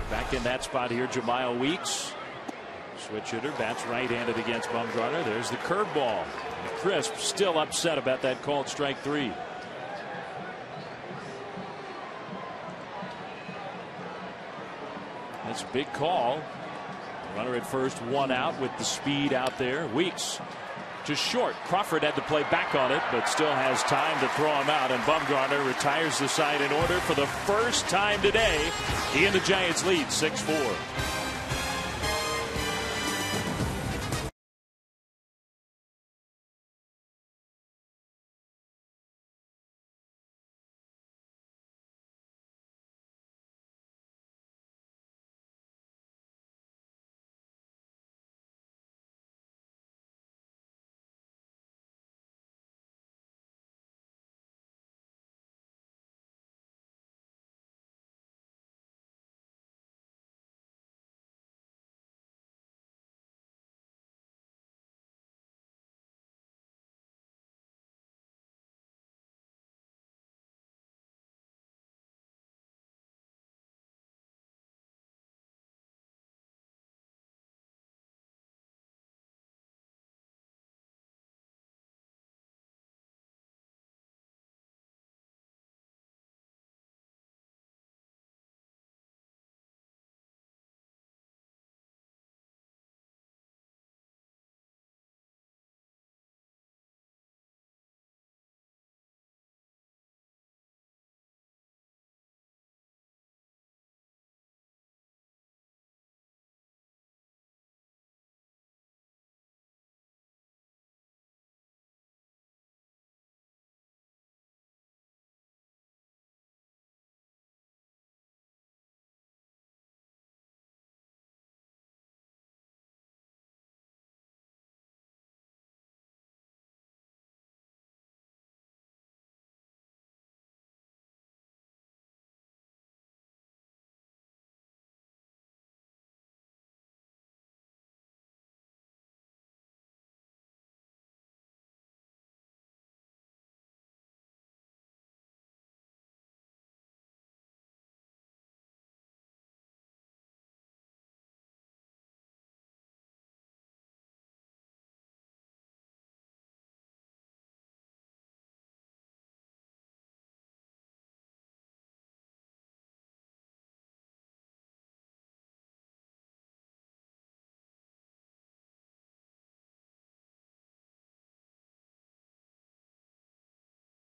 Back in that spot here, Jemile Weeks. Switch hitter, bats right-handed against Bumgarner. There's the curveball. And Crisp still upset about that called strike 3. That's a big call. Runner at first, 1 out with the speed out there. Weeks just short. Crawford had to play back on it, but still has time to throw him out. And Bumgarner retires the side in order for the first time today. He and the Giants lead 6-4.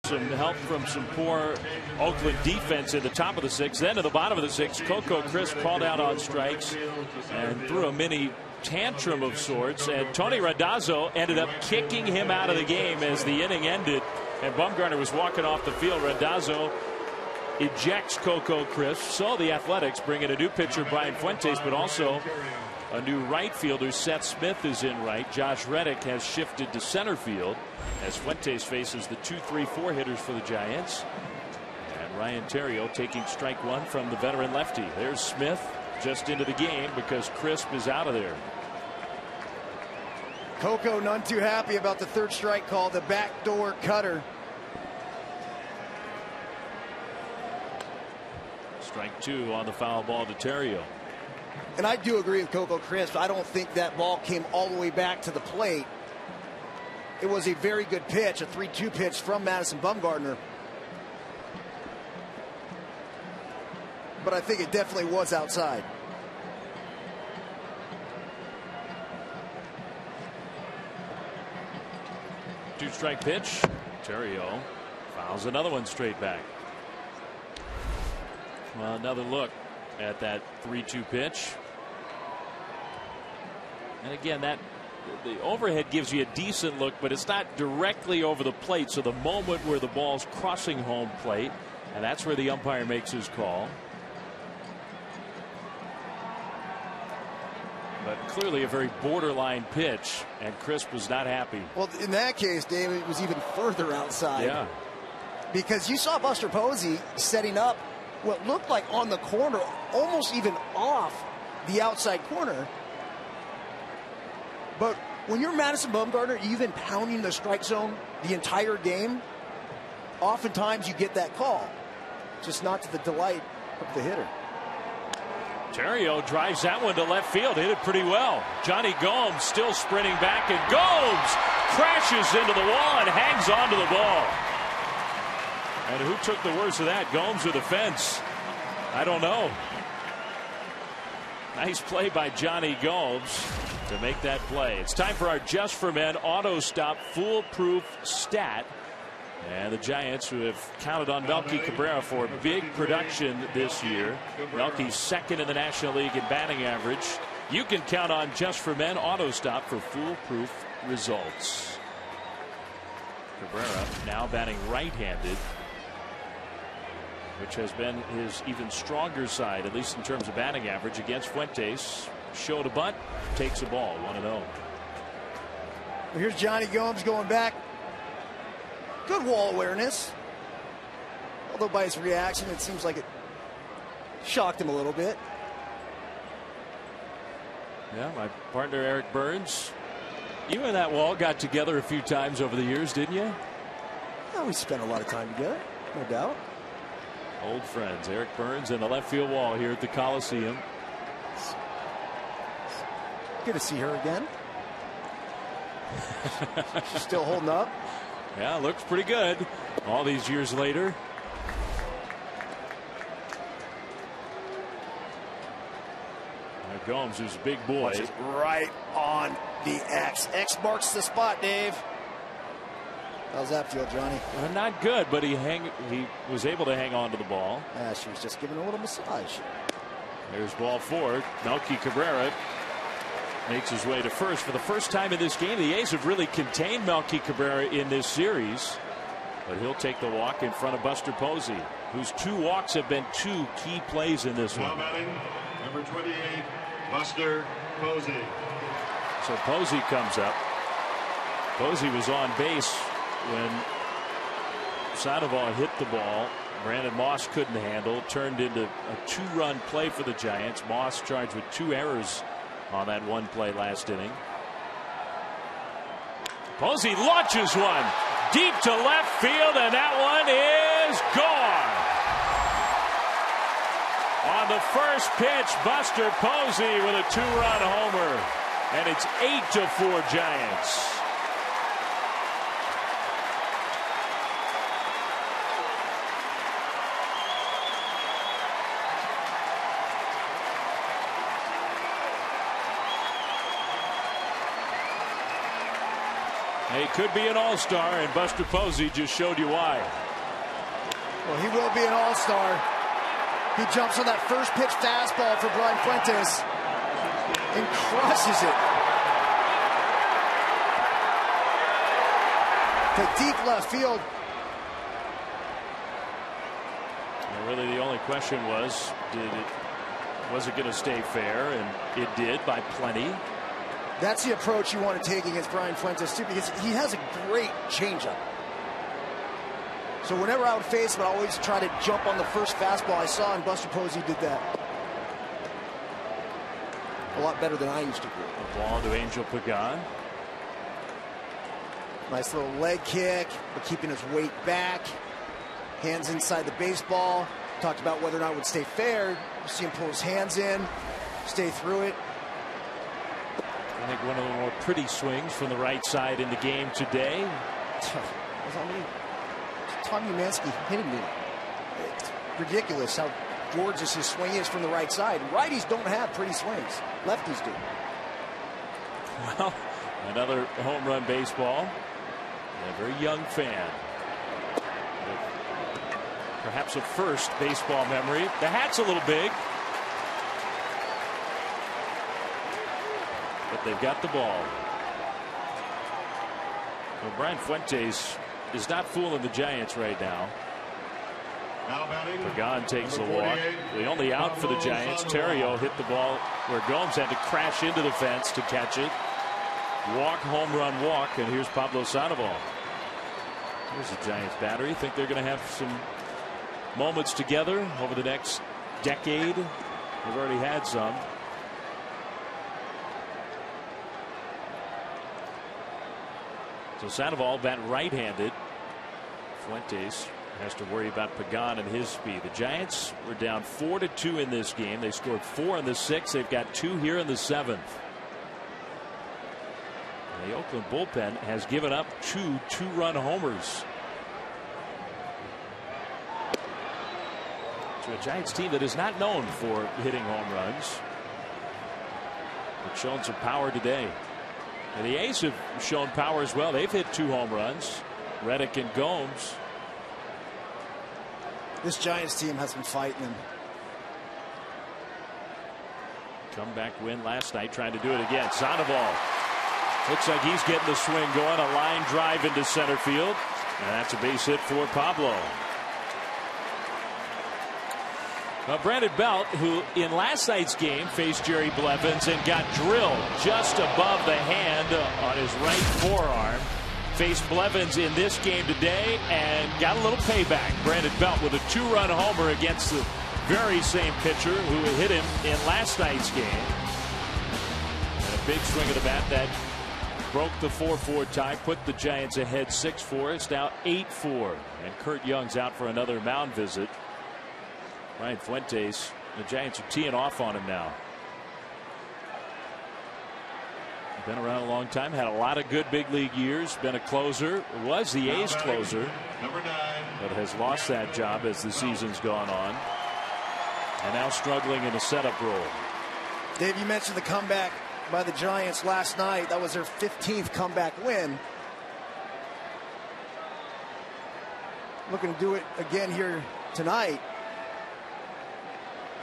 Some help from some poor Oakland defense at the top of the 6th. Then to the bottom of the 6th, Coco Crisp called out on strikes and threw a mini tantrum of sorts. And Tony Randazzo ended up kicking him out of the game as the inning ended. And Bumgarner was walking off the field. Randazzo ejects Coco Crisp. So the Athletics bring in a new pitcher, Brian Fuentes, but also a new right fielder. Seth Smith is in right. Josh Reddick has shifted to center field as Fuentes faces the 2-3-4 hitters for the Giants. And Ryan Theriot taking strike one from the veteran lefty. There's Smith just into the game because Crisp is out of there. Coco none too happy about the third strike call, the backdoor cutter. Strike two on the foul ball to Theriot. And I do agree with Coco Crisp. I don't think that ball came all the way back to the plate. It was a very good pitch, a 3-2 pitch from Madison Bumgarner. But I think it definitely was outside. Two-strike pitch. Theriot fouls another one straight back. Well, another look at that 3-2 pitch. And again, the overhead gives you a decent look, but it's not directly over the plate. So the moment where the ball's crossing home plate, and that's where the umpire makes his call. But clearly a very borderline pitch, and Crisp was not happy. Well, in that case, Dave, it was even further outside. Yeah. Because you saw Buster Posey setting up what looked like on the corner, almost even off the outside corner. But when you're Madison Bumgarner, you've been pounding the strike zone the entire game. Oftentimes you get that call, just not to the delight of the hitter. Theriot drives that one to left field, hit it pretty well. Johnny Gomes still sprinting back, and Gomes crashes into the wall and hangs onto the ball. And who took the worst of that, Gomes or the fence? I don't know. Nice play by Johnny Gomes to make that play. It's time for our Just for Men auto stop foolproof stat. And the Giants, who have counted on Melky Cabrera for big production this year. Melky's second in the National League in batting average. You can count on Just for Men auto stop for foolproof results. Cabrera now batting right-handed, which has been his even stronger side, at least in terms of batting average, against Fuentes. Showed a bunt, takes a ball, 1-0. Well, here's Johnny Gomes going back. Good wall awareness. Although by his reaction, it seems like it shocked him a little bit. Yeah, my partner Eric Burns. You and that wall got together a few times over the years, didn't you? Yeah, we spent a lot of time together, no doubt. Old friends, Eric Burns and the left field wall here at the Coliseum. Good to see her again. She's still holding up. Yeah, looks pretty good all these years later. There Gomes, who's a big boy. Right on the X. X marks the spot, Dave. How's that feel, Johnny? Not good, but he was able to hang on to the ball. Yeah, she was just giving a little massage. There's ball four. Melky Cabrera makes his way to first. For the first time in this game, the A's have really contained Melky Cabrera in this series. But he'll take the walk in front of Buster Posey, whose two walks have been two key plays in this one. Batting, number 28, Buster Posey. So Posey comes up. Posey was on base when Sandoval hit the ball. Brandon Moss couldn't handle. Turned into a two-run play for the Giants. Moss charged with 2 errors on that one play last inning. Posey launches one deep to left field, and that one is gone. On the first pitch, Buster Posey with a 2-run homer, and it's 8-4 Giants. He could be an all-star, and Buster Posey just showed you why. Well, he will be an all-star. He jumps on that first pitch fastball for Brian Fuentes and crushes it to deep left field. And really, the only question was, did it Was it going to stay fair? And it did by plenty. That's the approach you want to take against Brian Fuentes, too, because he has a great changeup. So whenever I would face him, I always try to jump on the first fastball I saw, and Buster Posey did that a lot better than I used to do. A ball to Angel Pagan. Nice little leg kick, but keeping his weight back. Hands inside the baseball. Talked about whether or not it would stay fair. You see him pull his hands in, stay through it. I think one of the more pretty swings from the right side in the game today. Tommy Mansky hitting me. It's ridiculous how gorgeous his swing is from the right side. Righties don't have pretty swings. Lefties do. Well, another home run baseball. And a very young fan. Perhaps a first baseball memory. The hat's a little big. But they've got the ball. Well, Brian Fuentes is not fooling the Giants right now. Pagan takes the walk. The only out for the Giants. Terrio hit the ball where Gomes had to crash into the fence to catch it. Walk, home run, walk, and here's Pablo Sandoval. Here's the Giants battery. Think they're going to have some moments together over the next decade. They've already had some. So Sandoval bat right-handed. Fuentes has to worry about Pagan and his speed. The Giants were down 4-2 in this game. They scored 4 in the 6th. They've got 2 here in the 7th. And the Oakland bullpen has given up 2 two-run homers to a Giants team that is not known for hitting home runs. But shown some power today. And the A's have shown power as well. They've hit 2 home runs. Reddick and Gomes. This Giants team has been fighting them. Comeback win last night, trying to do it again. Sandoval looks like he's getting the swing going. A line drive into center field. And that's a base hit for Pablo. Now, Brandon Belt, who in last night's game faced Jerry Blevins and got drilled just above the hand on his right forearm, faced Blevins in this game today and got a little payback. Brandon Belt with a 2-run homer against the very same pitcher who hit him in last night's game. And a big swing of the bat that broke the 4-4 tie, put the Giants ahead 6-4. It's now 8-4. And Kurt Young's out for another mound visit. Brian Fuentes, the Giants are teeing off on him now. Been around a long time, had a lot of good big league years, been a closer, was the A's closer, but has lost that job as the season's gone on, and now struggling in a setup role. Dave, you mentioned the comeback by the Giants last night. That was their 15th comeback win. Looking to do it again here tonight.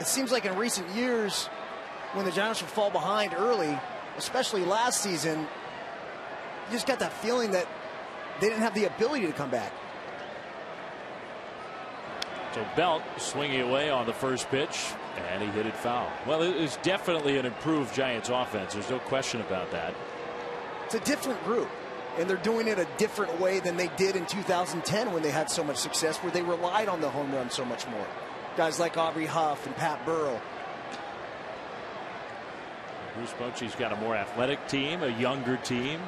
It seems like in recent years, when the Giants would fall behind early, especially last season, you just got that feeling that they didn't have the ability to come back. So Belt swinging away on the first pitch, and he hit it foul. Well, it is definitely an improved Giants offense. There's no question about that. It's a different group, and they're doing it a different way than they did in 2010 when they had so much success, where they relied on the home run so much more. Guys like Aubrey Huff and Pat Burrell. Bruce Bochy's got a more athletic team, a younger team.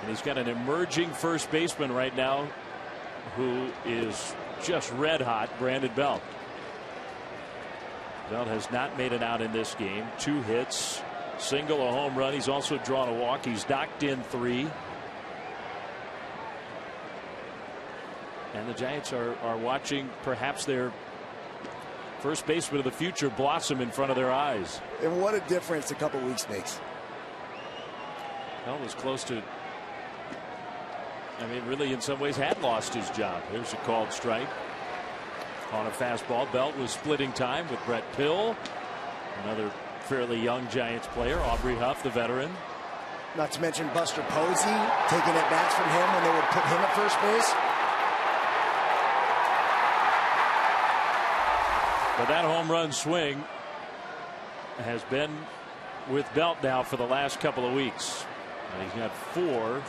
And he's got an emerging first baseman right now who is just red hot, Brandon Belt. Belt has not made it out in this game. 2 hits, single, a home run. He's also drawn a walk. He's knocked in 3. And the Giants are watching perhaps their first baseman of the future blossom in front of their eyes. And what a difference a couple weeks makes. Belt was close to, I mean, really in some ways had lost his job. There's a called strike on a fastball. Belt was splitting time with Brett Pill, another fairly young Giants player. Aubrey Huff, the veteran. Not to mention Buster Posey taking at bats from him when they would put him at first base. But that home run swing has been with Belt now for the last couple of weeks. And he's got 4.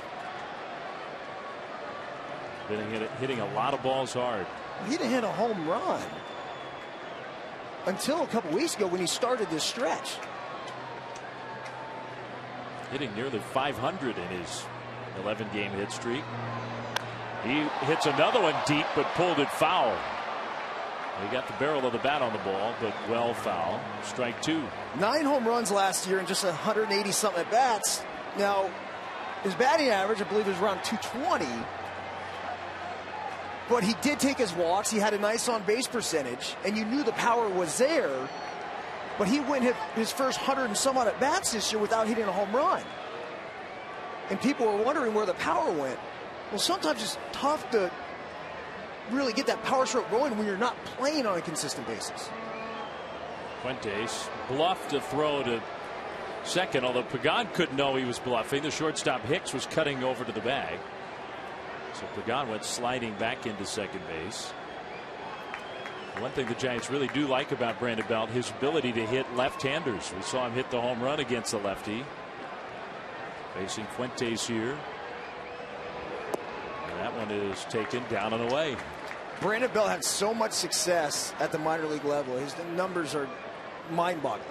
Been hitting a lot of balls hard. He didn't hit a home run until a couple weeks ago when he started this stretch. Hitting nearly 500 in his 11-game hit streak. He hits another one deep, but pulled it foul. He got the barrel of the bat on the ball, but well foul. Strike 2. 9 home runs last year and just 180 something at bats. Now, his batting average, I believe, is around 220. But he did take his walks. He had a nice on-base percentage, and you knew the power was there. But he went his first 100 and some odd at bats this year without hitting a home run. And people were wondering where the power went. Well, sometimes it's tough to really get that power stroke going when you're not playing on a consistent basis. Fuentes bluffed a throw to second, although Pagan couldn't know he was bluffing. The shortstop Hicks was cutting over to the bag. So Pagan went sliding back into second base. One thing the Giants really do like about Brandon Belt, his ability to hit left-handers. We saw him hit the home run against the lefty. Facing Fuentes here. And that one is taken down and away. Brandon Belt had so much success at the minor league level. His numbers are mind-boggling.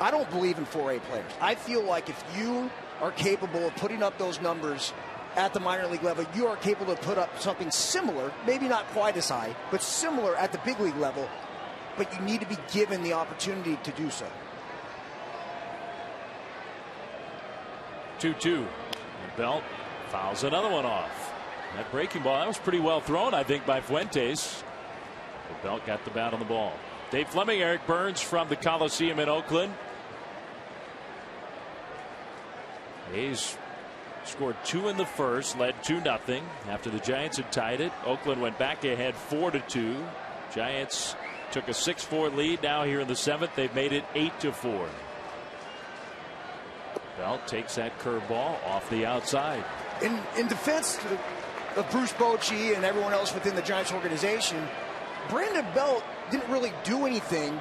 I don't believe in 4A players. I feel like if you are capable of putting up those numbers at the minor league level, you are capable to put up something similar, maybe not quite as high, but similar at the big league level. But you need to be given the opportunity to do so. 2-2. And Belt fouls another one off. That breaking ball, that was pretty well thrown, I think, by Fuentes. But Belt got the bat on the ball. Dave Fleming, Eric Burns from the Coliseum in Oakland. A's scored 2 in the first, led 2-0 after the Giants had tied it. Oakland went back ahead 4-2. Giants took a 6-4 lead. Now here in the 7th, they've made it 8-4. Belt takes that curveball off the outside. In defense of Bruce Bochy and everyone else within the Giants organization, Brandon Belt didn't really do anything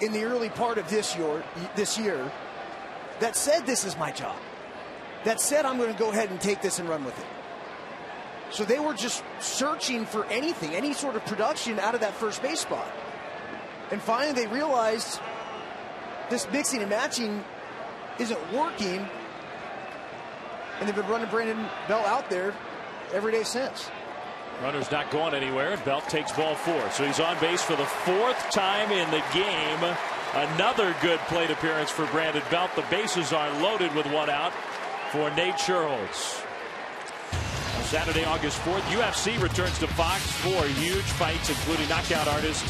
in the early part of this year that said, this is my job. That said, I'm going to go ahead and take this and run with it. So they were just searching for anything, any sort of production out of that first base spot. And finally they realized this mixing and matching isn't working. And they've been running Brandon Belt out there every day since. Runner's not going anywhere, and Belt takes ball 4. So he's on base for the 4th time in the game. Another good plate appearance for Brandon Belt. The bases are loaded with 1 out for Nate Sherholz. On Saturday, August 4th, UFC returns to Fox for huge fights, including knockout artist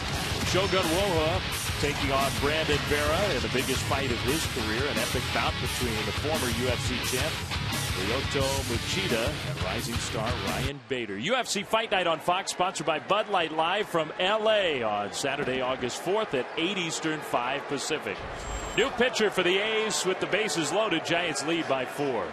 Shogun Roja taking on Brandon Vera in the biggest fight of his career, an epic bout between the former UFC champ Lyoto Machida and rising star Ryan Bader. UFC Fight Night on Fox, sponsored by Bud Light, live from LA on Saturday, August 4th at 8 Eastern, 5 Pacific. New pitcher for the A's with the bases loaded. Giants lead by 4.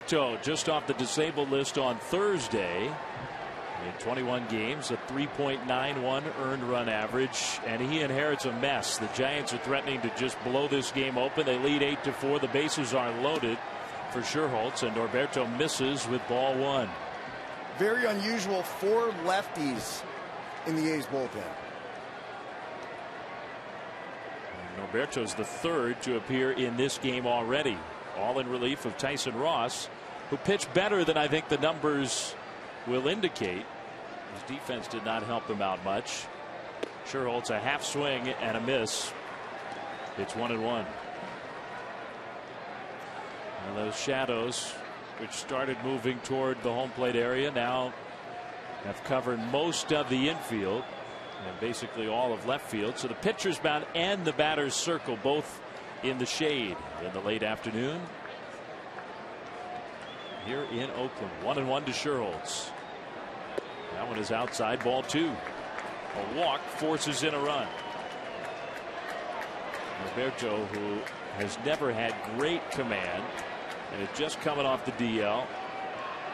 Norberto just off the disabled list on Thursday. In 21 games, a 3.91 earned run average, and he inherits a mess. The Giants are threatening to just blow this game open. They lead 8-4. The bases are loaded for Scherholtz, and Norberto misses with ball one. Very unusual, 4 lefties in the A's bullpen. Norberto's the third to appear in this game already, all in relief of Tyson Ross, who pitched better than I think the numbers will indicate. His defense did not help him out much. Scherholtz a half swing and a miss. It's 1-1. And those shadows, which started moving toward the home plate area, now have covered most of the infield and basically all of left field. So the pitcher's mound and the batter's circle both in the shade in the late afternoon here in Oakland. 1-1 to Scherholtz. That one is outside, ball two. A walk forces in a run. Norberto, who has never had great command and is just coming off the DL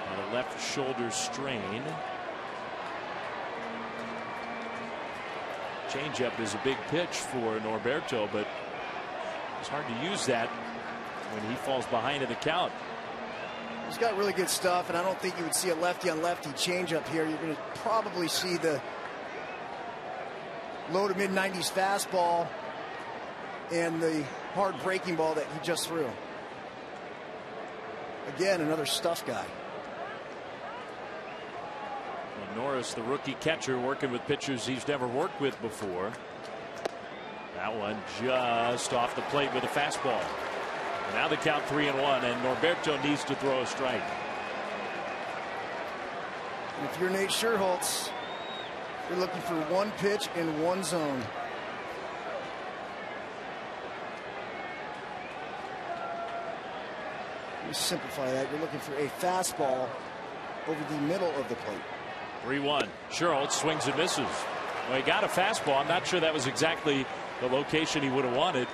and a left shoulder strain. Changeup is a big pitch for Norberto, but it's hard to use that when he falls behind in the count. He's got really good stuff, and I don't think you would see a lefty on lefty changeup here. You're going to probably see the low to mid 90s fastball and the hard breaking ball that he just threw. Again, another stuff guy. Well, Norris, the rookie catcher, working with pitchers he's never worked with before. That one just off the plate with a fastball. And now the count 3-1, and Norberto needs to throw a strike. If you're Nate Scherholtz, you're looking for one pitch in one zone. Let me simplify that. You're looking for a fastball over the middle of the plate. 3-1. Scherholtz swings and misses. Well, he got a fastball. I'm not sure that was exactly the location he would have wanted,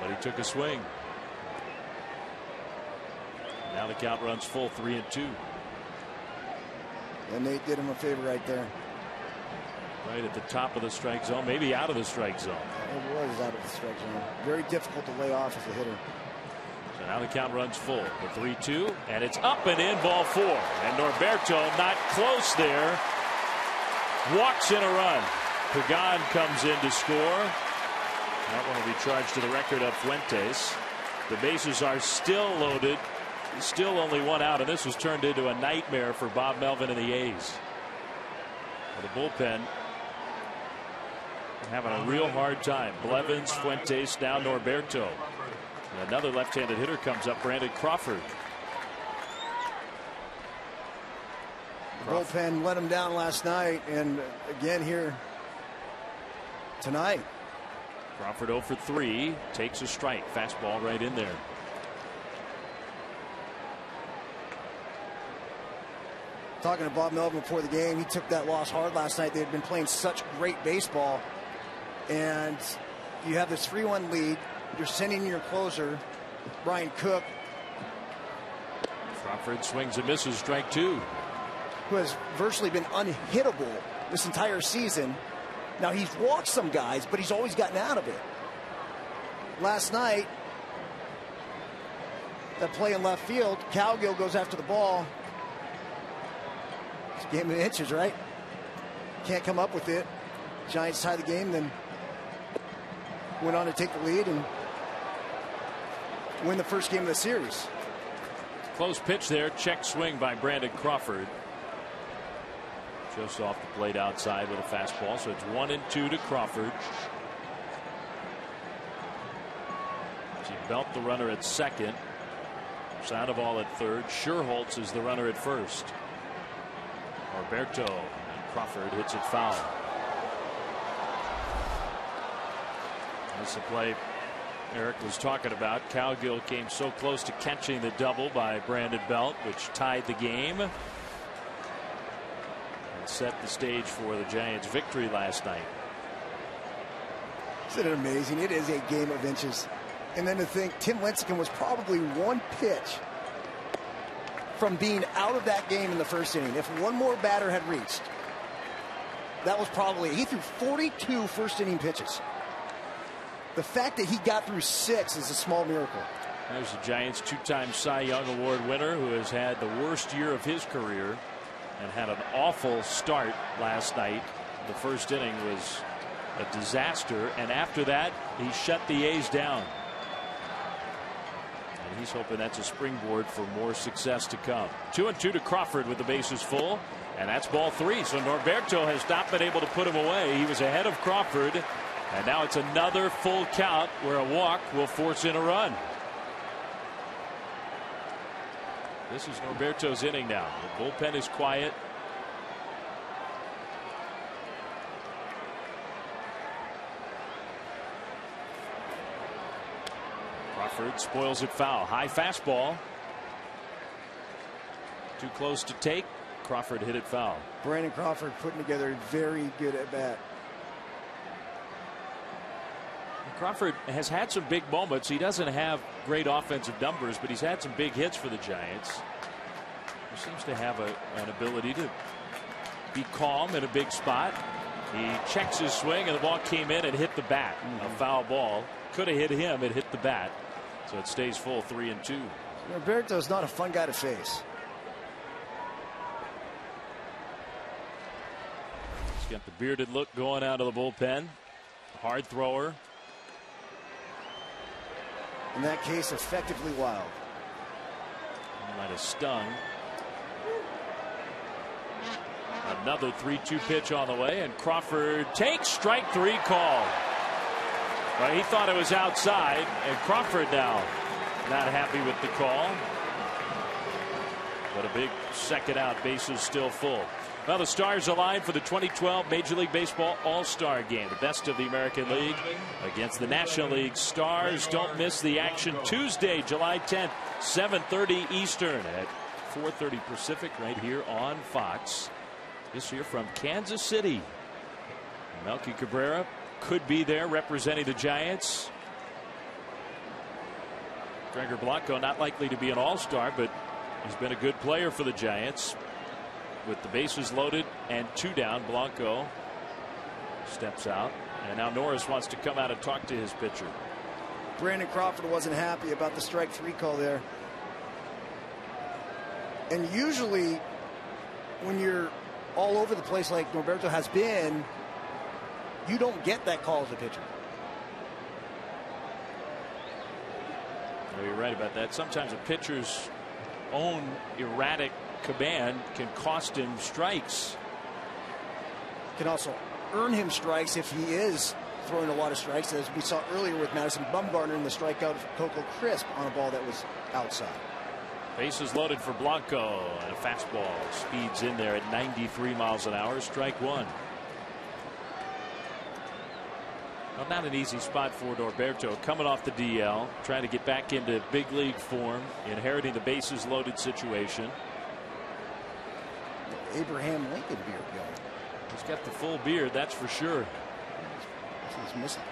but he took a swing. Now the count runs full, 3-2. And Nate did him a favor right there. Right at the top of the strike zone, maybe out of the strike zone. It was out of the strike zone. Very difficult to lay off as a hitter. So now the count runs full. The 3-2, and it's up and in, ball four. And Norberto not close there. Walks in a run. Pagan comes in to score. That one will be charged to the record of Fuentes. The bases are still loaded. Still only one out, and this was turned into a nightmare for Bob Melvin and the A's. The bullpen having a real hard time. Blevins, Fuentes, now Norberto. And another left-handed hitter comes up, Brandon Crawford. Bullpen let him down last night, and again here tonight. Crawford 0 for 3, takes a strike, fastball right in there. Talking to Bob Melvin before the game, he took that loss hard last night. They had been playing such great baseball, and you have this 3-1 lead. You're sending your closer, Brian Cook. Crawford swings and misses, strike two. Who has virtually been unhittable this entire season. Now, he's walked some guys, but he's always gotten out of it. Last night, that play in left field, Cowgill goes after the ball. It's a game of inches, right? Can't come up with it. Giants tie the game, then went on to take the lead and win the first game of the series. Close pitch there. Check swing by Brandon Crawford. Just off the plate outside with a fastball. So it's 1-2 to Crawford. She belt the runner at second. Sandoval at third. Scherholtz is the runner at first. Norberto, and Crawford hits it foul. That's the play Eric was talking about. Cowgill came so close to catching the double by Brandon Belt, which tied the game and set the stage for the Giants' victory last night. Isn't it amazing? It is a game of inches. And then to think Tim Lincecum was probably one pitch from being out of that game in the first inning. If one more batter had reached, that was probably, he threw 42 first inning pitches. The fact that he got through 6 is a small miracle. There's the Giants' 2-time Cy Young Award winner who has had the worst year of his career and had an awful start last night. The first inning was a disaster, and after that he shut the A's down. And he's hoping that's a springboard for more success to come. 2-2 to Crawford with the bases full, and that's ball 3. So Norberto has not been able to put him away. He was ahead of Crawford, and now it's another full count where a walk will force in a run. This is Norberto's inning now. The bullpen is quiet. Crawford spoils it foul. High fastball. Too close to take. Crawford hit it foul. Brandon Crawford putting together a very good at bat. Crawford has had some big moments. He doesn't have great offensive numbers, but he's had some big hits for the Giants. He seems to have an ability to be calm in a big spot. He checks his swing, and the ball came in and hit the bat. A foul ball. Could have hit him. It hit the bat. So it stays full, 3-2. Norberto's not a fun guy to face. He's got the bearded look going out of the bullpen. Hard thrower. In that case, effectively wild. He might have stung. Another 3-2 pitch on the way, and Crawford takes strike 3 call. Well, he thought it was outside, and Crawford now not happy with the call. But a big second out, bases still full. Well, the stars aligned for the 2012 Major League Baseball All-Star Game. The best of the American League against the National League Stars. Don't miss the action Tuesday, July 10th, 7:30 Eastern at 4:30 Pacific right here on Fox. This year from Kansas City. Melky Cabrera could be there representing the Giants. Gregor Blanco not likely to be an all-star, but he's been a good player for the Giants. With the bases loaded and 2 down, Blanco steps out, and now Norris wants to come out and talk to his pitcher. Brandon Crawford wasn't happy about the strike 3 call there. And usually when you're all over the place like Norberto has been, you don't get that call as a pitcher. Well, you're right about that. Sometimes a pitcher's own erratic command can cost him strikes. Can also earn him strikes if he is throwing a lot of strikes, as we saw earlier with Madison Bumgarner in the strikeout of Coco Crisp on a ball that was outside. Bases loaded for Blanco, and a fastball speeds in there at 93 miles an hour. Strike 1. Well, not an easy spot for Norberto, coming off the DL, trying to get back into big league form, inheriting the bases loaded situation. Abraham Lincoln beard going. He's got the full beard, that's for sure. He's missing.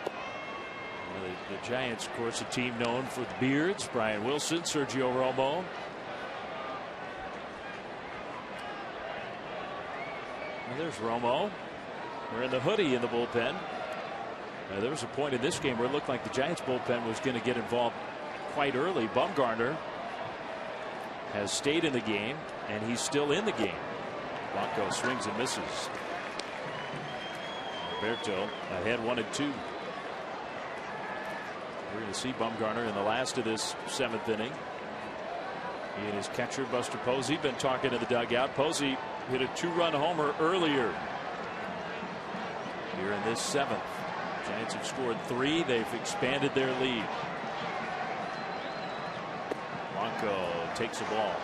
Well, the Giants, of course, a team known for the beards. Brian Wilson, Sergio Romo. Well, there's Romo. We're in the hoodie in the bullpen. There was a point in this game where it looked like the Giants bullpen was going to get involved quite early. Bumgarner has stayed in the game, and he's still in the game. Blanco swings and misses. Norberto ahead 1-2. We're going to see Bumgarner in the last of this 7th inning. He and his catcher Buster Posey been talking to the dugout. Posey hit a 2-run homer earlier here in this 7th. Giants have scored 3. They've expanded their lead. Blanco takes a ball.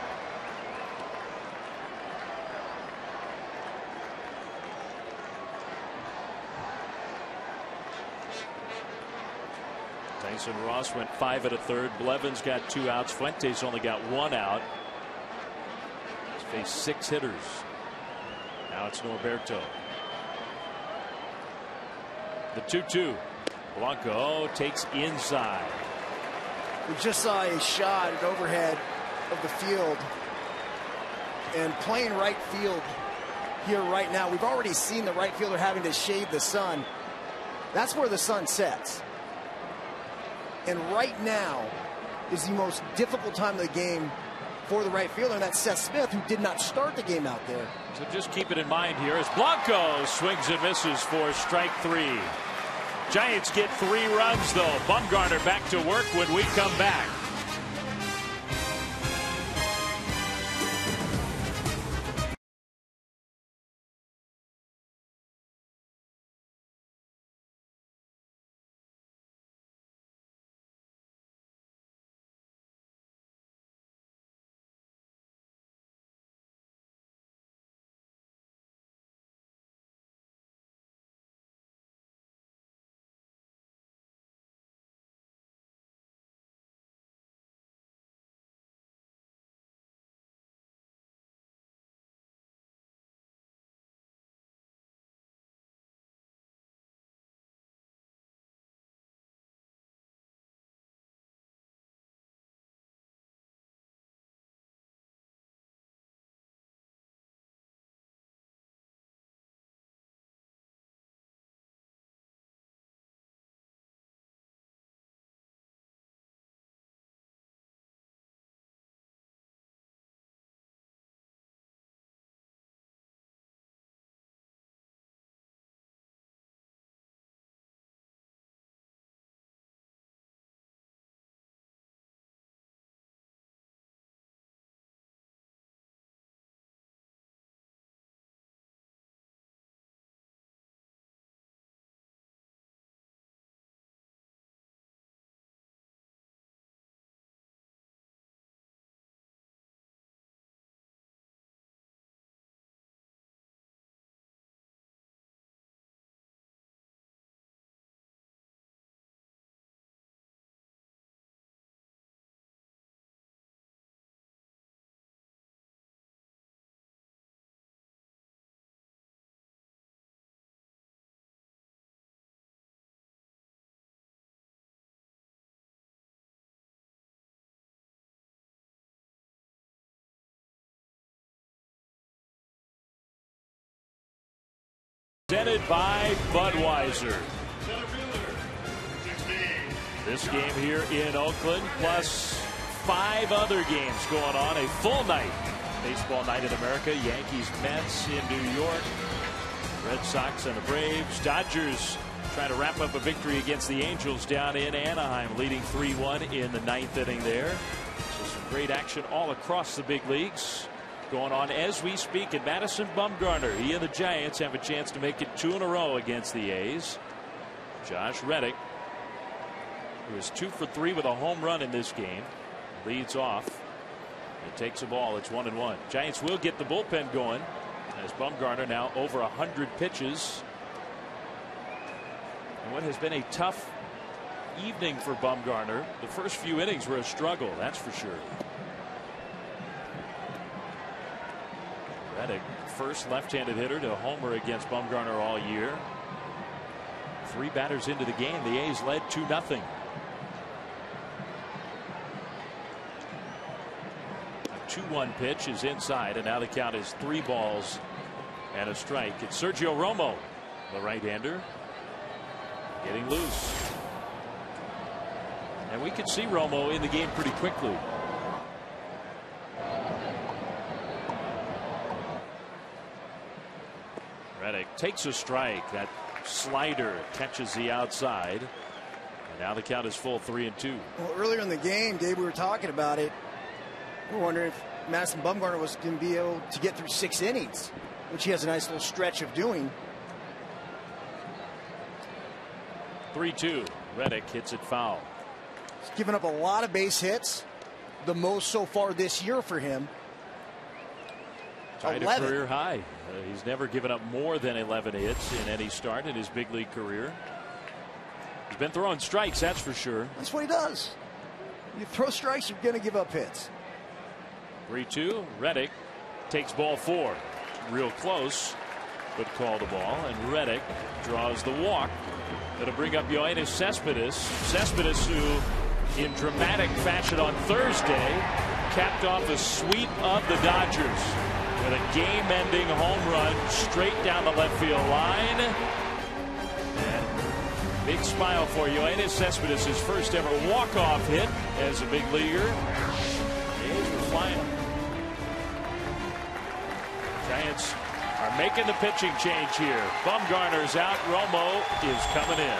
Tyson Ross went 5 1/3. Blevins got 2 outs. Fuentes only got 1 out. He's faced 6 hitters. Now it's Norberto. The 2-2. Blanco takes inside. We just saw a shot at overhead of the field and playing right field here right now. We've already seen the right fielder having to shade the sun. That's where the sun sets. And right now is the most difficult time of the game for the right fielder, and that's Seth Smith, who did not start the game out there. So just keep it in mind here as Blanco swings and misses for strike 3. Giants get 3 runs, though. Bumgarner back to work when we come back. Presented by Budweiser. This game here in Oakland, plus 5 other games going on. A full night. Baseball night in America. Yankees, Mets in New York. Red Sox and the Braves. Dodgers trying to wrap up a victory against the Angels down in Anaheim, leading 3-1 in the 9th inning there. So some great action all across the big leagues going on as we speak. And Madison Bumgarner, he and the Giants have a chance to make it 2 in a row against the A's. Josh Reddick, who is 2 for 3 with a home run in this game, leads off. It takes a ball. It's 1-1. Giants will get the bullpen going as Bumgarner now over 100 pitches. And what has been a tough evening for Bumgarner. The first few innings were a struggle, that's for sure. Reddick, first left-handed hitter to homer against Bumgarner all year. 3 batters into the game, the A's led 2-0. A 2-1 pitch is inside, and now the count is 3 balls and a strike. It's Sergio Romo, the right-hander, getting loose. And we could see Romo in the game pretty quickly. Reddick takes a strike. That slider catches the outside. And now the count is full, 3-2. Well, earlier in the game, Dave, we were talking about it. We were wondering if Madison Bumgarner was going to be able to get through 6 innings, which he has a nice little stretch of doing. 3-2. Reddick hits it foul. He's given up a lot of base hits, the most so far this year for him. Tied a career high. He's never given up more than 11 hits in any start in his big league career. He's been throwing strikes, that's for sure. That's what he does. You throw strikes, you're going to give up hits. 3-2. Reddick takes ball 4. Real close, but called the ball. And Reddick draws the walk. That'll bring up Yoenis Cespedes. Cespedes, who in dramatic fashion on Thursday capped off a sweep of the Dodgers with a game-ending home run straight down the left field line. And big smile for Yoenis Cespedes, his first ever walk-off hit as a big leaguer. A's were flying. Giants are making the pitching change here. Bumgarner's out. Romo is coming in.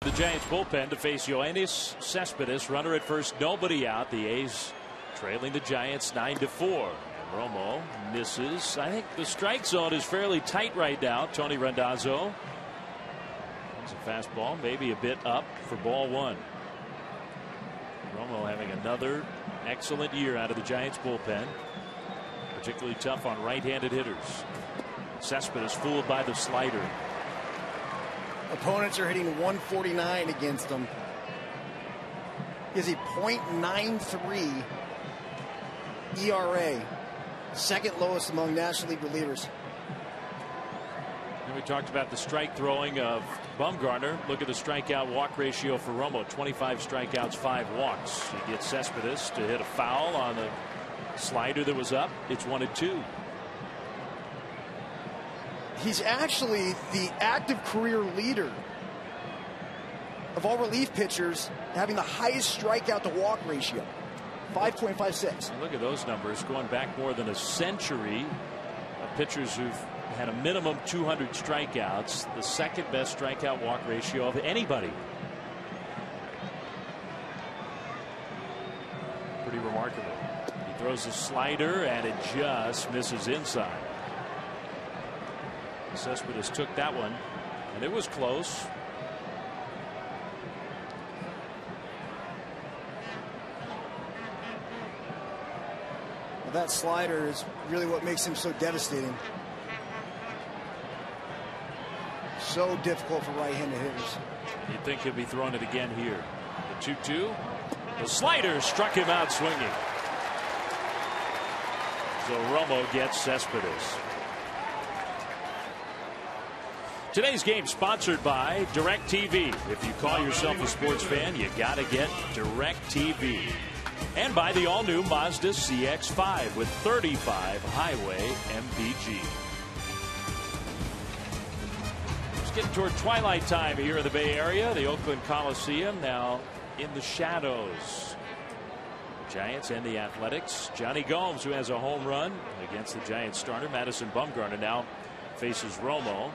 The Giants bullpen to face Yoenis Cespedes, runner at first, nobody out. The A's trailing the Giants 9-4. And Romo misses. I think the strike zone is fairly tight right now. Tony Randazzo. It's a fastball, maybe a bit up for ball one. Romo having another excellent year out of the Giants bullpen. Particularly tough on right-handed hitters. Cespedes fooled by the slider. Opponents are hitting 149 against him. He has a .93 ERA, second lowest among National League relievers. And we talked about the strike throwing of Bumgarner. Look at the strikeout walk ratio for Romo. 25 strikeouts, 5 walks. He gets Cespedes to hit a foul on the slider that was up. It's 1-2. He's actually the active career leader of all relief pitchers, having the highest strikeout to walk ratio, 5.56. Look at those numbers going back more than a century of pitchers who've had a minimum 200 strikeouts, the second best strikeout walk ratio of anybody. Pretty remarkable. He throws a slider and it just misses inside. Cespedes took that one, and it was close. Well, that slider is really what makes him so devastating. So difficult for right-handed hitters. You'd think he'll be throwing it again here. The 2-2. The slider struck him out swinging. So Romo gets Cespedes. Today's game sponsored by DirecTV. If you call yourself a sports fan, you got to get DirecTV. And by the all-new Mazda CX-5 with 35 highway MPG. It's getting toward twilight time here in the Bay Area. The Oakland Coliseum now in the shadows. The Giants and the Athletics. Johnny Gomes, who has a home run against the Giants starter. Madison Bumgarner now faces Romo.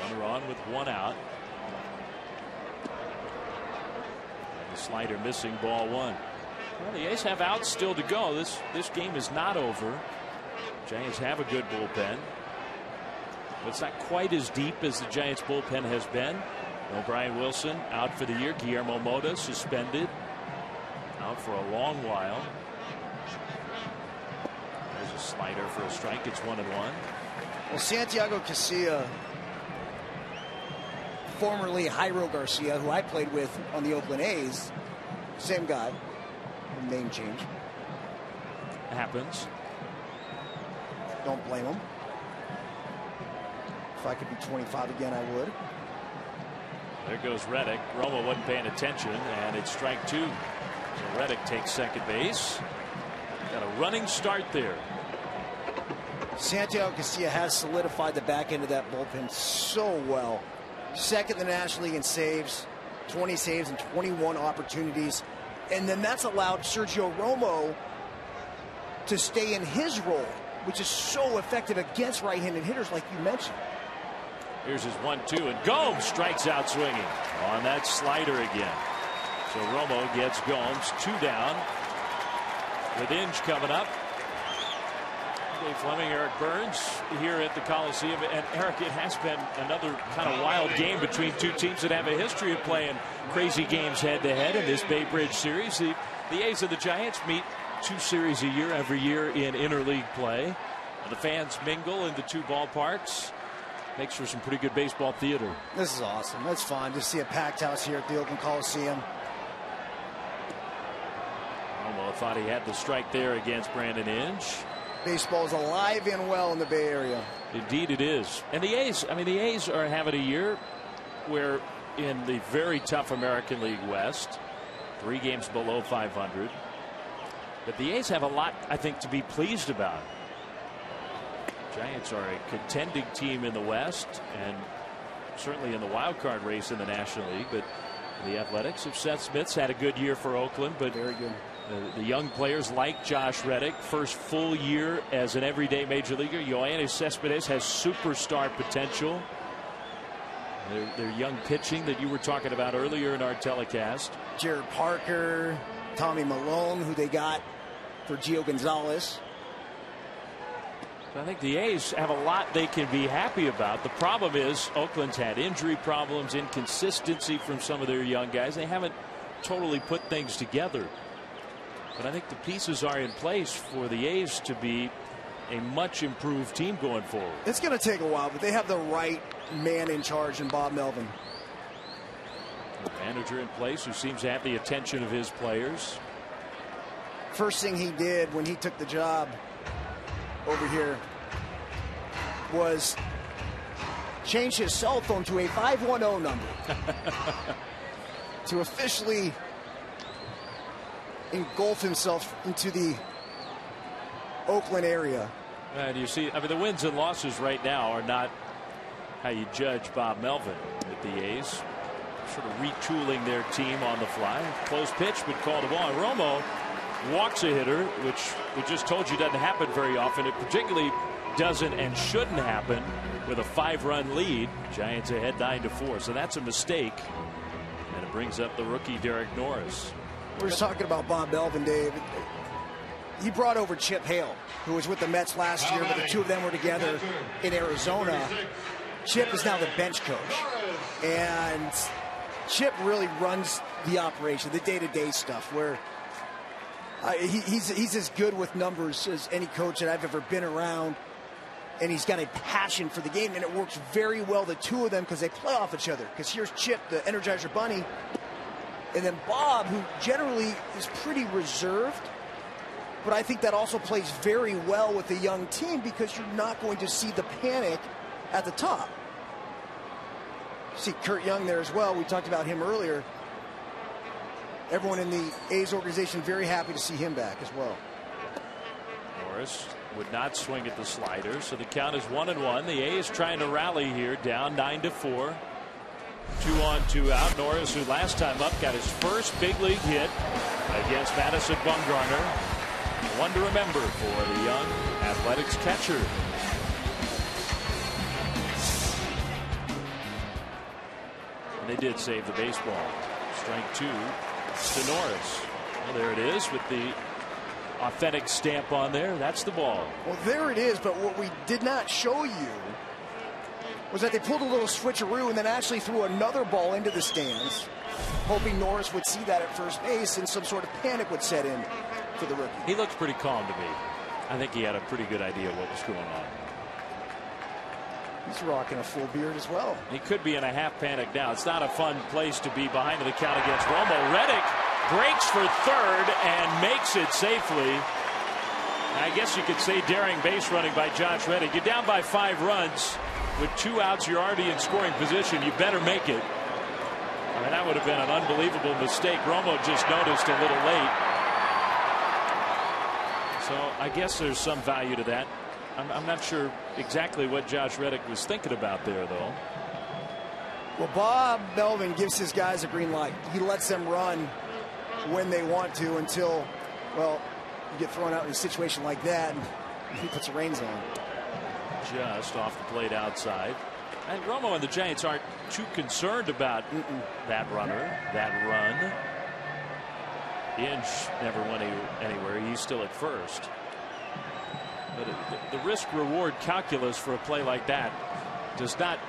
Runner on with one out. The slider missing, ball one. Well, the A's have outs still to go. This game is not over. Giants have a good bullpen. But it's not quite as deep as the Giants bullpen has been. Brian Wilson out for the year. Guillermo Mota suspended. Out for a long while. There's a slider for a strike. It's 1-1. Well, Santiago Casilla, formerly Jairo Garcia, who I played with on the Oakland A's, same guy, name change. Happens. Don't blame him. If I could be 25 again, I would. There goes Reddick. Romo wasn't paying attention, and it's strike two. So Reddick takes second base. Got a running start there. Santiago Casilla has solidified the back end of that bullpen so well. Second in the National League in saves, 20 saves and 21 opportunities. And then that's allowed Sergio Romo to stay in his role, which is so effective against right-handed hitters like you mentioned. Here's his 1-2, and Gomes strikes out swinging on that slider again. So Romo gets Gomes 2 down. With Inge coming up. Dave Fleming, Eric Burns here at the Coliseum. And Eric, it has been another kind of wild game between two teams that have a history of playing crazy games head-to-head in this Bay Bridge series. The A's and the Giants meet 2 series a year every year in interleague play. The fans mingle in the 2 ballparks. Makes for some pretty good baseball theater. This is awesome. That's fun to see a packed house here at the Oakland Coliseum. Romo thought he had the strike there against Brandon Inge. Baseball is alive and well in the Bay Area. Indeed it is. And the A's, I mean, the A's are having a year where in the very tough American League West, 3 games below 500. But the A's have a lot, I think, to be pleased about. Giants are a contending team in the West and certainly in the wild card race in the National League. But the Athletics of Seth Smith's had a good year for Oakland, but very good. The young players like Josh Reddick, first full year as an everyday major leaguer. Yoenis Cespedes has superstar potential. Their young pitching that you were talking about earlier in our telecast. Jared Parker, Tommy Malone, who they got for Gio Gonzalez. I think the A's have a lot they can be happy about. The problem is Oakland's had injury problems, inconsistency from some of their young guys. They haven't totally put things together. But I think the pieces are in place for the A's to be a much improved team going forward. It's going to take a while, but they have the right man in charge in Bob Melvin. A manager in place who seems to have the attention of his players. First thing he did when he took the job over here was change his cell phone to a 510 number to officially engulf himself into the Oakland area. And you see, I mean, the wins and losses right now are not how you judge Bob Melvin with the A's. Sort of retooling their team on the fly. Close pitch, but called a ball. And Romo walks a hitter, which we just told you doesn't happen very often. It particularly doesn't and shouldn't happen with a 5-run lead. Giants ahead 9-4. So that's a mistake. And it brings up the rookie Derek Norris. We're just talking about Bob Melvin, Dave. He brought over Chip Hale, who was with the Mets last year, but the two of them were together in Arizona. Chip is now the bench coach. And Chip really runs the operation, the day-to-day stuff, where he's as good with numbers as any coach that I've ever been around. And he's got a passion for the game, and it works very well, the two of them, because they play off each other. Because here's Chip, the Energizer Bunny, and then Bob, who generally is pretty reserved. But I think that also plays very well with the young team because you're not going to see the panic at the top. See Kurt Young there as well. We talked about him earlier. Everyone in the A's organization very happy to see him back as well. Norris would not swing at the slider, so the count is 1-1. The A's trying to rally here, down 9-4. 2 on, 2 out. Norris, who last time up got his first big league hit against Madison Bumgarner. One to remember for the young Athletics catcher. And they did save the baseball. Strike 2. Pitch to Norris. Well, there it is with the authentic stamp on there. That's the ball. Well, there it is, but what we did not show you was that they pulled a little switcheroo and then actually threw another ball into the stands, hoping Norris would see that at first base and some sort of panic would set in for the rookie. He looked pretty calm to me. I think he had a pretty good idea what was going on. He's rocking a full beard as well. He could be in a half panic now. It's not a fun place to be behind the count against Romo. Reddick breaks for third and makes it safely. I guess you could say daring base running by Josh Reddick. You're down by 5 runs. With 2 outs, you're already in scoring position. You better make it. I mean, that would have been an unbelievable mistake. Romo just noticed a little late. So I guess there's some value to that. I'm not sure exactly what Josh Reddick was thinking about there, though. Well, Bob Melvin gives his guys a green light. He lets them run when they want to until, well, you get thrown out in a situation like that and he puts the reins on. Just off the plate outside. And Romo and the Giants aren't too concerned about that runner, that run. Inge never went anywhere. He's still at first. But the risk-reward calculus for a play like that does not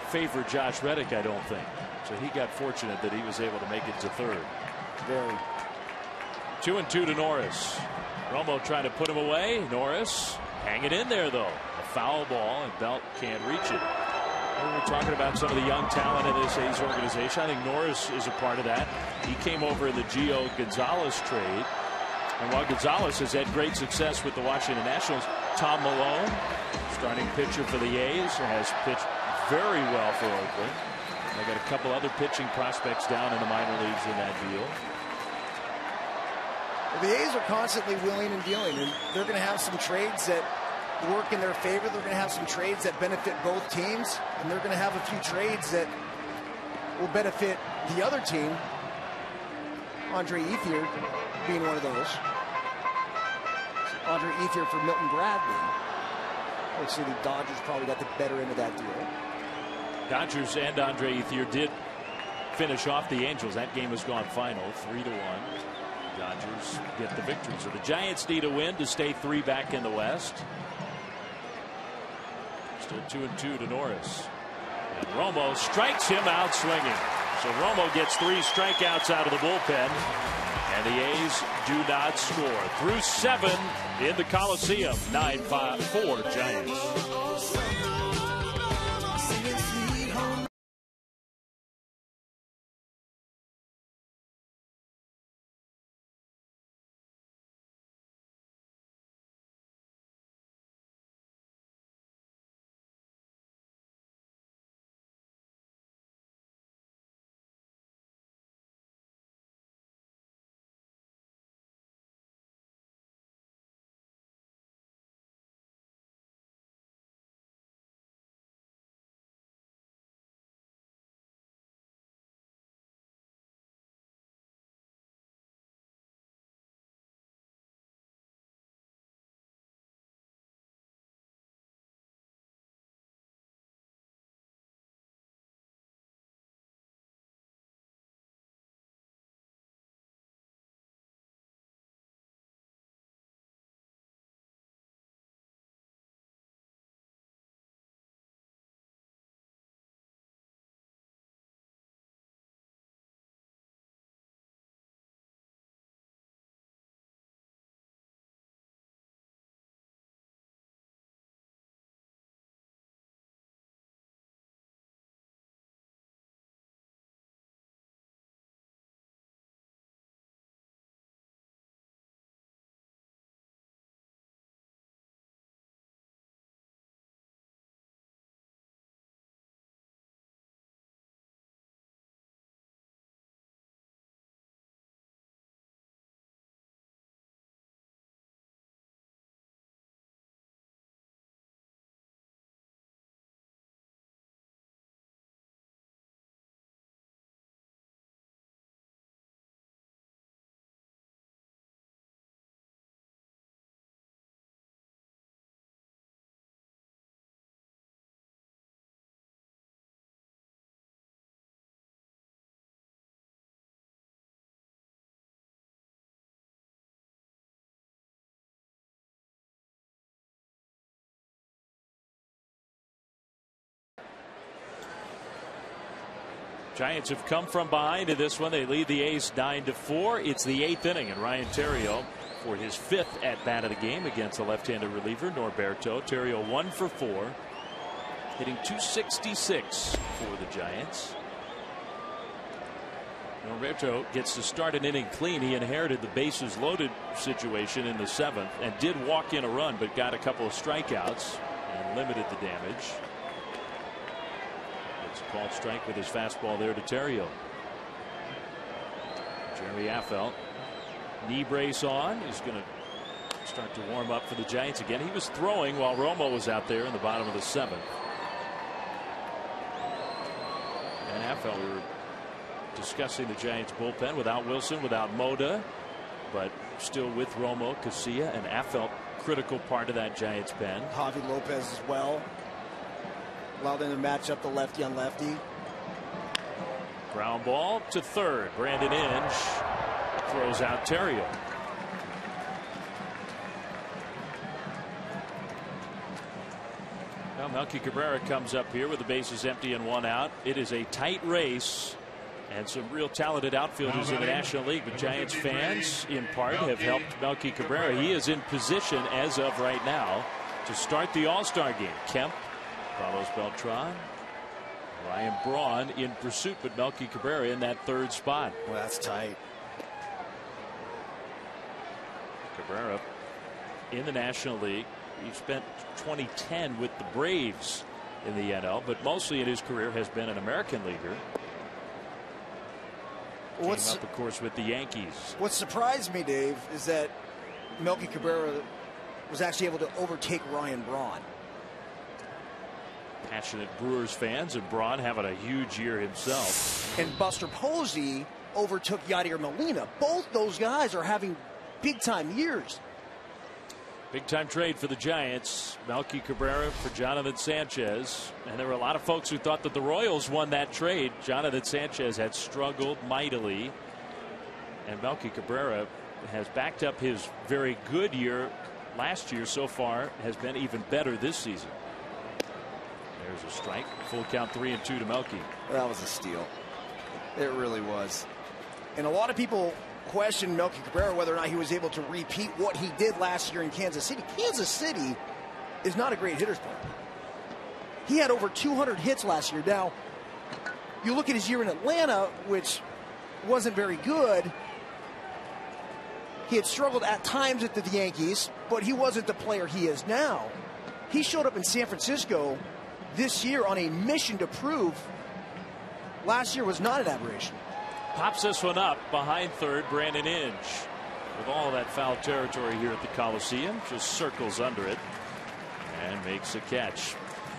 favor Josh Reddick, I don't think. So he got fortunate that he was able to make it to third. Very. 2-2 to Norris. Romo trying to put him away. Norris hanging in there, though. A foul ball, and Belt can't reach it. We're talking about some of the young talent in this A's organization. I think Norris is a part of that. He came over in the Gio Gonzalez trade. And while Gonzalez has had great success with the Washington Nationals, Tom Malone, starting pitcher for the A's, has pitched very well for Oakland. They got a couple other pitching prospects down in the minor leagues in that deal. Well, the A's are constantly wheeling and dealing, and they're going to have some trades that work in their favor. They're going to have some trades that benefit both teams, and they're going to have a few trades that will benefit the other team. Andre Ethier being one of those. Andre Ethier for Milton Bradley. I would say the Dodgers probably got the better end of that deal. Dodgers and Andre Ethier did finish off the Angels. That game has gone final 3-1. Dodgers get the victory. So the Giants need a win to stay 3 back in the West. Still 2-2 to Norris. And Romo strikes him out swinging. So Romo gets 3 strikeouts out of the bullpen. And the A's do not score. Through 7 in the Coliseum. 9-4 Giants. Giants have come from behind in this one. They lead the A's 9-4. It's the 8th inning, and Ryan Theriot for his 5th at bat of the game against the left-handed reliever Norberto. Theriot 1 for 4, hitting .266 for the Giants. Norberto gets to start an inning clean. He inherited the bases loaded situation in the 7th and did walk in a run, but got a couple of strikeouts and limited the damage. It's a called strike with his fastball there to Theriot. Jeremy Affeldt, knee brace on. He's going to start to warm up for the Giants again. He was throwing while Romo was out there in the bottom of the 7th. And Affeldt, we were discussing the Giants bullpen without Wilson, without Moda, but still with Romo, Casilla, and Affeldt, critical part of that Giants pen. Javi Lopez as well. Allowed them to match up the lefty on lefty. Ground ball to third. Brandon Inge throws out Theriot. Now Melky Cabrera comes up here with the bases empty and 1 out. It is a tight race and some real talented outfielders in the National League. But Giants fans, in part, have helped Melky Cabrera. He is in position as of right now to start the All-Star game. Kemp, Carlos Beltran, Ryan Braun in pursuit, but Melky Cabrera in that 3rd spot. Well, that's tight. Cabrera in the National League. He spent 2010 with the Braves in the NL, but mostly in his career has been an American leaguer. Came up, of course, with the Yankees. What surprised me, Dave, is that Melky Cabrera was actually able to overtake Ryan Braun. Passionate Brewers fans, and Braun having a huge year himself. And Buster Posey overtook Yadier Molina. Both those guys are having big-time years. Big-time trade for the Giants. Melky Cabrera for Jonathan Sanchez. And there were a lot of folks who thought that the Royals won that trade. Jonathan Sanchez had struggled mightily. And Melky Cabrera has backed up his very good year last year. So far has been even better this season. There's a strike. Full count, 3-2 to Melky. That was a steal. It really was. And a lot of people question Melky Cabrera whether or not he was able to repeat what he did last year in Kansas City. Kansas City is not a great hitter's park. He had over 200 hits last year. Now, you look at his year in Atlanta, which wasn't very good. He had struggled at times at the Yankees, but he wasn't the player he is now. He showed up in San Francisco this year on a mission to prove last year was not an aberration. Pops this one up behind third. Brandon Inge, with all that foul territory here at the Coliseum, just circles under it and makes a catch.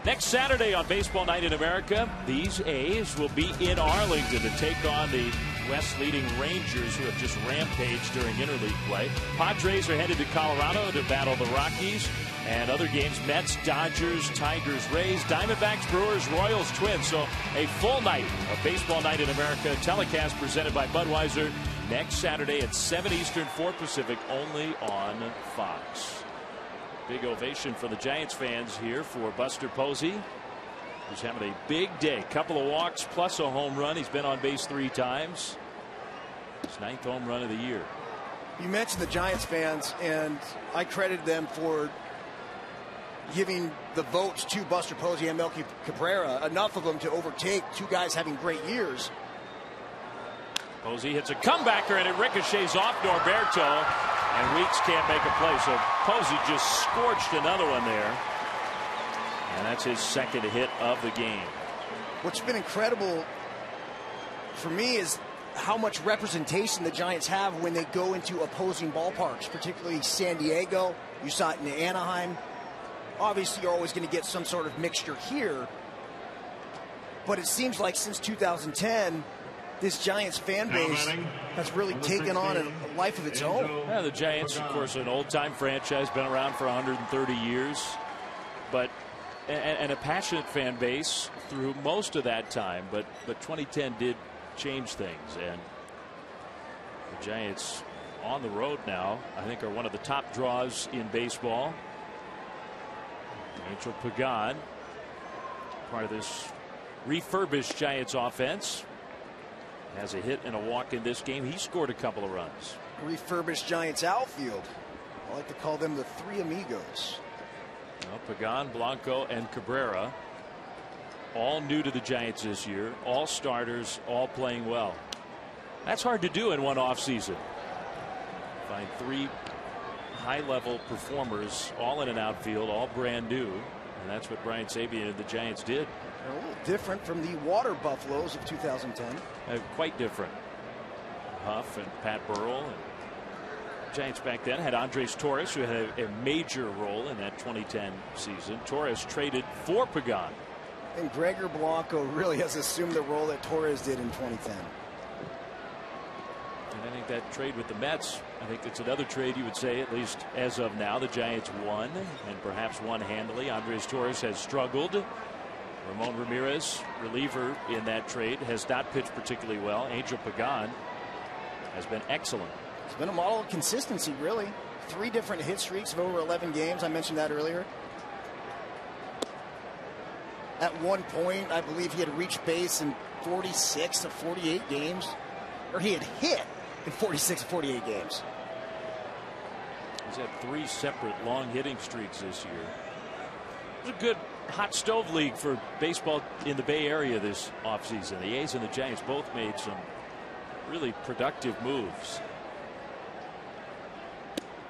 Next Saturday on Baseball Night in America, these A's will be in Arlington to take on the West leading Rangers, who have just rampaged during interleague play. Padres are headed to Colorado to battle the Rockies. And other games, Mets, Dodgers, Tigers, Rays, Diamondbacks, Brewers, Royals, Twins. So a full night of Baseball Night in America, telecast presented by Budweiser next Saturday at 7 Eastern, 4 Pacific, only on Fox. Big ovation for the Giants fans here for Buster Posey, who's having a big day. Couple of walks plus a home run. He's been on base 3 times. His 9th home run of the year. You mentioned the Giants fans, and I credited them for giving the votes to Buster Posey and Melky Cabrera, enough of them to overtake 2 guys having great years. Posey hits a comebacker and it ricochets off Norberto, and Weeks can't make a play. So Posey just scorched another one there, and that's his 2nd hit of the game. What's been incredible for me is how much representation the Giants have when they go into opposing ballparks, particularly San Diego. You saw it in Anaheim. Obviously, you're always going to get some sort of mixture here. But it seems like since 2010, this Giants fan base has really taken on a life of its own. Yeah, the Giants, of course, an old-time franchise, been around for 130 years. But and a passionate fan base through most of that time. But 2010 did change things. And the Giants on the road now, I think, are one of the top draws in baseball. Angel Pagan, part of this refurbished Giants offense, has a hit and a walk in this game. He scored a couple of runs. Refurbished Giants outfield. I like to call them the three amigos. Well, Pagan, Blanco, and Cabrera, all new to the Giants this year, all starters, all playing well. That's hard to do in one offseason. Find three high-level performers, all in an outfield, all brand new, and that's what Brian Sabean and the Giants did. They're a little different from the Water Buffaloes of 2010. Quite different. Huff and Pat Burrell. And Giants back then had Andres Torres, who had a major role in that 2010 season. Torres traded for Pagan. And Gregor Blanco really has assumed the role that Torres did in 2010. And I think that trade with the Mets, I think it's another trade you would say, at least as of now, the Giants won, and perhaps won handily. Andres Torres has struggled. Ramon Ramirez, reliever in that trade, has not pitched particularly well. Angel Pagan has been excellent. It's been a model of consistency, really. 3 different hit streaks of over 11 games. I mentioned that earlier. At one point, I believe he had reached base in 46 of 48 games. Or he had hit in 46 of 48 games. He's had 3 separate long hitting streaks this year. It was a good hot stove league for baseball in the Bay Area this offseason. The A's and the Giants both made some really productive moves.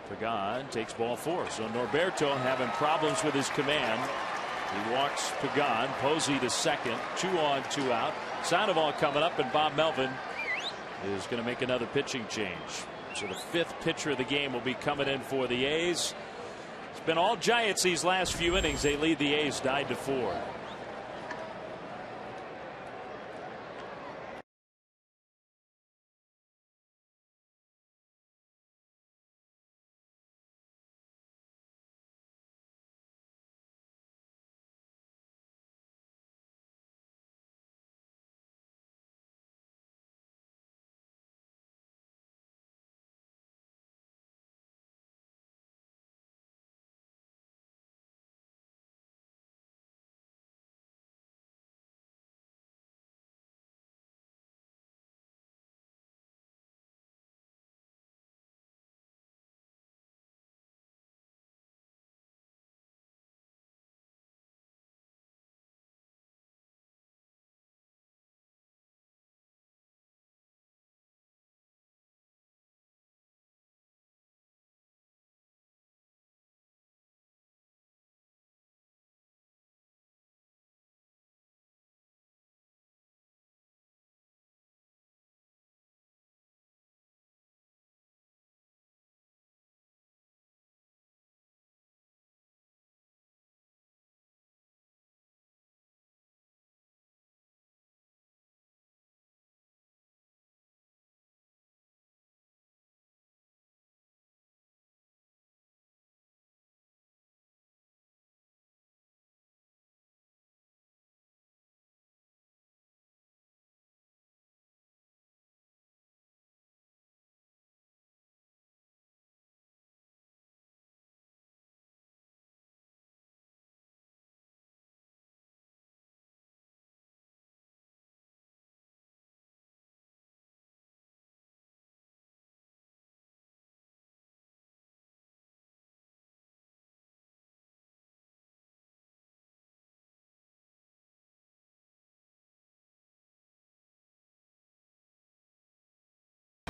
Pagan takes ball 4. So Norberto having problems with his command. He walks Pagan. Posey to second. 2 on, 2 out. Sandoval coming up, and Bob Melvin is going to make another pitching change. So the 5th pitcher of the game will be coming in for the A's. It's been all Giants these last few innings. They lead the A's 9-4.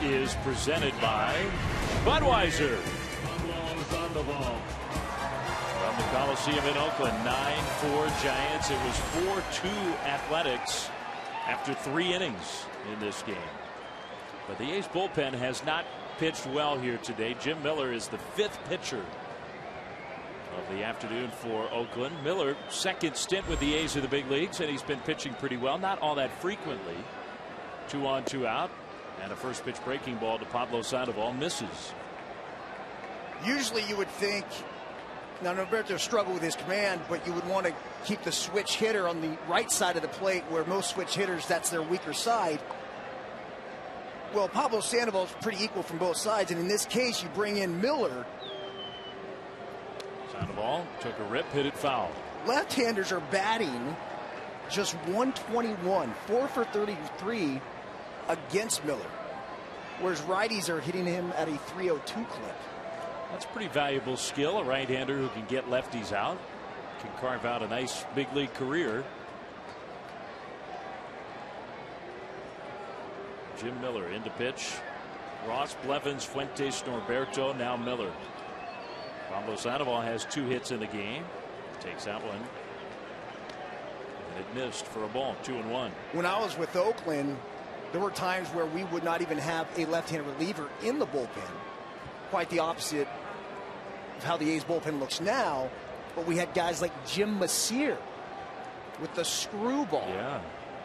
Is presented by Budweiser. From the Coliseum in Oakland, 9-4 Giants. It was 4-2 Athletics after 3 innings in this game. But the A's bullpen has not pitched well here today. Jim Miller is the 5th pitcher of the afternoon for Oakland. Miller, 2nd stint with the A's in the big leagues, and he's been pitching pretty well, not all that frequently. 2 on, 2 out. And a first pitch breaking ball to Pablo Sandoval, misses. Usually you would think, now Norberto struggled with his command, but you would want to keep the switch hitter on the right side of the plate, where most switch hitters, that's their weaker side. Well, Pablo Sandoval is pretty equal from both sides, and in this case you bring in Miller. Sandoval took a rip, hit it foul. Left-handers are batting just 121, 4 for 33 against Miller, whereas righties are hitting him at a 302 clip. That's pretty valuable skill. A right-hander who can get lefties out, can carve out a nice big league career. Jim Miller into pitch. Ross, Blevins, Fuentes, Norberto, now Miller. Pablo Sandoval has 2 hits in the game. Takes that one. And it missed for a ball. 2-1. When I was with Oakland, there were times where we would not even have a left-handed reliever in the bullpen. Quite the opposite of how the A's bullpen looks now. But we had guys like Jim Messier with the screwball. Yeah.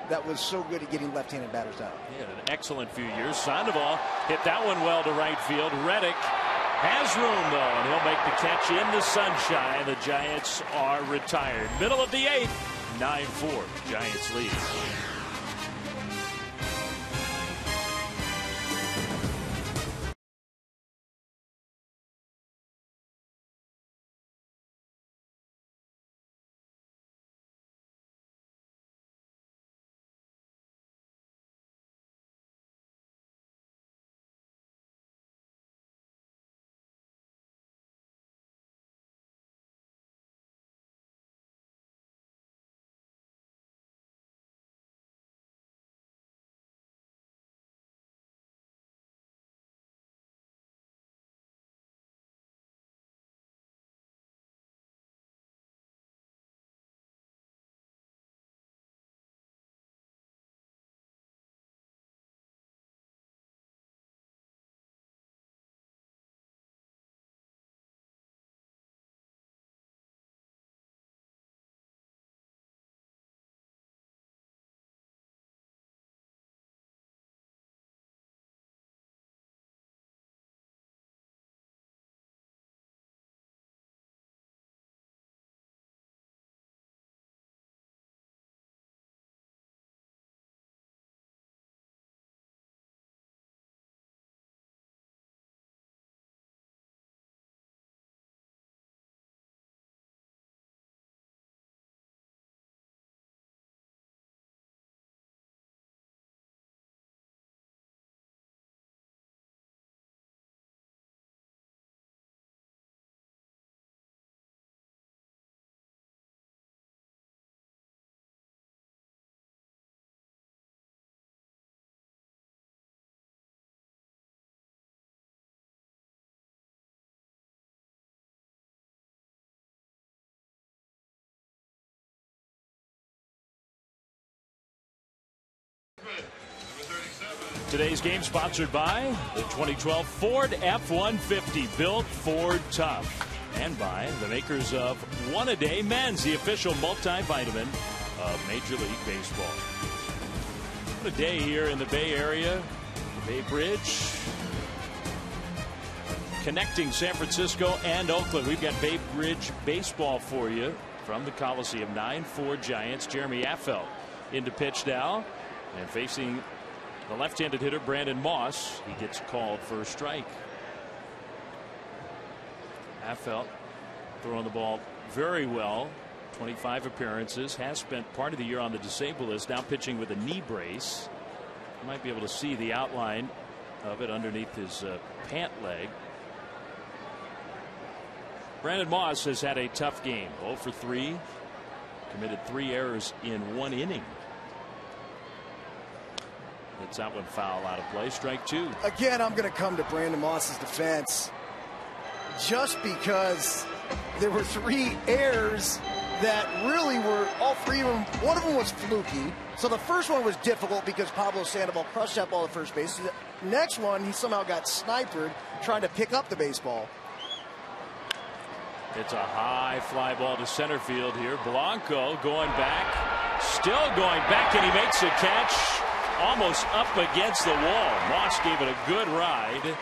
That was so good at getting left-handed batters out. He had an excellent few years. Sandoval hit that one well to right field. Reddick has room, though, and he'll make the catch in the sunshine. The Giants are retired. Middle of the 8th, 9-4. Giants lead. Today's game sponsored by the 2012 Ford F-150, built Ford tough, and by the makers of One A Day Men's, the official multivitamin of Major League Baseball. What a day here in the Bay Area, the Bay Bridge, connecting San Francisco and Oakland. We've got Bay Bridge baseball for you from the Coliseum. 9-4 Giants. Jeremy Affeldt into pitch now, and facing the left-handed hitter Brandon Moss. He gets called for a strike. Affeldt throwing the ball very well. 25 appearances. Has spent part of the year on the disabled list. Now pitching with a knee brace. You might be able to see the outline of it underneath his pant leg. Brandon Moss has had a tough game. 0 for 3. Committed 3 errors in 1 inning. Hits that one foul out of play. Strike 2. Again, I'm going to come to Brandon Moss's defense just because there were 3 errors that really were, all 3 of them, one of them was fluky. So the first one was difficult because Pablo Sandoval crushed that ball at first base. The next one, he somehow got sniped trying to pick up the baseball. It's a high fly ball to center field here. Blanco going back, still going back, and he makes a catch almost up against the wall. Moss gave it a good ride,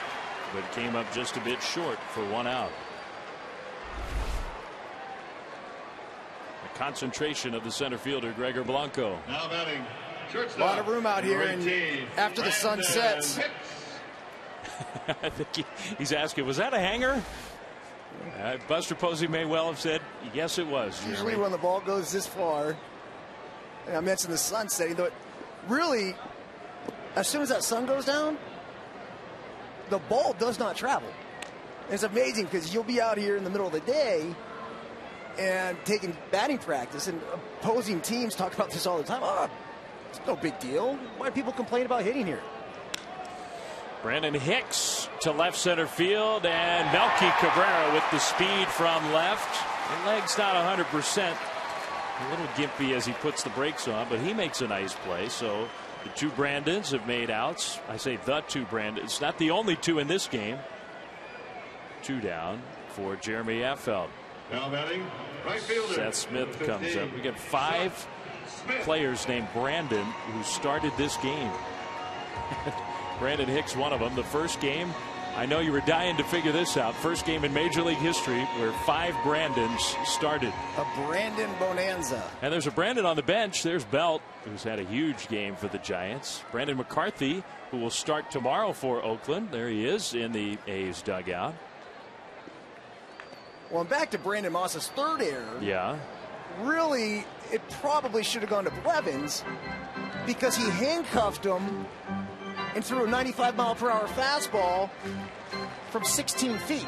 but came up just a bit short for 1 out. The concentration of the center fielder, Gregor Blanco. Now batting, shortstop. A lot of room out here, and after the sun sets. I think he's asking, was that a hanger? Buster Posey may well have said, yes, it was. Jeremy. Usually when the ball goes this far, and I mentioned the sun setting, but really as soon as that sun goes down, the ball does not travel. It's amazing because you'll be out here in the middle of the day and taking batting practice, and opposing teams talk about this all the time. Oh, it's no big deal. Why do people complain about hitting here? Brandon Hicks to left center field, and Melky Cabrera with the speed from left. The leg's not 100%. A little gimpy as he puts the brakes on, but he makes a nice play. So the two Brandons have made outs. I say the two Brandons, not the only two in this game. 2 down for Jeremy Affeldt. Now batting, right fielder. Seth Smith comes up. We got 5 players named Brandon who started this game. Brandon Hicks, one of them. The first game, I know you were dying to figure this out. First game in Major League history where 5 Brandons started. A Brandon bonanza. And there's a Brandon on the bench. There's Belt, who's had a huge game for the Giants. Brandon McCarthy, who will start tomorrow for Oakland. There he is in the A's dugout. Well, and back to Brandon Moss's third error. Yeah. Really, it probably should have gone to Blevins because he handcuffed him and threw a 95-mile-per-hour fastball from 16 feet.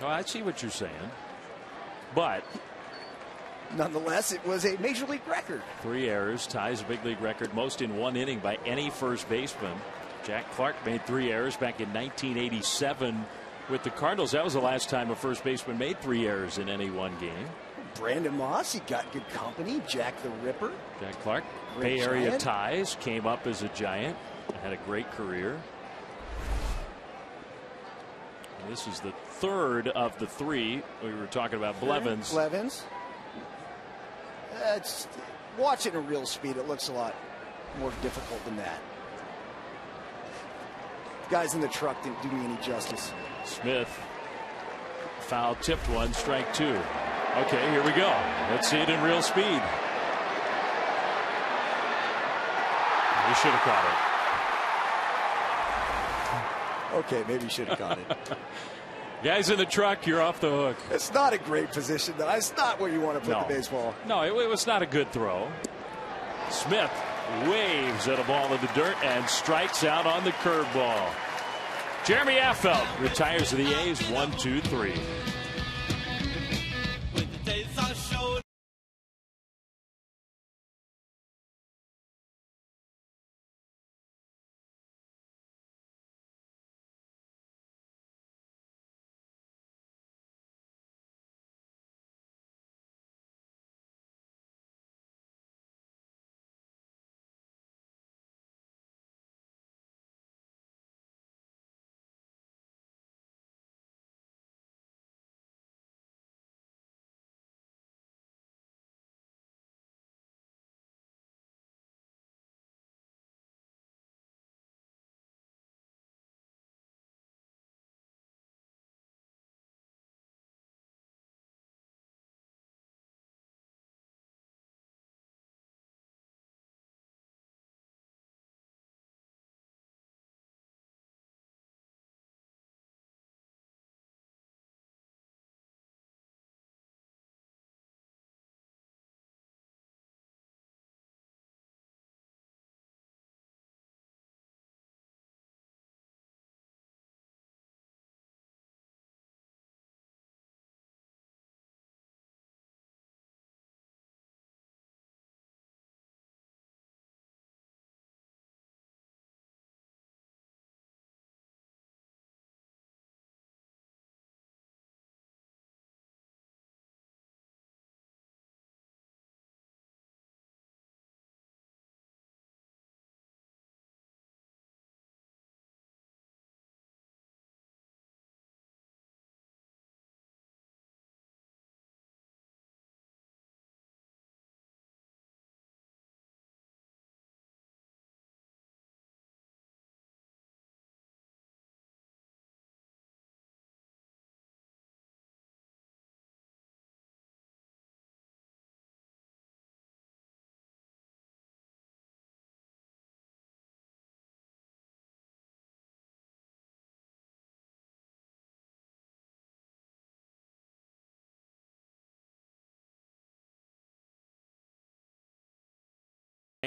Oh, I see what you're saying. But nonetheless, it was a Major League record. 3 errors, ties a big league record, most in one inning by any first baseman. Jack Clark made 3 errors back in 1987 with the Cardinals. That was the last time a first baseman made 3 errors in any one game. Brandon Moss, he got good company. Jack the Ripper. Jack Clark, Great Bay Area Giant. ties, came up as a Giant, had a great career. And this is the third of the 3 we were talking about. Blevins. Blevins. Watch it in real speed. It looks a lot more difficult than that. Guys in the truck didn't do me any justice. Smith, foul tipped one, strike 2. Okay, here we go. Let's see it in real speed. He should have caught it. Okay, maybe you should have caught it. Guys in the truck, you're off the hook. It's not a great position, though. It's not where you want to put the baseball. No, it was not a good throw. Smith waves at a ball in the dirt and strikes out on the curveball. Jeremy Affeldt retires to the A's 1-2-3.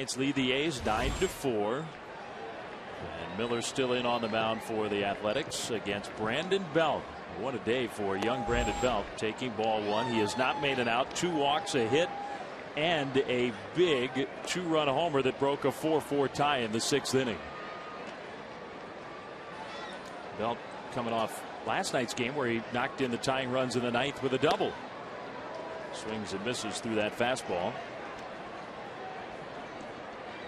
Giants lead the A's 9-4. And Miller's still in on the mound for the Athletics against Brandon Belt. What a day for young Brandon Belt, taking ball one. He has not made an out, 2 walks, a hit, and a big 2-run homer that broke a 4-4 tie in the 6th inning. Belt coming off last night's game where he knocked in the tying runs in the 9th with a double. Swings and misses through that fastball.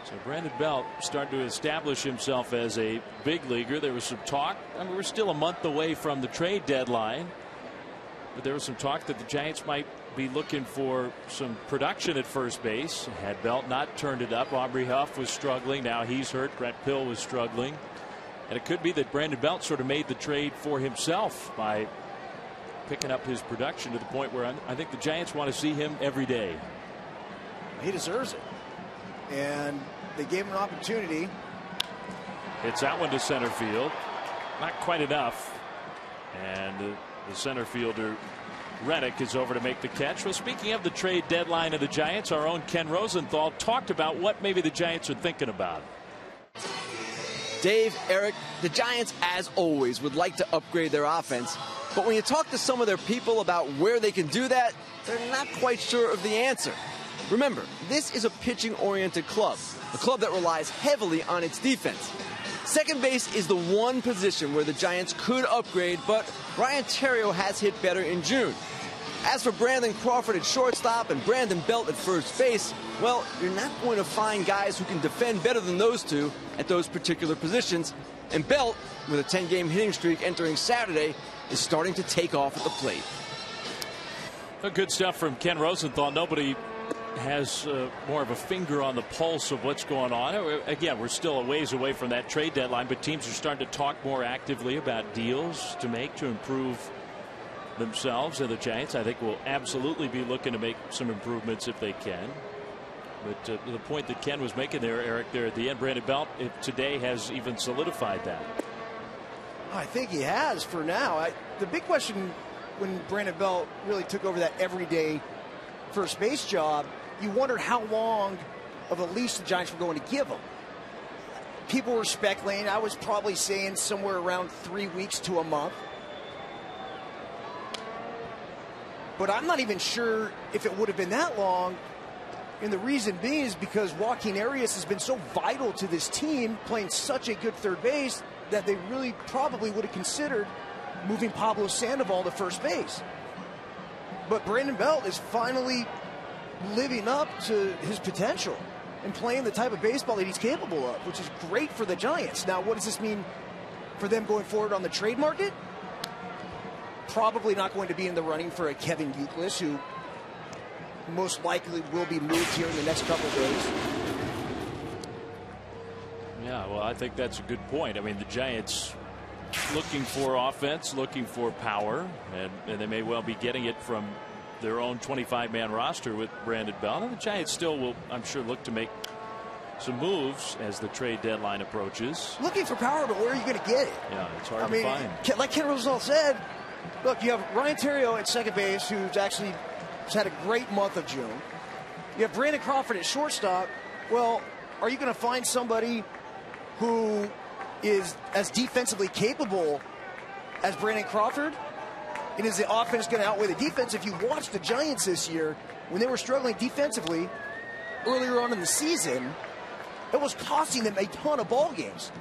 So Brandon Belt starting to establish himself as a big leaguer. There was some talk. I mean, we're still a month away from the trade deadline, but there was some talk that the Giants might be looking for some production at first base. Had Belt not turned it up, Aubrey Huff was struggling. Now he's hurt. Brett Pill was struggling. And it could be that Brandon Belt sort of made the trade for himself by picking up his production to the point where I think the Giants want to see him every day. He deserves it. And they gave him an opportunity. It's that one to center field. Not quite enough. And the center fielder Reddick is over to make the catch. Well, speaking of the trade deadline of the Giants, our own Ken Rosenthal talked about what maybe the Giants are thinking about. Dave, Eric, the Giants, as always, would like to upgrade their offense. But when you talk to some of their people about where they can do that, they're not quite sure of the answer. Remember, this is a pitching-oriented club, a club that relies heavily on its defense. Second base is the one position where the Giants could upgrade, but Ryan Theriot has hit better in June. As for Brandon Crawford at shortstop and Brandon Belt at first base, well, you're not going to find guys who can defend better than those two at those particular positions. And Belt, with a 10-game hitting streak entering Saturday, is starting to take off at the plate. Good stuff from Ken Rosenthal. Nobody has more of a finger on the pulse of what's going on. Again, we're still a ways away from that trade deadline, but teams are starting to talk more actively about deals to make to improve themselves. And the Giants, I think, will absolutely be looking to make some improvements if they can. But the point that Ken was making there, Eric, there at the end, Brandon Belt today has even solidified that. I think he has for now. The big question when Brandon Belt really took over that everyday first base job, you wondered how long of a leash the Giants were going to give him. People were speculating. I was probably saying somewhere around 3 weeks to a month. But I'm not even sure if it would have been that long. And the reason being is because Joaquin Arias has been so vital to this team, playing such a good third base, that they really probably would have considered moving Pablo Sandoval to first base. But Brandon Belt is finally living up to his potential and playing the type of baseball that he's capable of, which is great for the Giants. Now, what does this mean for them going forward on the trade market? Probably not going to be in the running for a Kevin Youkilis, who most likely will be moved here in the next couple of days. Yeah, well, I think that's a good point. I mean, the Giants looking for offense, looking for power, and they may well be getting it from their own 25-man roster with Brandon Belt. And the Giants still will, I'm sure, look to make some moves as the trade deadline approaches. Looking for power, but where are you going to get it? Yeah, it's hard to find. Like Ken Rosenthal said, look, you have Ryan Theriot at second base, who's actually had a great month of June. You have Brandon Crawford at shortstop. Well, are you going to find somebody who is as defensively capable as Brandon Crawford? And is the offense going to outweigh the defense? If you watch the Giants this year, when they were struggling defensively earlier on in the season, it was costing them a ton of ball games.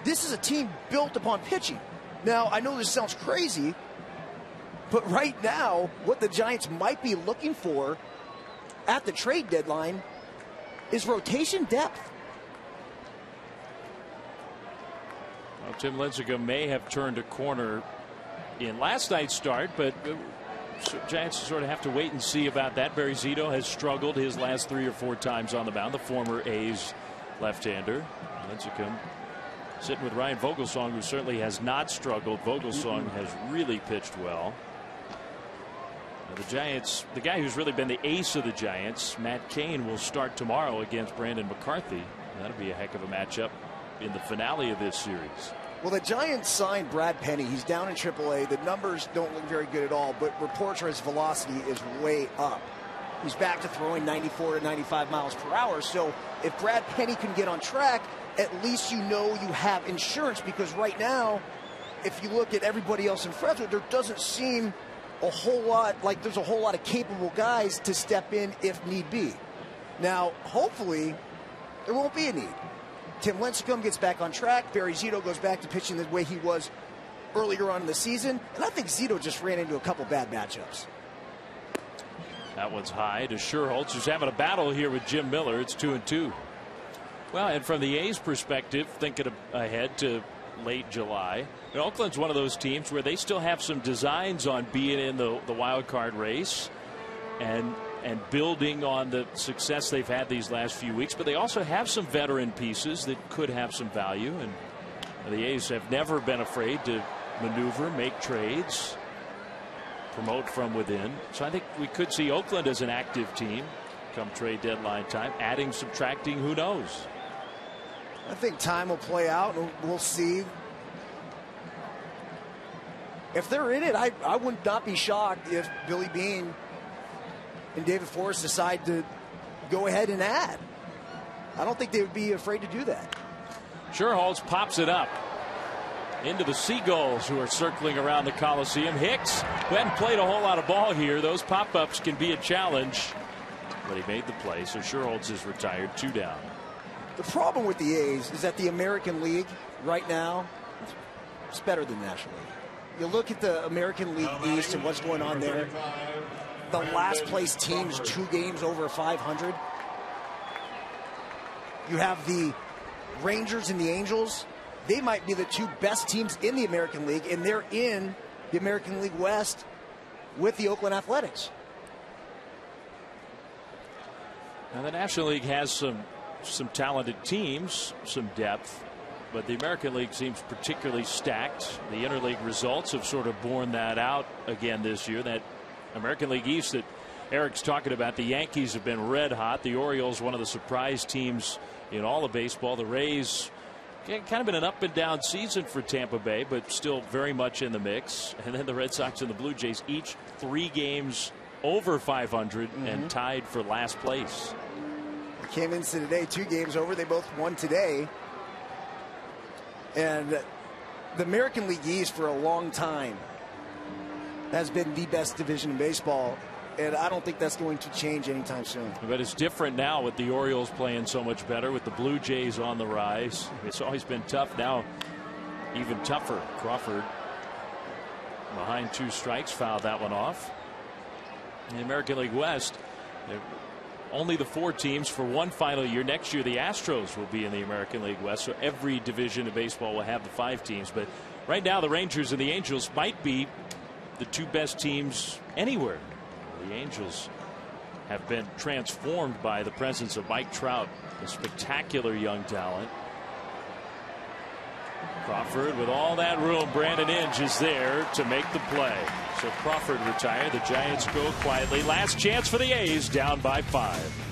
This is a team built upon pitching. Now, I know this sounds crazy, but right now, what the Giants might be looking for at the trade deadline is rotation depth. Well, Tim Lincecum may have turned a corner in last night's start, but Giants sort of have to wait and see about that. Barry Zito has struggled his last 3 or 4 times on the mound, the former A's left-hander. Lincecum sitting with Ryan Vogelsong, who certainly has not struggled. Vogelsong has really pitched well. The Giants, the guy who's really been the ace of the Giants, Matt Cain, will start tomorrow against Brandon McCarthy. That'll be a heck of a matchup in the finale of this series. Well, the Giants signed Brad Penny. He's down in AAA. The numbers don't look very good at all, but reports are his velocity is way up. He's back to throwing 94 to 95 miles per hour. So if Brad Penny can get on track, at least you know you have insurance, because right now, if you look at everybody else in Fresno, there doesn't seem a whole lot like there's a whole lot of capable guys to step in if need be. Now, hopefully, there won't be a need. Tim Lincecum gets back on track. Barry Zito goes back to pitching the way he was earlier on in the season. And I think Zito just ran into a couple bad matchups. That one's high to Sherholtz, who's having a battle here with Jim Miller. It's 2-2. Well, and from the A's perspective, thinking ahead to late July, and Oakland's one of those teams where they still have some designs on being in the wild card race and building on the success they've had these last few weeks, but they also have some veteran pieces that could have some value, and the A's have never been afraid to maneuver, make trades, promote from within. So I think we could see Oakland as an active team come trade deadline time, adding, subtracting, who knows. I think time will play out, and we'll see. If they're in it, I would not be shocked if Billy Beane and David Forrest decide to go ahead and add. I don't think they would be afraid to do that. Sherholtz pops it up into the Seagulls, who are circling around the Coliseum. Hicks, who hadn't played a whole lot of ball here, those pop-ups can be a challenge, but he made the play, so Sherholtz is retired, 2 down. The problem with the A's is that the American League right now is better than the National League. You look at the American League East and what's going on there. The last place team's 2 games over 500. You have the Rangers and the Angels. They might be the 2 best teams in the American League, and they're in the American League West with the Oakland Athletics. Now the National League has some talented teams, some depth, but the American League seems particularly stacked. The interleague results have sort of borne that out again this year. That American League East that Eric's talking about, the Yankees have been red hot. The Orioles, one of the surprise teams in all of baseball. The Rays, kind of been an up and down season for Tampa Bay, but still very much in the mix. And then the Red Sox and the Blue Jays, each 3 games over 500 and tied for last place. They came into today 2 games over. They both won today. And the American League East for a long time has been the best division in baseball, and I don't think that's going to change anytime soon. But it's different now with the Orioles playing so much better, with the Blue Jays on the rise. It's always been tough. Now even tougher. Crawford behind 2 strikes, fouled that one off. In the American League West, only the 4 teams for one final year. Next year the Astros will be in the American League West, so every division of baseball will have the 5 teams. But right now the Rangers and the Angels might be the 2 best teams anywhere. The Angels have been transformed by the presence of Mike Trout, a spectacular young talent. Crawford with all that room. Brandon Inge is there to make the play. So Crawford retired. The Giants go quietly. Last chance for the A's, down by 5.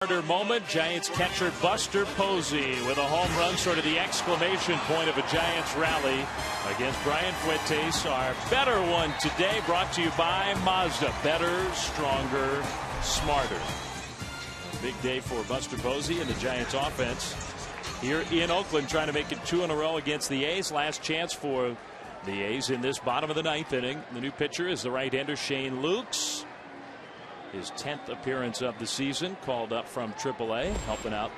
Moment. Giants catcher Buster Posey with a home run, sort of the exclamation point of a Giants rally against Brian Fuentes. Our better one today, brought to you by Mazda. Better, stronger, smarter. Big day for Buster Posey and the Giants offense here in Oakland, trying to make it 2 in a row against the A's. Last chance for the A's in this bottom of the 9th inning. The new pitcher is the right-hander Shane Lukes. His 10th appearance of the season, called up from AAA, helping out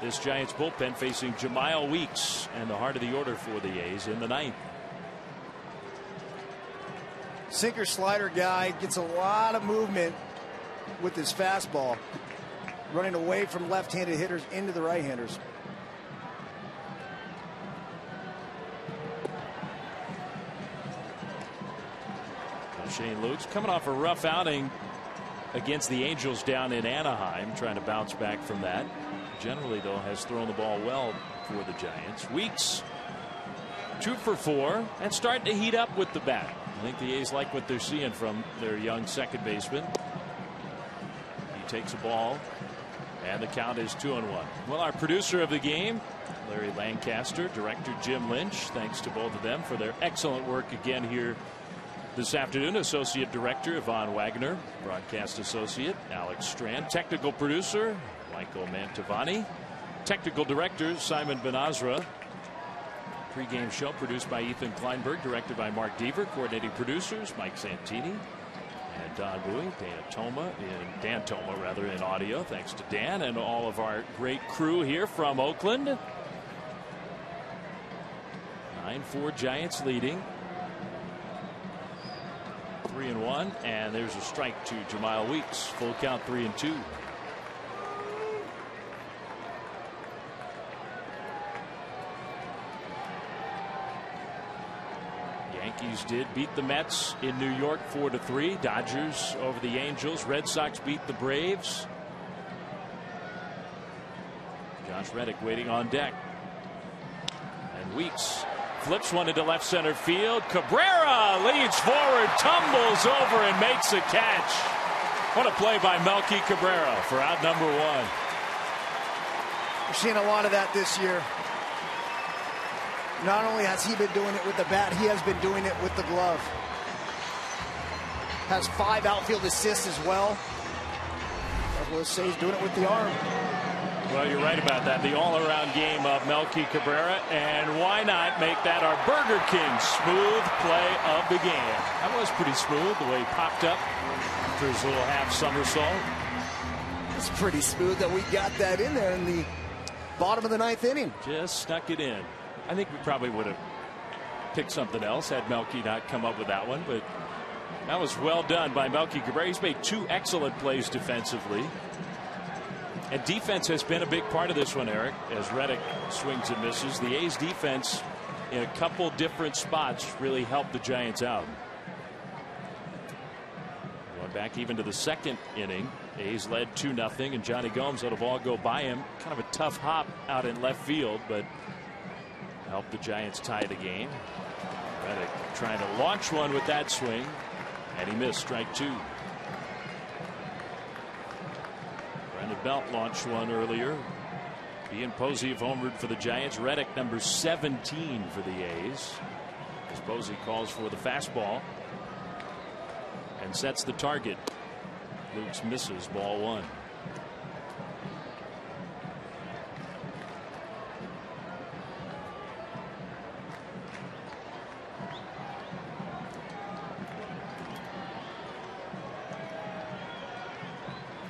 this Giants bullpen, facing Jemile Weeks and the heart of the order for the A's in the 9th. Sinker slider guy gets a lot of movement with his fastball, running away from left-handed hitters into the right-handers. Shane Lukes coming off a rough outing against the Angels down in Anaheim, trying to bounce back from that. Generally, though, has thrown the ball well for the Giants. Weeks 2 for 4 and starting to heat up with the bat. I think the A's like what they're seeing from their young second baseman. He takes a ball and the count is 2-1. Well, our producer of the game, Larry Lancaster, director Jim Lynch, thanks to both of them for their excellent work again here this afternoon. Associate Director Yvonne Wagner, broadcast associate Alex Strand, technical producer Michael Mantovani, technical director Simon Benazra. Pre-game show produced by Ethan Kleinberg, directed by Mark Deaver, coordinating producers Mike Santini and Don Bowie, Dan Toma in audio. Thanks to Dan and all of our great crew here from Oakland. 9-4 Giants leading. 3-1, and there's a strike to Jemile Weeks. Full count, 3-2. Yankees did beat the Mets in New York 4-3. Dodgers over the Angels. Red Sox beat the Braves. Josh Reddick waiting on deck, and Weeks flips one into left center field. Cabrera leads forward, tumbles over, and makes a catch. What a play by Melky Cabrera for out number 1. We're seeing a lot of that this year. Not only has he been doing it with the bat, he has been doing it with the glove. Has 5 outfield assists as well. Let's say he's doing it with the arm. Well, you're right about that. The all-around game of Melky Cabrera, and why not make that our Burger King smooth play of the game? That was pretty smooth, the way he popped up after his little half somersault. It's pretty smooth that we got that in there in the bottom of the 9th inning. Just snuck it in. I think we probably would have picked something else had Melky not come up with that one, but that was well done by Melky Cabrera. He's made 2 excellent plays defensively. And defense has been a big part of this one, Eric, as Reddick swings and misses. The A's defense in a couple different spots really helped the Giants out. Going back even to the 2nd inning, A's led 2-0, and Johnny Gomes let a ball go by him. Kind of a tough hop out in left field, but helped the Giants tie the game. Reddick trying to launch one with that swing, and he missed, strike 2. Belt launched one earlier. He and Posey have homered for the Giants. Reddick number 17 for the A's, as Posey calls for the fastball and sets the target. Lukes misses, ball 1.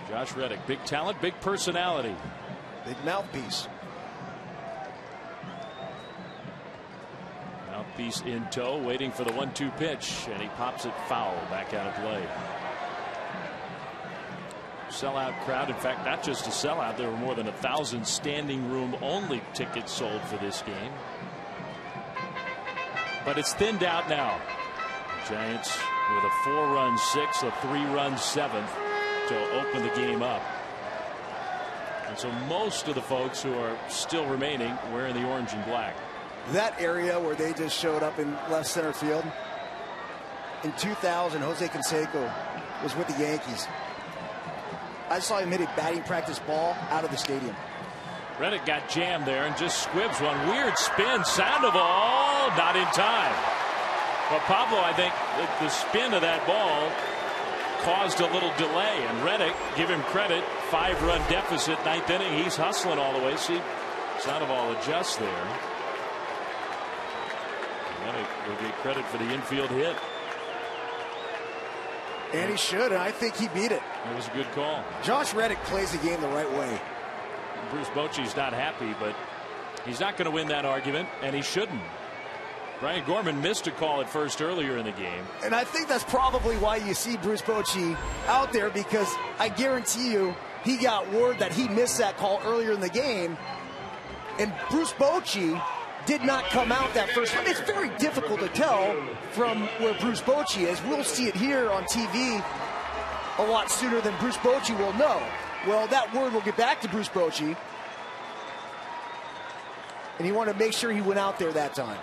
Josh Reddick, big talent, big personality. Big mouthpiece. Mouthpiece in tow, waiting for the 1-2 pitch, and he pops it foul, back out of play. Sellout crowd. In fact, not just a sellout, there were more than 1,000 standing room only tickets sold for this game. But it's thinned out now. Giants with a 4-run 6th, a 3-run 7th to open the game up. And so most of the folks who are still remaining wearing the orange and black. That area where they just showed up in left center field, in 2000, Jose Canseco was with the Yankees. I saw him hit a batting practice ball out of the stadium. Reddick got jammed there and just squibs one. Weird spin. Sandoval not in time. But Pablo, I think the spin of that ball caused a little delay. And Reddick, give him credit, 5-run deficit, 9th inning. He's hustling all the way. See, Sandoval adjusts there. Reddick will get credit for the infield hit. And he should, and I think he beat it. It was a good call. Josh Reddick plays the game the right way. Bruce Bochy's not happy, but he's not going to win that argument, and he shouldn't. Brian Gorman missed a call at first earlier in the game. And I think that's probably why you see Bruce Bochy out there, because I guarantee you he got word that he missed that call earlier in the game. And Bruce Bochy did not come out that first time. It's very difficult to tell from where Bruce Bochy is. We'll see it here on TV a lot sooner than Bruce Bochy will know. Well, that word will get back to Bruce Bochy. And he wanted to make sure he went out there that time.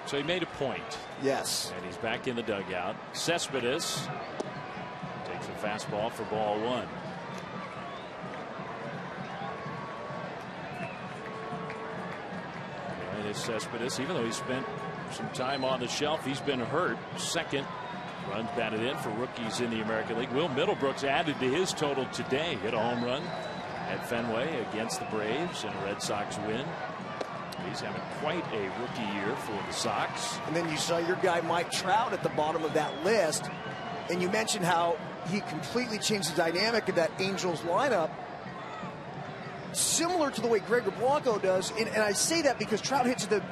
So he made a point. Yes. And he's back in the dugout. Cespedes takes a fastball for ball 1. And it's Cespedes, even though he spent some time on the shelf, he's been hurt. Second runs batted in for rookies in the American League. Will Middlebrooks added to his total today. Hit a home run at Fenway against the Braves in a Red Sox win. He's having quite a rookie year for the Sox. And then you saw your guy Mike Trout at the bottom of that list. And you mentioned how he completely changed the dynamic of that Angels lineup, similar to the way Gregor Blanco does. And I say that because Trout hits the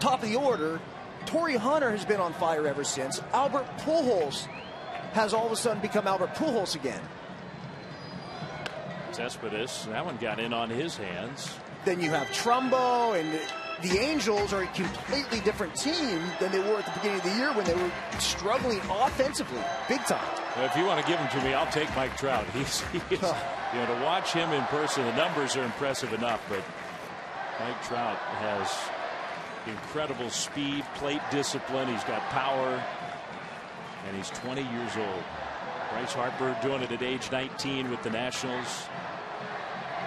top of the order. Torrey Hunter has been on fire ever since. Albert Pujols has all of a sudden become Albert Pujols again. Cespedes, that one got in on his hands. Then you have Trumbo, and the Angels are a completely different team than they were at the beginning of the year when they were struggling offensively, big time. Well, if you want to give him to me, I'll take Mike Trout. He's you know, to watch him in person, the numbers are impressive enough, but Mike Trout has incredible speed, plate discipline. He's got power, and he's 20 years old. Bryce Harper doing it at age 19 with the Nationals.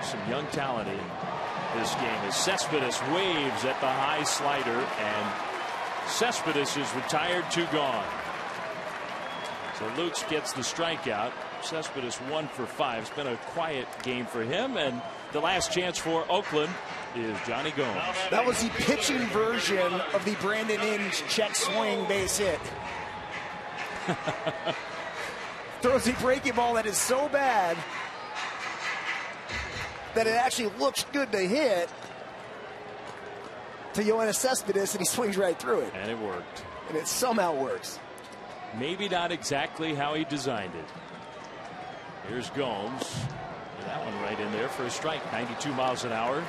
Some young talent in this game as Cespedes waves at the high slider, and Cespedes is retired, 2 gone. So Lutz gets the strikeout. Cespedes 1 for 5. It's been a quiet game for him, and the last chance for Oakland is Johnny Gomes. That was the pitching version of the Brandon Inge check swing base hit. Throws a breaking ball that is so bad that it actually looks good to hit to Yoenis Cespedes, and he swings right through it. And it worked. And it somehow works. Maybe not exactly how he designed it. Here's Gomes. And that one right in there for a strike. 92 miles an hour.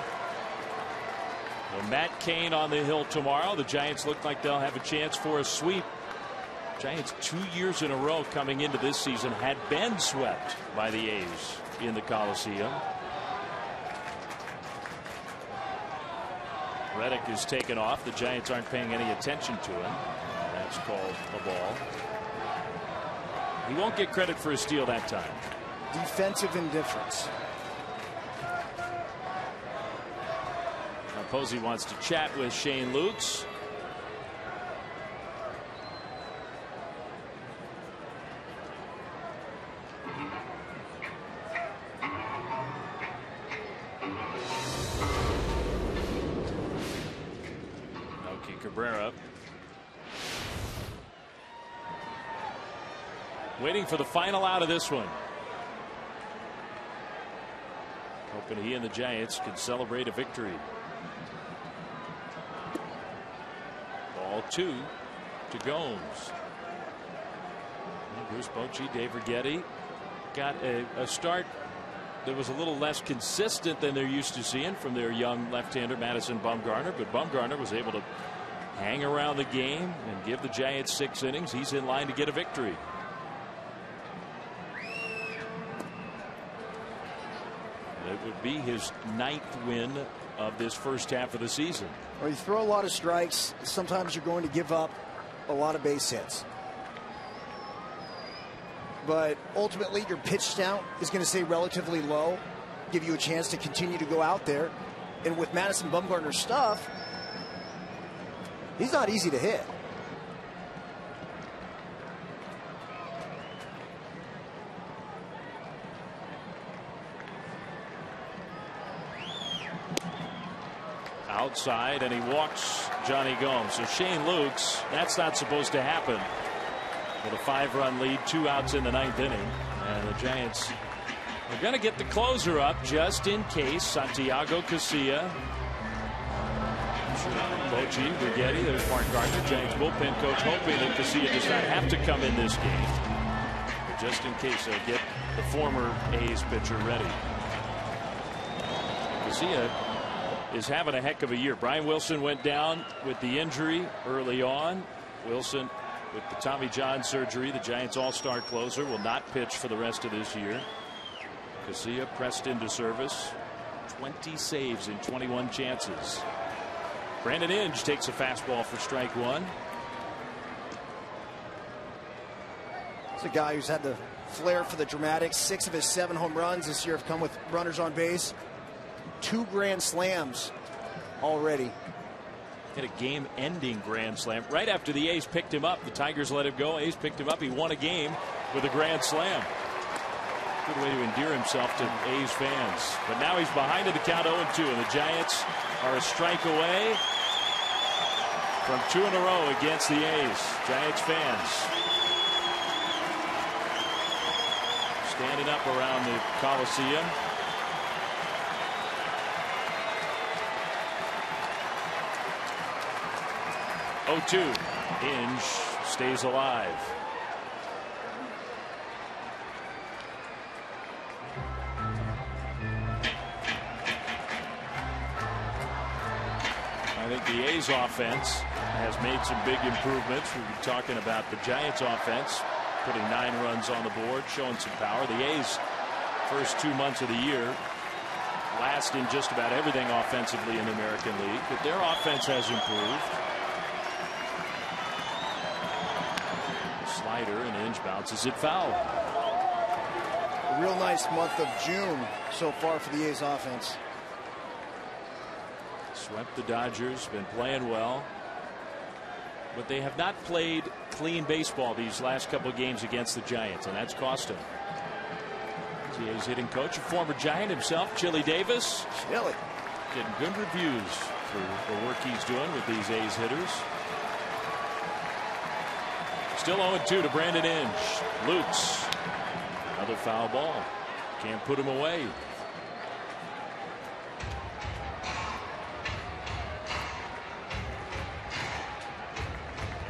Well, Matt Cain on the hill tomorrow. The Giants look like they'll have a chance for a sweep. Giants 2 years in a row coming into this season had been swept by the A's in the Coliseum. Reddick is taken off. The Giants aren't paying any attention to him. That's called a ball. He won't get credit for a steal that time. Defensive indifference. Now Posey wants to chat with Shane Lutz. Cabrera waiting for the final out of this one. Hoping he and the Giants can celebrate a victory. Ball 2 to Gomes. And Bruce Bochy, Dave Righetti got a start that was a little less consistent than they're used to seeing from their young left-hander Madison Bumgarner, but Bumgarner was able to hang around the game and give the Giants 6 innings. He's in line to get a victory. It would be his 9th win of this first half of the season. Well, you throw a lot of strikes, sometimes you're going to give up a lot of base hits. but ultimately your pitch count is going to stay relatively low, give you a chance to continue to go out there. And with Madison Bumgarner's stuff, he's not easy to hit. Outside, and he walks Johnny Gomes. So Shane Lukes, that's not supposed to happen. With a 5-run lead, 2 outs in the 9th inning. And the Giants are going to get the closer up just in case. Santiago Casilla, Bochy, Rigetti, there's Mark Gardner, Giants bullpen coach, hoping that Casilla does not have to come in this game. But just in case they get the former A's pitcher ready. Casilla is having a heck of a year. Brian Wilson went down with the injury early on. Wilson with the Tommy John surgery, the Giants all-star closer, will not pitch for the rest of this year. Casilla pressed into service. 20 saves in 21 chances. Brandon Inge takes a fastball for strike 1. It's a guy who's had the flair for the dramatics. 6 of his 7 home runs this year have come with runners on base. 2 grand slams already. Hit a game-ending grand slam right after the A's picked him up. The Tigers let him go. A's picked him up. He won a game with a grand slam. Good way to endear himself to A's fans. But now he's behind at the count 0-2, and the Giants are a strike away from 2 in a row against the A's. Giants fans standing up around the Coliseum. 0-2. Inge stays alive. I think the A's offense has made some big improvements. We've been talking about the Giants offense putting 9 runs on the board, showing some power. The A's first 2 months of the year last in just about everything offensively in the American League, but their offense has improved. Slider, and Inge bounces it foul. A real nice month of June so far for the A's offense. Swept the Dodgers, been playing well, but they have not played clean baseball these last couple of games against the Giants, and that's cost him. The A's hitting coach, a former Giant himself, Chili Davis. Chili getting good reviews for the work he's doing with these A's hitters. Still 0-2 to Brandon Inge. Lukes, another foul ball. Can't put him away.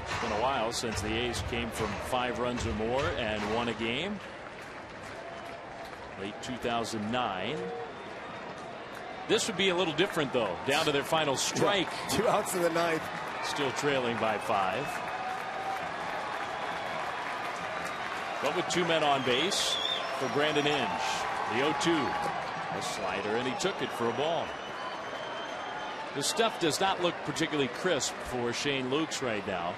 It's been a while since the A's came from 5 runs or more and won a game. Late 2009. This would be a little different, though. Down to their final strike. Yeah, 2 outs in the 9th. Still trailing by 5. But with 2 men on base for Brandon Inge. The 0-2. A slider, and he took it for a ball. The stuff does not look particularly crisp for Shane Lukes right now.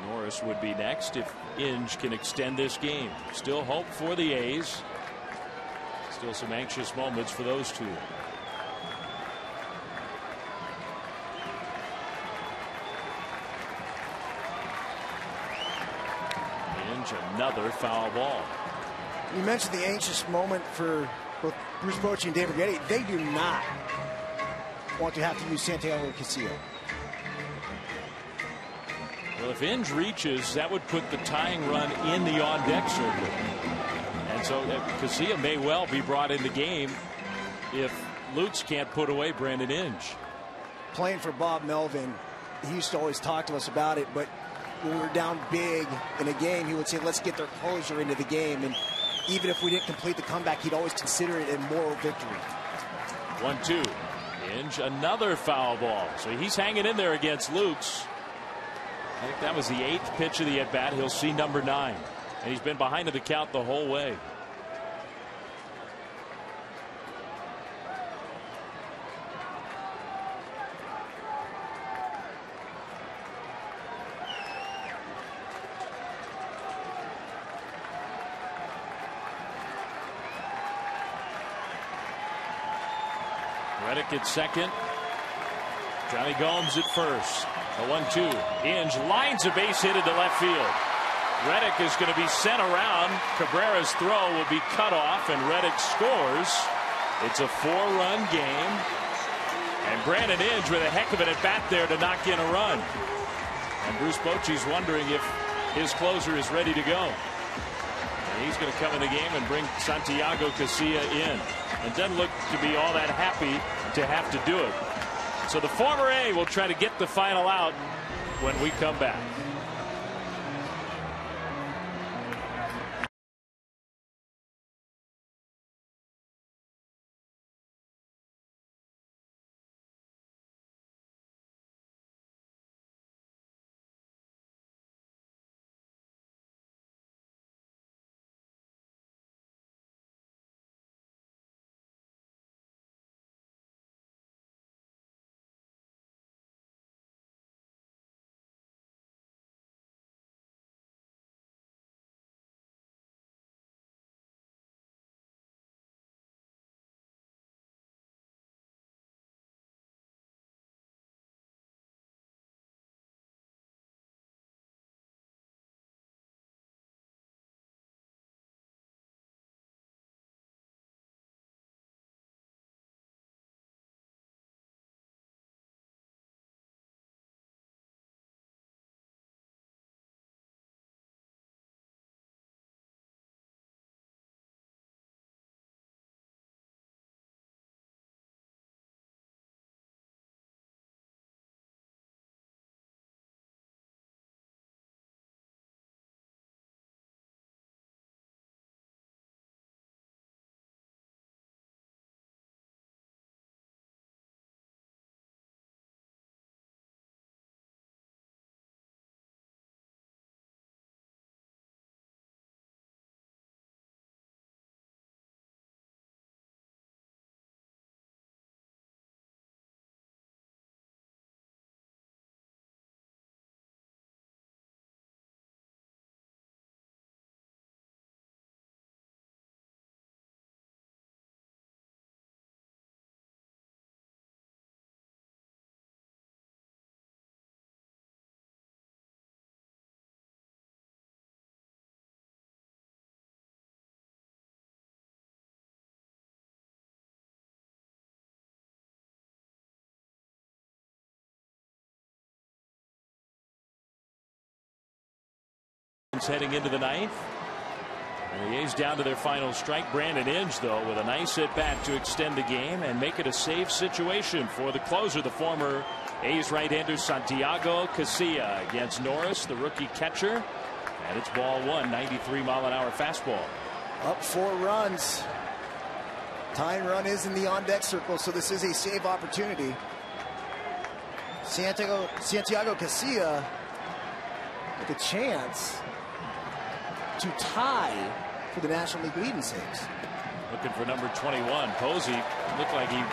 Norris would be next if Inge can extend this game. Still hope for the A's. Still some anxious moments for those two. Inge, another foul ball. You mentioned the anxious moment for both Bruce Bochy and Dave Rigetti. They do not want to have to use Santiago Casilla. Well, if Inge reaches, that would put the tying run in the on-deck circle. And so Casilla may well be brought in the game if Lukes can't put away Brandon Inge. Playing for Bob Melvin, he used to always talk to us about it, but when we were down big in a game, he would say, let's get their closer into the game. And even if we didn't complete the comeback, he'd always consider it a moral victory. 1-2. Inge, another foul ball. So he's hanging in there against Lukes. I think that was the 8th pitch of the at-bat. He'll see number 9. And he's been behind the count the whole way. Reddick at second. Johnny Gomes at first. The 1-2. Inge lines a base hit into left field. Reddick is going to be sent around. Cabrera's throw will be cut off, and Reddick scores. It's a 4-run game. And Brandon Inge with a heck of an at-bat there to knock in a run. And Bruce Bochy's wondering if his closer is ready to go. And he's going to come in the game and bring Santiago Casilla in. And doesn't look to be all that happy to have to do it. So the former A will try to get the final out when we come back. Heading into the ninth. And the A's down to their final strike. Brandon Inge, though, with a nice at bat to extend the game and make it a safe situation for the closer, the former A's right-hander Santiago Casilla against Norris, the rookie catcher. And it's ball one, 93-mile-an-hour fastball. Up 4 runs. Tying run is in the on-deck circle, so this is a save opportunity. Santiago Casilla with a chance to tie for the National League lead in saves. Looking for number 21. Posey looked like he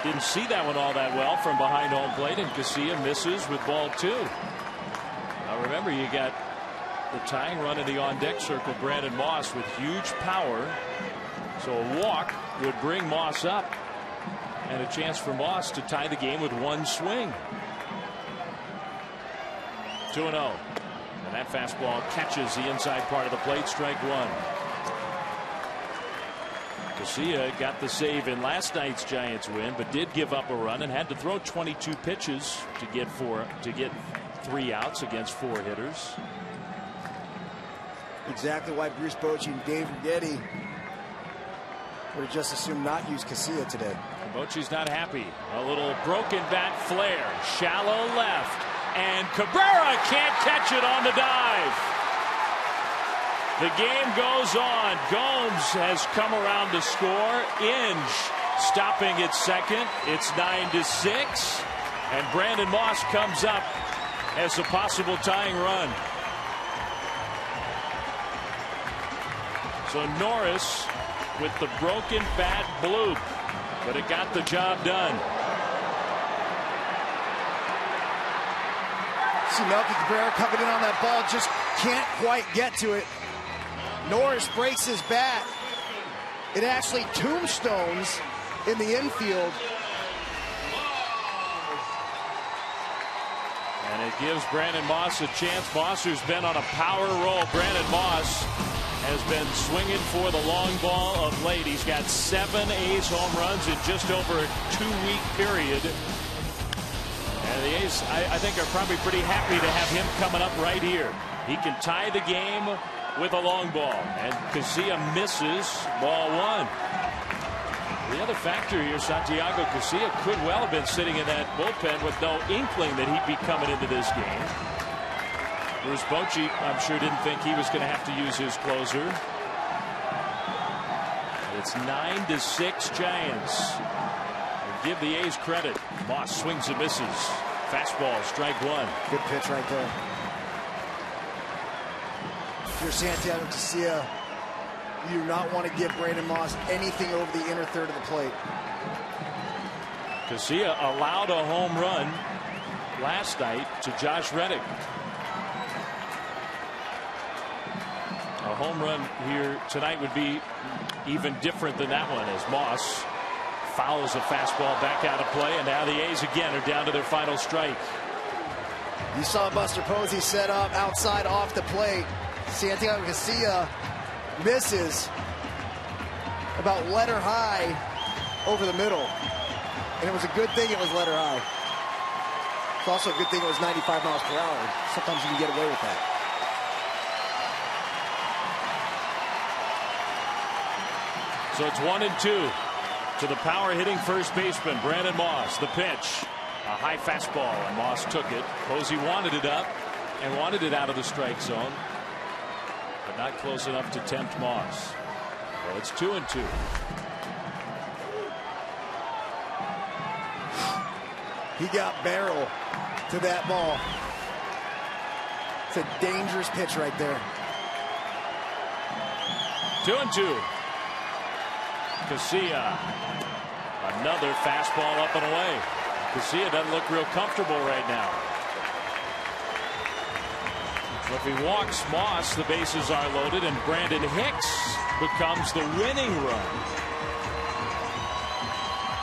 didn't see that one all that well from behind home plate, and Casilla misses with ball 2. Now remember, you got the tying run in the on-deck circle, Brandon Moss, with huge power. So a walk would bring Moss up, and a chance for Moss to tie the game with 1 swing. 2-0. And that fastball catches the inside part of the plate. Strike 1. Casilla got the save in last night's Giants win, but did give up a run and had to throw 22 pitches to get 3 outs against 4 hitters. Exactly why Bruce Bochy and Dave Reddick would have just assumed not use Casilla today. Bochy's not happy. A little broken bat flare, shallow left. And Cabrera can't catch it on the dive. The game goes on. Gomes has come around to score. Inge stopping at second. It's 9-6. And Brandon Moss comes up as a possible tying run. So Norris with the broken bat bloop, but it got the job done. See Melky Cabrera coming in on that ball, just can't quite get to it. Norris breaks his bat. It actually tombstones in the infield. And it gives Brandon Moss a chance. Moss, who's been on a power roll. Brandon Moss has been swinging for the long ball of late. He's got 7 A's home runs in just over a 2-week period. And the A's, I think, are probably pretty happy to have him coming up right here. He can tie the game with a long ball. And Casilla misses ball 1. The other factor here, Santiago Casilla could well have been sitting in that bullpen with no inkling that he'd be coming into this game. Bruce Bochy, I'm sure, didn't think he was going to have to use his closer. It's 9-6 Giants. And give the A's credit. Moss swings and misses. Fastball, strike 1. Good pitch right there. If you're Santiago Casilla, you do not want to give Brandon Moss anything over the inner third of the plate. Casilla allowed a home run last night to Josh Reddick. A home run here tonight would be even different than that one, as Moss fouls a fastball back out of play, and now the A's again are down to their final strike. You saw Buster Posey set up outside off the plate. Santiago Casilla misses about letter high over the middle, and it was a good thing it was letter high. It's also a good thing it was 95 miles per hour. Sometimes you can get away with that. So it's 1-2 to the power hitting first baseman Brandon Moss. The pitch, a high fastball, and Moss took it. Posey wanted it up and wanted it out of the strike zone, but not close enough to tempt Moss. Well, it's 2-2. He got barrel to that ball. It's a dangerous pitch right there. 2-2. Casilla, another fastball up and away. Casilla doesn't look real comfortable right now. So if he walks Moss, the bases are loaded, and Brandon Hicks becomes the winning run.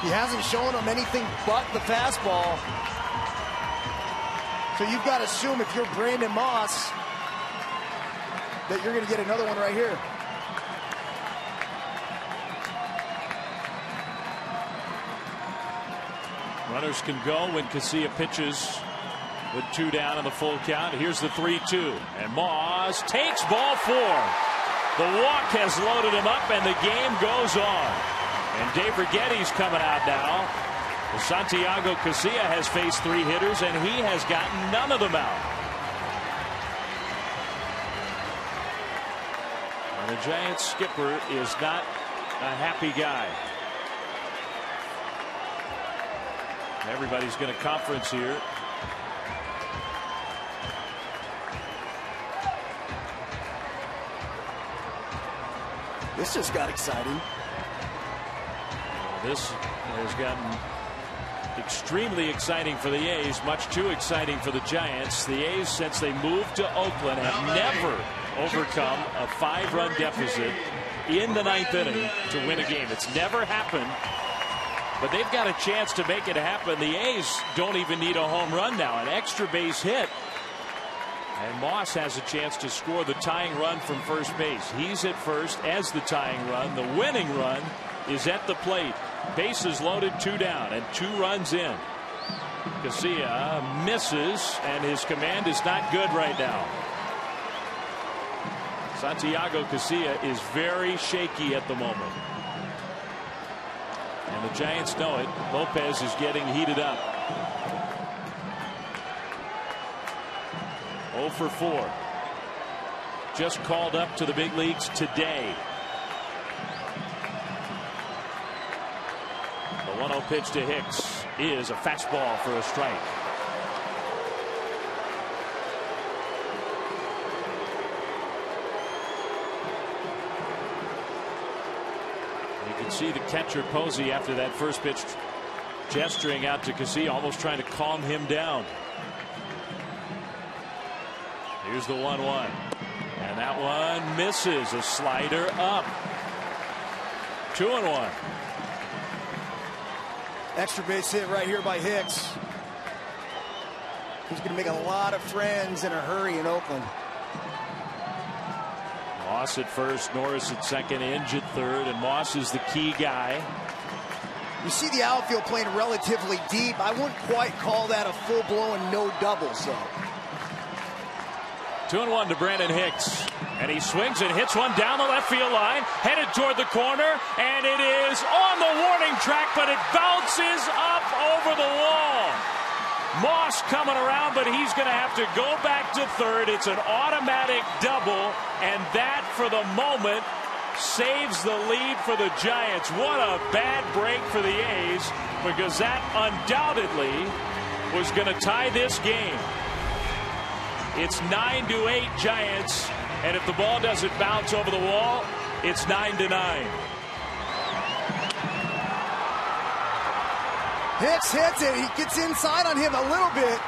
He hasn't shown him anything but the fastball. So you've got to assume, if you're Brandon Moss, that you're going to get another one right here. Runners can go when Casilla pitches with 2 down and the full count. Here's the 3-2, and Moss takes ball 4. The walk has loaded him up, and the game goes on. And Dave Righetti's coming out now. Santiago Casilla has faced 3 hitters, and he has gotten none of them out. And the Giants skipper is not a happy guy. Everybody's going to conference here. This just got exciting. This has gotten extremely exciting for the A's, much too exciting for the Giants. The A's, since they moved to Oakland, have never overcome a 5-run deficit in the 9th inning to win a game. It's never happened. But they've got a chance to make it happen. The A's don't even need a home run now. An extra base hit, and Moss has a chance to score the tying run from first base. He's at first as the tying run. The winning run is at the plate. Bases loaded, 2 down, and 2 runs in. Casilla misses, and his command is not good right now. Santiago Casilla is very shaky at the moment. And the Giants know it. Lopez is getting heated up. 0 for 4. Just called up to the big leagues today. The 1-0 pitch to Hicks is a fastball for a strike. See the catcher Posey after that first pitch gesturing out to Casilla, almost trying to calm him down. Here's the 1-1, and that one misses. A slider up. 2-1. Extra base hit right here by Hicks. He's going to make a lot of friends in a hurry in Oakland. Moss at first, Norris at second, Inge at third, and Moss is the key guy. You see the outfield playing relatively deep. I wouldn't quite call that a full-blown no doubles, though. 2-1 to Brandon Hicks. And he swings and hits one down the left field line, headed toward the corner, and it is on the warning track, but it bounces up over the wall. Moss coming around, but he's going to have to go back to third. It's an automatic double, and that, for the moment, saves the lead for the Giants. What a bad break for the A's, because that undoubtedly was going to tie this game. It's 9-8 Giants, and if the ball doesn't bounce over the wall, it's 9-9. Hicks hits it. He gets inside on him a little bit.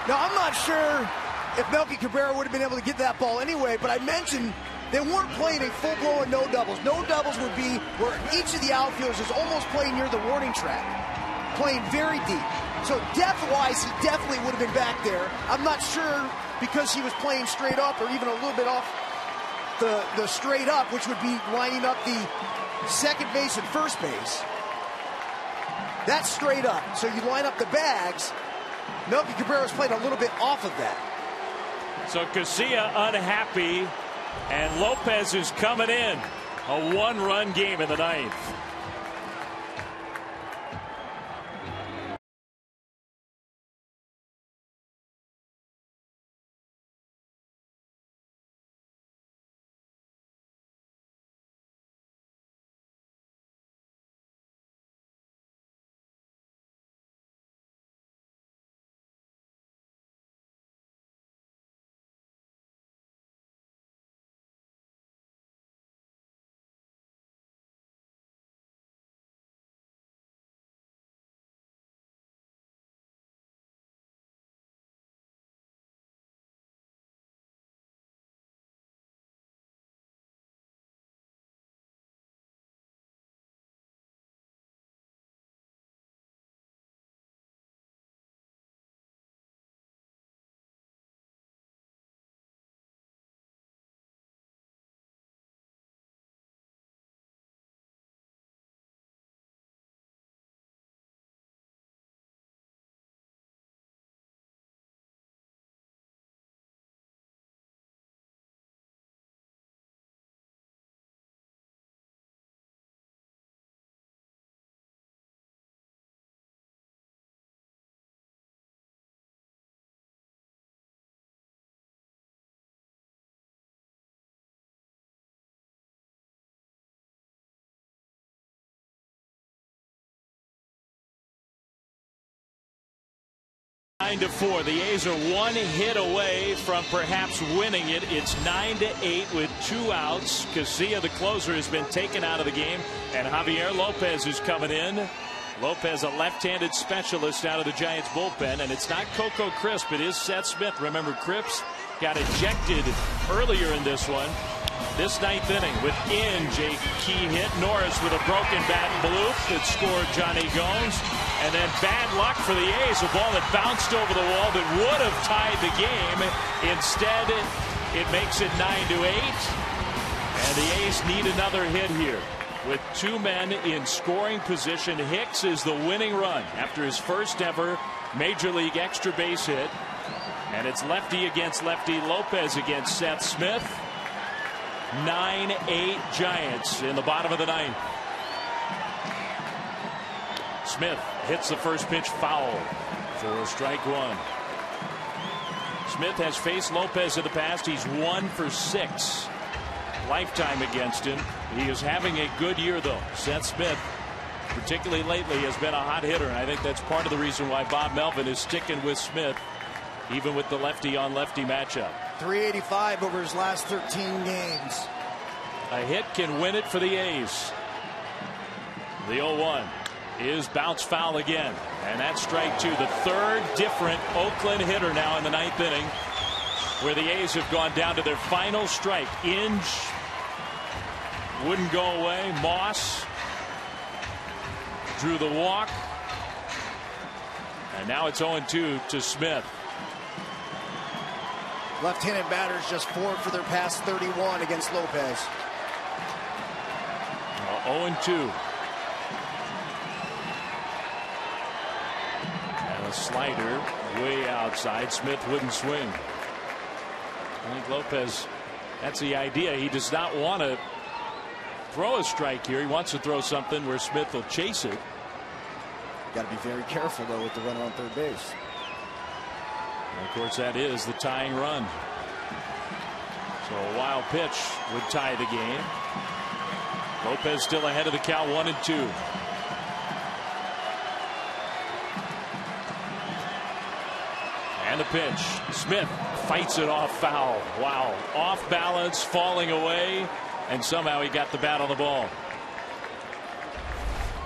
Now, I'm not sure if Melky Cabrera would have been able to get that ball anyway, but I mentioned they weren't playing a full-blown no doubles. No doubles would be where each of the outfielders is almost playing near the warning track, playing very deep. So depth-wise, he definitely would have been back there. I'm not sure because he was playing straight up or even a little bit off the straight up, which would be lining up the second base and first base. That's straight up. So you line up the bags. Melky Cabrera's played a little bit off of that. So Casilla unhappy, and Lopez is coming in. A one-run game in the ninth. To 4. The A's are one hit away from perhaps winning it. It's 9-8 with 2 outs. Casilla, the closer, has been taken out of the game, and Javier Lopez is coming in. Lopez, a left-handed specialist out of the Giants bullpen, and it's not Coco Crisp, it is Seth Smith. Remember, Crisp got ejected earlier in this one. This ninth inning with Inge, a key hit. Norris with a broken bat bloop that scored Johnny Gomes. And then bad luck for the A's, a ball that bounced over the wall that would have tied the game. Instead, it makes it 9-8. And the A's need another hit here. With 2 men in scoring position, Hicks is the winning run after his first ever Major League extra base hit. And it's lefty against lefty, Lopez against Seth Smith. 9-8 Giants in the bottom of the ninth. Smith hits the first pitch foul for strike 1. Smith has faced Lopez in the past. He's 1 for 6 lifetime against him. He is having a good year, though. Seth Smith, particularly lately, has been a hot hitter, and I think that's part of the reason why Bob Melvin is sticking with Smith, even with the lefty on lefty matchup. 385 over his last 13 games. A hit can win it for the A's. The 0-1 is bounce foul again, and that's strike 2. The third different Oakland hitter now in the ninth inning, where the A's have gone down to their final strike. Inge wouldn't go away. Moss drew the walk. And now it's 0-2 to Smith. Left-handed batters just 4 for their past 31 against Lopez. 0-2. And a slider way outside. Smith wouldn't swing. I think Lopez, that's the idea. He does not want to throw a strike here. He wants to throw something where Smith will chase it. Got to be very careful, though, with the runner on third base. And of course, that is the tying run. So a wild pitch would tie the game. Lopez still ahead of the count, 1-2. And the pitch. Smith fights it off foul. Wow. Off balance, falling away, and somehow he got the bat on the ball.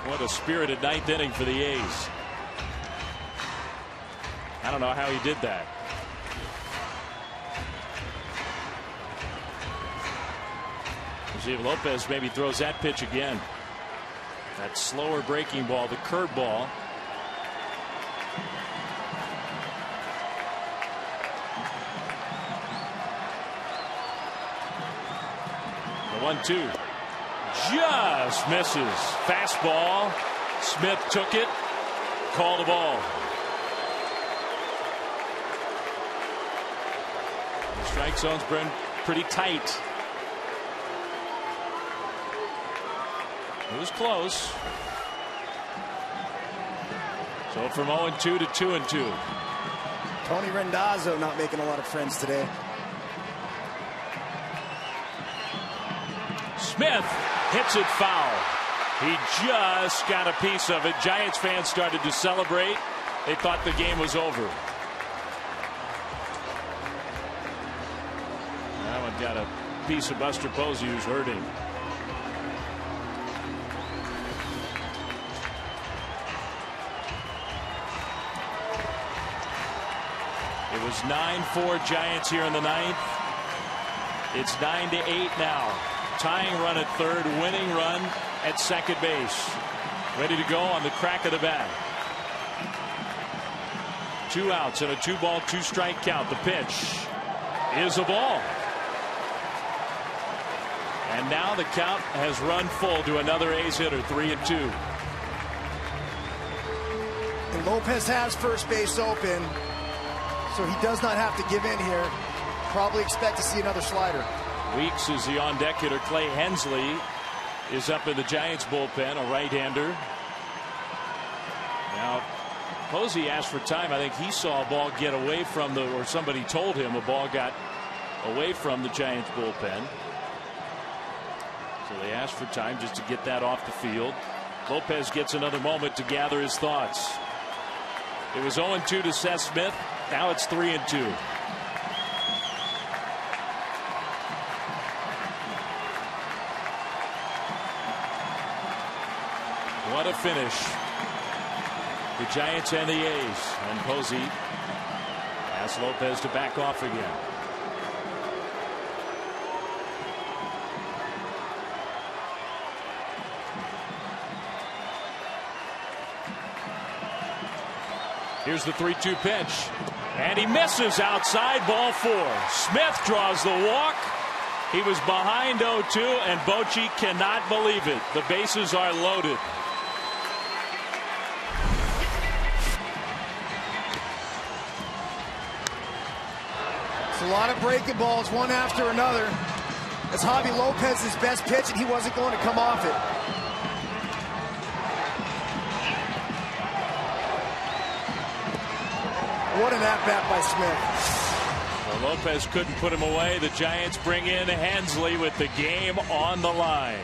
What a spirited ninth inning for the A's. I don't know how he did that. We'll see if Lopez maybe throws that pitch again. That slower breaking ball, the curveball. The 1-2 just misses. Fastball. Smith took it. Called the ball. The strike zone's been pretty tight. It was close. So from 0-2 to 2-2. Tony Rendazzo not making a lot of friends today. Smith hits it foul. He just got a piece of it. Giants fans started to celebrate. They thought the game was over. That one got a piece of Buster Posey, who's hurting. It was 9-4 Giants here in the ninth. It's 9-8 now. Tying run at third, winning run at second base. Ready to go on the crack of the bat. 2 outs and a 2-ball, 2-strike count. The pitch is a ball. And now the count has run full to another A's hitter, 3-2. And Lopez has first base open, so he does not have to give in here. Probably expect to see another slider. Weeks is the on deck hitter. Clay Hensley is up in the Giants bullpen, a right-hander. Now Posey asked for time. I think he saw a ball get away from or somebody told him a ball got away from the Giants bullpen. So they asked for time just to get that off the field. Lopez gets another moment to gather his thoughts. It was 0-2 to Seth Smith. Now it's 3-2. What a finish. The Giants and the A's. And Posey asks Lopez to back off again. Here's the 3-2 pitch. And he misses outside, ball 4. Smith draws the walk. He was behind 0-2, and Bochy cannot believe it. The bases are loaded. It's a lot of breaking balls, one after another. It's Javi Lopez's best pitch, and he wasn't going to come off it. What an at-bat by Smith. Well, Lopez couldn't put him away. The Giants bring in Hensley with the game on the line.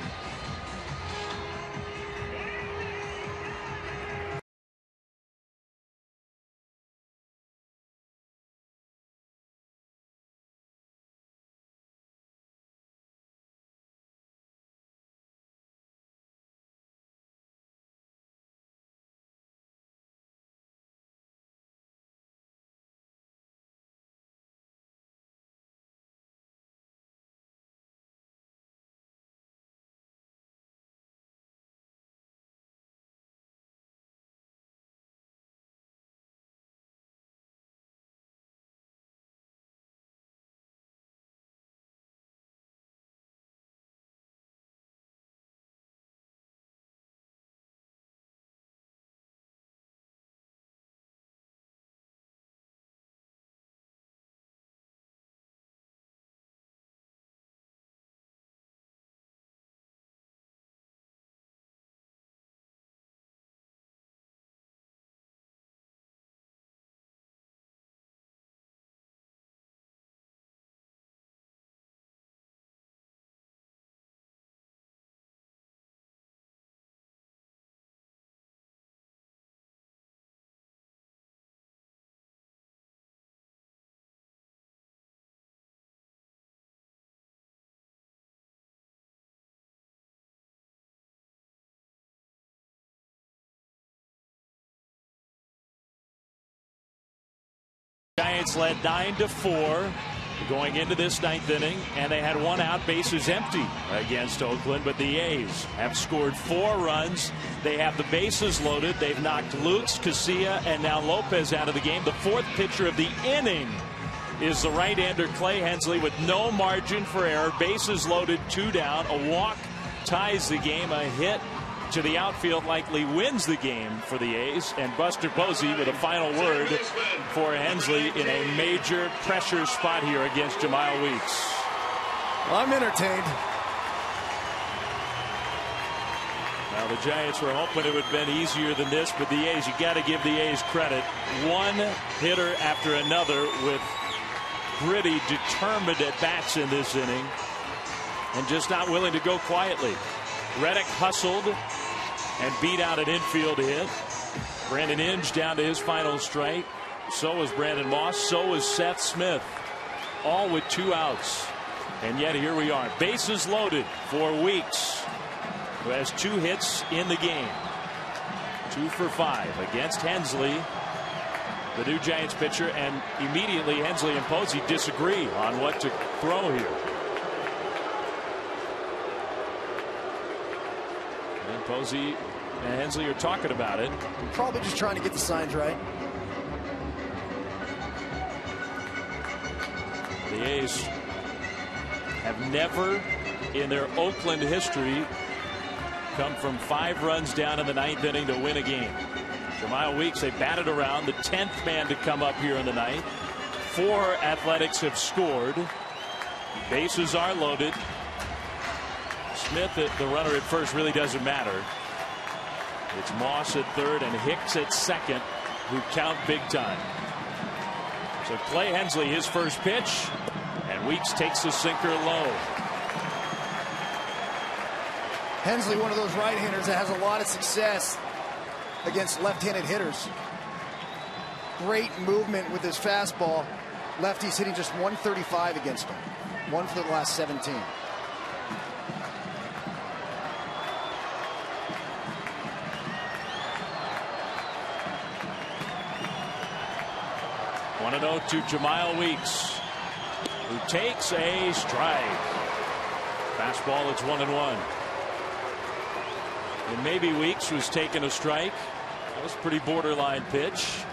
Giants led 9-4 going into this ninth inning, and they had one out, bases empty against Oakland. But the A's have scored 4 runs. They have the bases loaded. They've knocked Lukes, Casilla, and now Lopez out of the game. The 4th pitcher of the inning is the right-hander Clay Hensley with no margin for error. Bases loaded, 2 down. A walk ties the game. A hit to the outfield likely wins the game for the A's. And Buster Posey with a final word for Hensley in a major pressure spot here against Jemile Weeks. Well, I'm entertained. Now the Giants were hoping it would have been easier than this, but the A's, you got to give the A's credit. One hitter after another with gritty, determined at bats in this inning, and just not willing to go quietly. Reddick hustled and beat out an infield hit. Brandon Inge down to his final strike. So was Brandon Moss. So was Seth Smith. All with 2 outs. And yet here we are. Bases loaded for Weeks, who has 2 hits in the game. 2 for 5 against Hensley, the new Giants pitcher. And immediately Hensley and Posey disagree on what to throw here. And Posey and Hensley are talking about it. Probably just trying to get the signs right. The A's have never in their Oakland history come from 5 runs down in the 9th inning to win a game. Jemile Weeks, they batted around, the 10th man to come up here in the 9th. 4 Athletics have scored. Bases are loaded. Smith, the runner at first, really doesn't matter. It's Moss at third and Hicks at second, who count big time. So Clay Hensley, his first pitch, and Weeks takes the sinker low. Hensley, one of those right-handers that has a lot of success against left-handed hitters. Great movement with his fastball. Lefty's hitting just 135 against him. 1 for the last 17. One and 0 to Jemile Weeks, who takes a strike. Fastball, it's 1-1. And maybe Weeks was taking a strike. That was a pretty borderline pitch.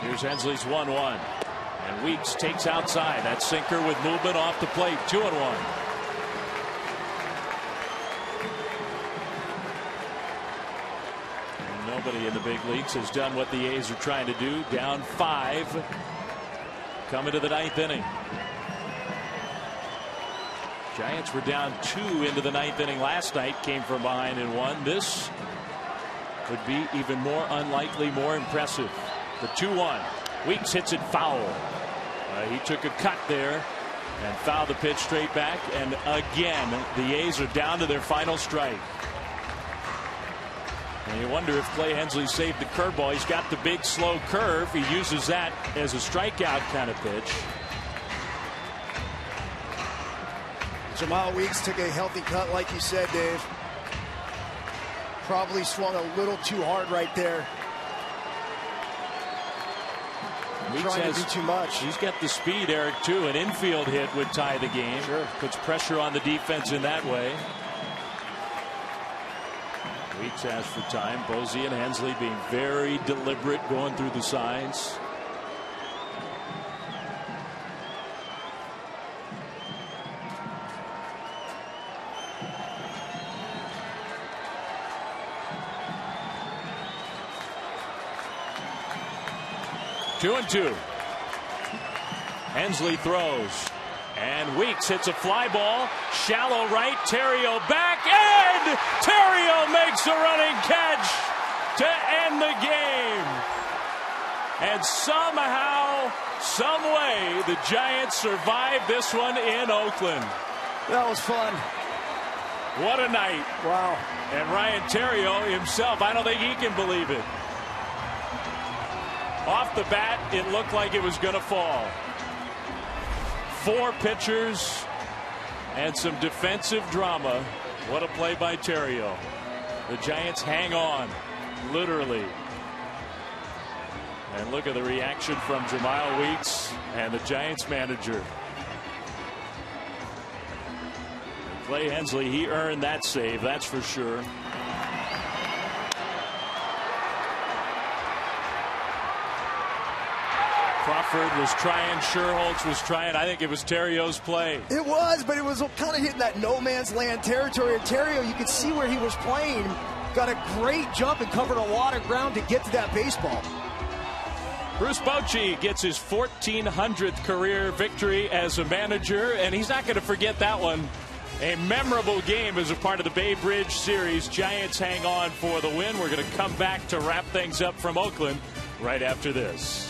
Here's Hensley's 1-1. And Weeks takes outside. That sinker with movement off the plate. 2-1. Nobody in the big leagues has done what the A's are trying to do. Down 5 coming to the 9th inning. Giants were down 2 into the 9th inning last night, came from behind and won. This would be even more unlikely, more impressive. The 2-1. Weeks hits it foul. He took a cut there and fouled the pitch straight back. And again, the A's are down to their final strike. And you wonder if Clay Hensley saved the curveball. He's got the big slow curve. He uses that as a strikeout kind of pitch. Jemile Weeks took a healthy cut, like you said, Dave. Probably swung a little too hard right there. Trying to do too much. He's got the speed, Eric, too. An infield hit would tie the game. Sure. Puts pressure on the defense in that way. Weeks asks for time. Posey and Hensley being very deliberate, going through the signs. Two and two. Hensley throws. And Weeks hits a fly ball. Shallow right. Terrio back. And Terrio makes a running catch to end the game. And somehow, some way, the Giants survived this one in Oakland. That was fun. What a night. Wow. And Ryan Terrio himself, I don't think he can believe it. Off the bat, it looked like it was going to fall. 4 pitchers and some defensive drama. What a play by Terrio. The Giants hang on, literally. And look at the reaction from Jamal Weeks and the Giants manager. Clay Hensley, he earned that save, that's for sure. Crawford was trying, Sherholtz was trying. I think it was Terrio's play. It was, but it was kind of hitting that no man's land territory. And Terrio, you could see where he was playing. Got a great jump and covered a lot of ground to get to that baseball. Bruce Bochy gets his 1,400th career victory as a manager, and he's not going to forget that one. A memorable game as a part of the Bay Bridge series. Giants hang on for the win. We're going to come back to wrap things up from Oakland right after this.